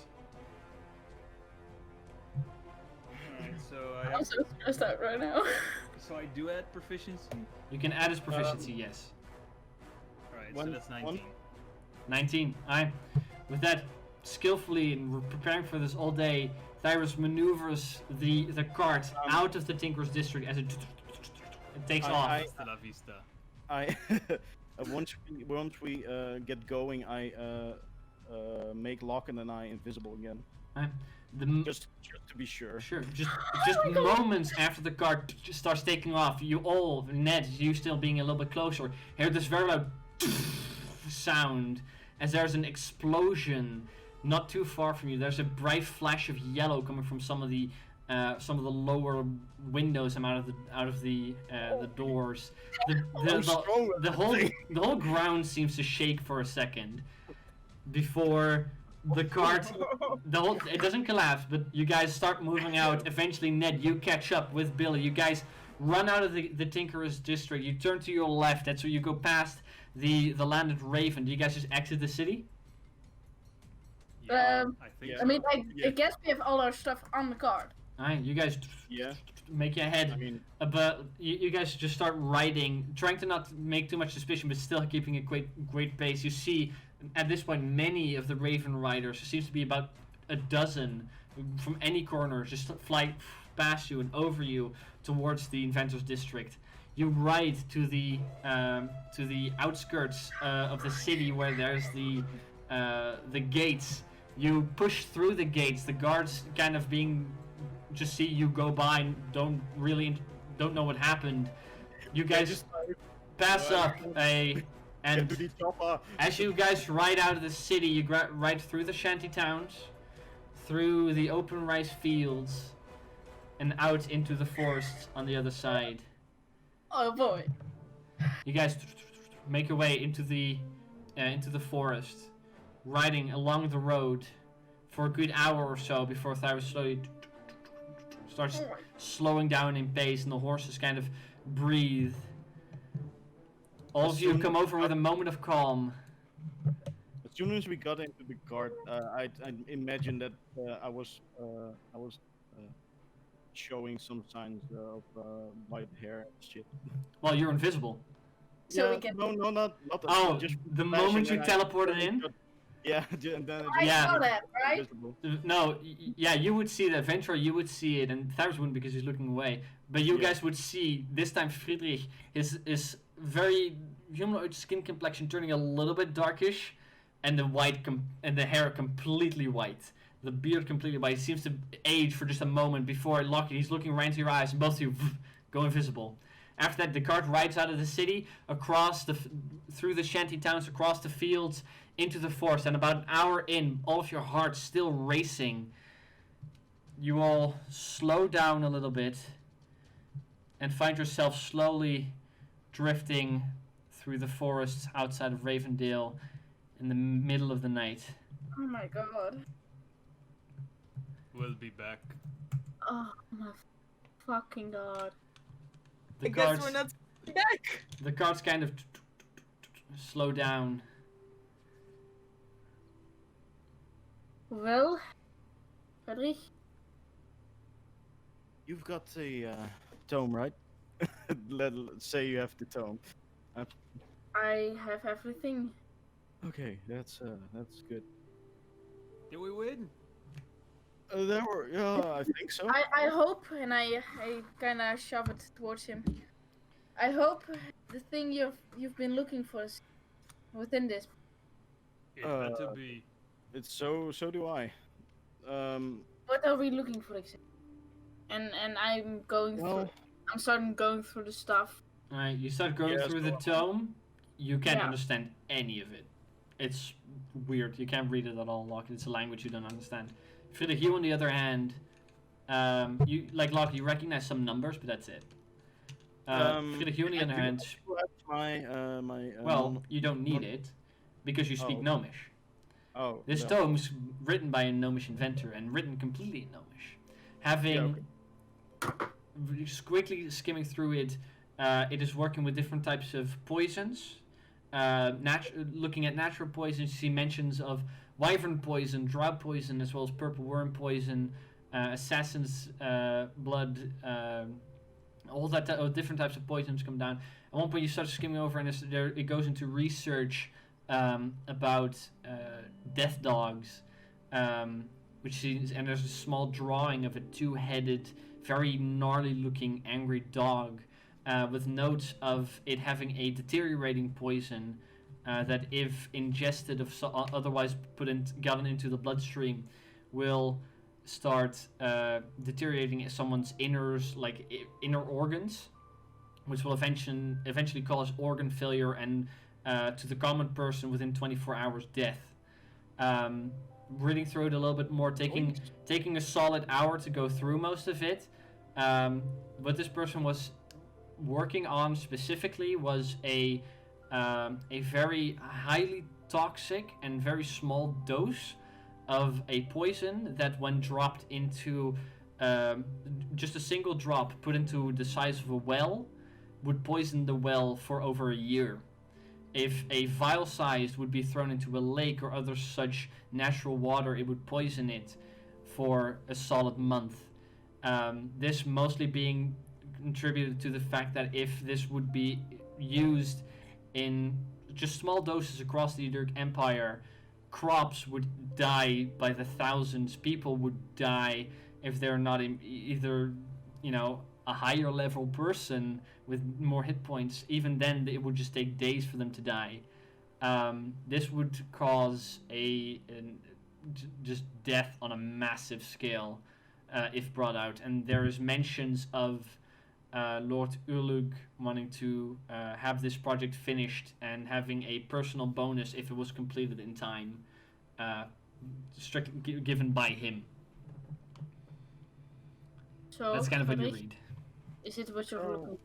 Alright, so I'm so stressed out right now. so I do add proficiency. You can add his proficiency, yes. Alright, so One- that's one- 19. 19. Aye. With that, skillfully and preparing for this all day, Thyris maneuvers the cart out of the Tinker's district as it takes off. Hasta la vista. I once we get going, I make Locken and I invisible again, Aye. just to be sure. Sure. Just moments after the cart starts taking off, you all, Ned, you still being a little bit closer, hear this very loud sound as there's an explosion not too far from you. There's a bright flash of yellow coming from some of the lower windows and out of the doors. The whole ground seems to shake for a second before the cart it doesn't collapse, but you guys start moving out. Eventually, Ned, you catch up with Billy. You guys run out of the Tinker's district. You turn to your left. That's where you go past the landed Raven. Do you guys just exit the city? Yeah, I think yeah. so. I mean, Yeah. I guess we have all our stuff on the card. Alright, you guys Yeah, make your head. I mean, But you guys just start riding, trying to not make too much suspicion, but still keeping a great pace. You see, at this point, many of the Raven Riders, there seems to be about a dozen, from any corner, just fly past you and over you towards the Inventor's District. You ride to the outskirts of the city where there's the gates. You push through the gates. The guards kind of just see you go by and don't know what happened. You guys pass up and to the chopper. as you guys ride out of the city, you ride through the shanty towns, through the open rice fields, and out into the forests on the other side. Oh boy. You guys make your way into the forest, riding along the road for a good hour or so before Thyros slowly starts slowing down in pace, and the horses kind of breathe. All of you come over with a moment of calm. As soon as we got into the cart, I imagined that I was showing some signs of white hair and shit. Well, you're invisible. So we can. No, not Oh, just the flashing moment you and teleported in? Yeah, and then I Yeah. saw that, right? invisible. No, yeah, you would see that. Ventura, you would see it, and Thyros wouldn't because he's looking away. But you Yeah. guys would see, this time Friedrich, his very humanoid skin complexion turning a little bit darkish, and the hair completely white. The beard completely white. He seems to age for just a moment before he's looking right into your eyes, and both of you go invisible. After that, the cart rides out of the city, through the shanty towns, across the fields, into the forest, and about an hour in, all of your hearts still racing, you all slow down a little bit and find yourself slowly drifting through the forests outside of Ravendale in the middle of the night. Oh my god. We'll be back. Oh my fucking god. The I guess carts, we're not back. the carts kind of slow down. Well, Friedrich? You've got the tome, right? Let's say you have the tome. I have everything. Okay, that's good. Did we win? I think so. I hope, and I kind of shove it towards him. I hope the thing you've been looking for is within this. It better Uh, be. It's so do I. What are we looking for exactly? And I'm going Well, through. I'm starting going through the stuff. Alright, you start going Yeah, through the so- tome. You can't Yeah. understand any of it. It's weird. You can't read it at all, Locke. It's a language you don't understand. Friedrich, you on the other hand, you like Locke, you recognize some numbers, but that's it. Friedrich, you on the other hand, my well, you don't need it because you speak Oh. Gnomish. oh This no. tome's written by a Gnomish inventor and written completely in Gnomish. Having just quickly skimming through it, it is working with different types of poisons. Looking at natural poisons, you see mentions of wyvern poison, drought poison, as well as purple worm poison, assassin's blood, all that different types of poisons come down. At one point, you start skimming over, and it goes into research about death dogs, which seems, and there's a small drawing of a two-headed, very gnarly-looking, angry dog. With notes of it having a deteriorating poison that, if ingested otherwise gotten into the bloodstream, will start deteriorating someone's inner organs, which will eventually cause organ failure and to the common person within 24 hours death. Reading through it a little bit more, taking a solid hour to go through most of it. What this person was working on specifically was a very highly toxic and very small dose of a poison that, when dropped into just a single drop put into the size of a well, would poison the well for over a year. If a vial size would be thrown into a lake or other such natural water, it would poison it for a solid month. This mostly being contributed to the fact that if this would be used in just small doses across the Dirk Empire, crops would die by the thousands. People would die if they're not either, a higher level person with more hit points, even then it would just take days for them to die. This would cause just death on a massive scale if brought out. And there is mentions of Lord Ulug wanting to have this project finished and having a personal bonus if it was completed in time, given by him. So That's kind of what you Frederick, read. is it what you're Oh. looking?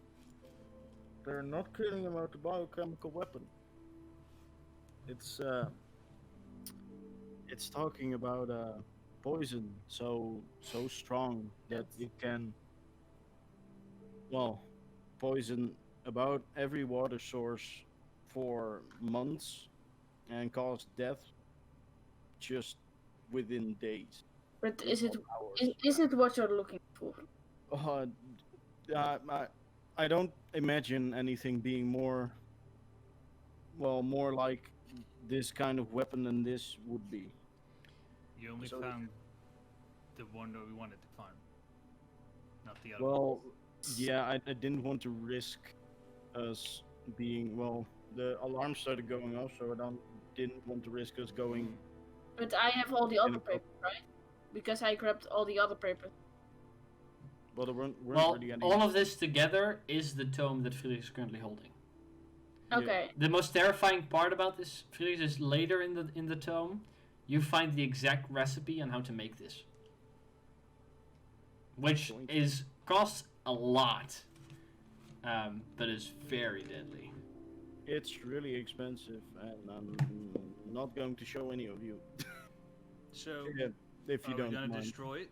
They're not killing him out the biochemical weapon. It's talking about poison so strong that it can, well, poison about every water source for months and cause death just within days. But It's is it not hours. is it what you're looking for? Uh, I don't imagine anything being more, well, more like this kind of weapon than this would be. You only So- found the one that we wanted to find, not the other one. Well, yeah, I didn't want to risk us being, well, the alarm started going off, so didn't want to risk us going. But I have all the other Info. papers, right? Because I grabbed all the other papers. Well, there weren't Well, really any. all of this together is the tome that Felix is currently holding. Yeah. Okay. The most terrifying part about this, Felix, is later in the tome, you find the exact recipe on how to make this, which costs a lot, but is very deadly. It's really expensive, and I'm not going to show any of you. So, Yeah, if you are we don't gonna mind. destroy it?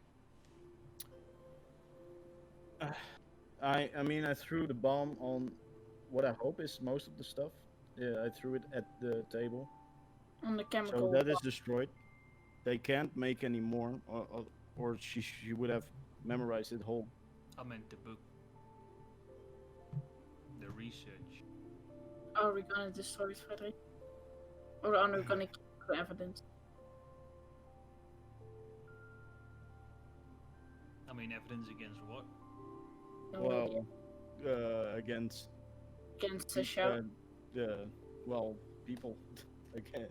I mean, I threw the bomb on what I hope is most of the stuff. Yeah, I threw it at the table, On the chemical. so that is destroyed. They can't make any more, or she would have memorized it whole. I meant the book. The research. Are we gonna destroy it, Frederick? Or are we gonna keep the evidence? I mean, evidence against what? No Well, idea. against Against the show. well, people. Okay,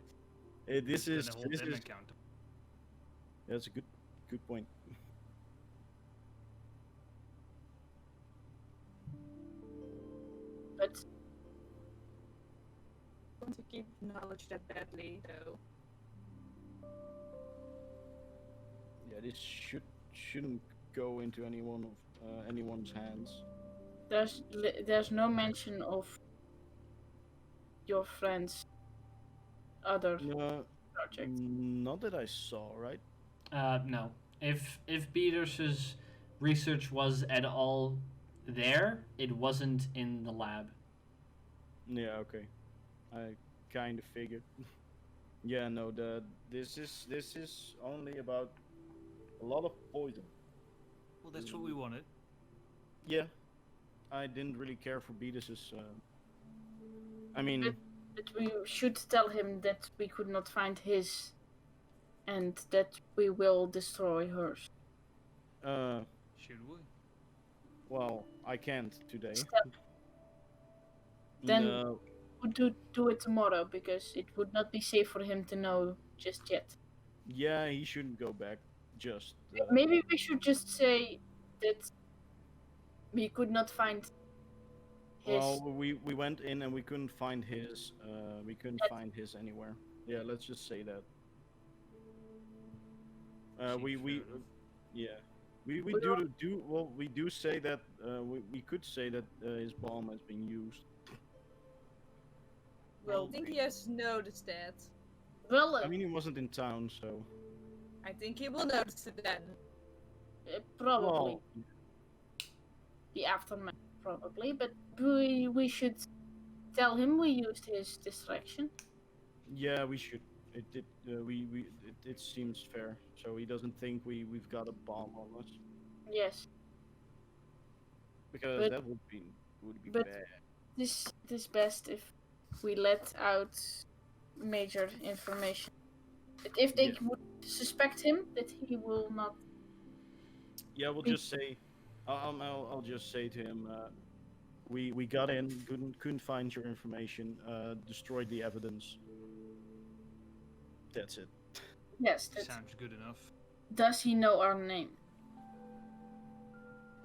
this Then is hold this them is accountable. that's a good point. But I want to keep knowledge that badly, though. Yeah, this shouldn't go into anyone's hands. there's no mention of your friend's other No, project. not that I saw. Right? No. If Peters's research was at all there, it wasn't in the lab. Yeah. Okay. I kind of figured. Yeah. No. This is only about a lot of poison. Well, that's what we wanted. Yeah. I didn't really care for Beatus's. I mean, But we should tell him that we could not find his, and that we will destroy hers. Should we? well, I can't today. Then- No, We would do it tomorrow because it would not be safe for him to know just yet. yeah, he shouldn't go back. Just. Maybe we should just say that we could not find his. Well, we went in and we couldn't find his. We couldn't find his anywhere. Yeah, let's just say that. We Seems fair enough. yeah. We We do well. We do say that. We could say that his bomb has been used. Well, I think he has noticed that. well, I mean, he wasn't in town, so. I think he will notice it then. probably Well, the aftermath, probably. But we should tell him we used his distraction. yeah, we should. It seems fair. So he doesn't think we've got a bomb on us, Yes, because But- that would be but- bad. this is best if we let out major information. But if they Yeah. would suspect him, that he will not. Yeah, we'll Be- just say I'll just say to him, we got in, couldn't find your information, destroyed the evidence. That's it. Yes, that. Sounds good enough. Does he know our name?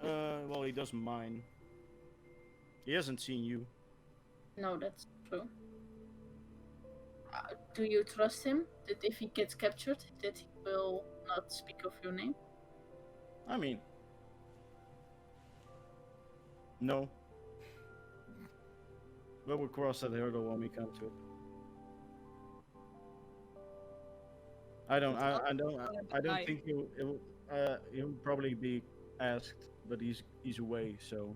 Well, he doesn't mind. He hasn't seen you. No, that's true. Do you trust him that if he gets captured, that he will not speak of your name? I mean, no. But we'll cross that hurdle when we come to it. I don't think he'll probably be asked, but he's away, so.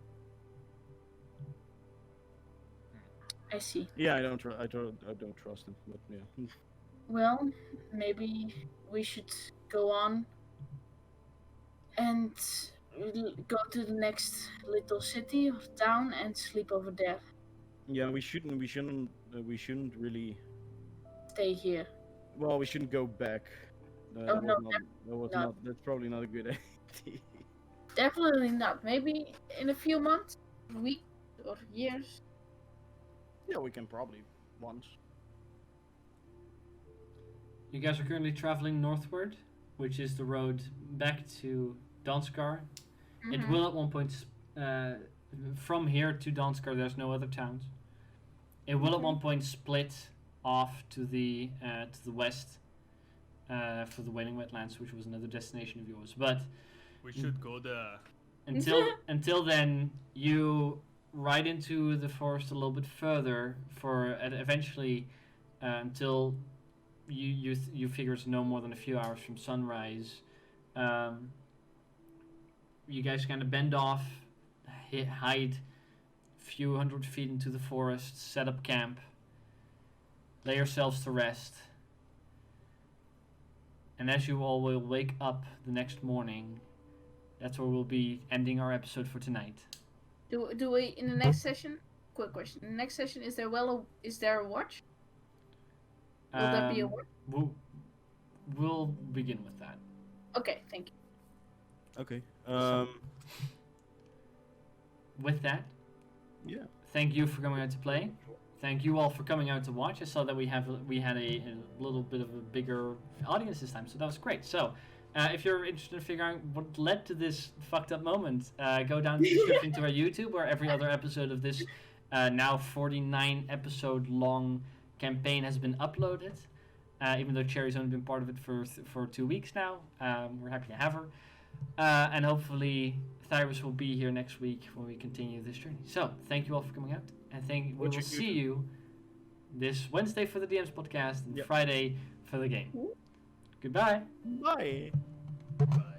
I see. Yeah, I don't trust him, but yeah. Well, maybe we should go on and go to the next little city or town and sleep over there. Yeah, we shouldn't really. Stay here. Well, we shouldn't go back. Oh, no, That's probably not a good idea. Definitely not. Maybe in a few months, weeks, or years. Yeah, we can probably once. You guys are currently traveling northward, which is the road back to Danskar. It will at one point, from here to Danskar, there's no other towns. It will at one point split off to the west for the Wailing Wetlands, which was another destination of yours. But We should go there. until then, you ride into the forest a little bit further eventually until you figure it's no more than a few hours from sunrise. You guys kind of bend off, hide a few hundred feet into the forest, set up camp, lay yourselves to rest. And as you all will wake up the next morning, that's where we'll be ending our episode for tonight. Do we in the next session? Quick question. In the next session, is there a watch? Will there be a watch? We'll begin with that. Okay, thank you. Okay. With that, Yeah. thank you for coming out to play. Thank you all for coming out to watch. I saw that we had a little bit of a bigger audience this time, so that was great. So, if you're interested in figuring out what led to this fucked up moment, go down the description to our YouTube, where every other episode of this now 49 episode long campaign has been uploaded. Even though Cherry's only been part of it for 2 weeks now, we're happy to have her. And hopefully Thyrus will be here next week when we continue this journey. So, thank you all for coming out, and we will see you this Wednesday for the DMs podcast and Friday for the game. Goodbye. Bye. Bye.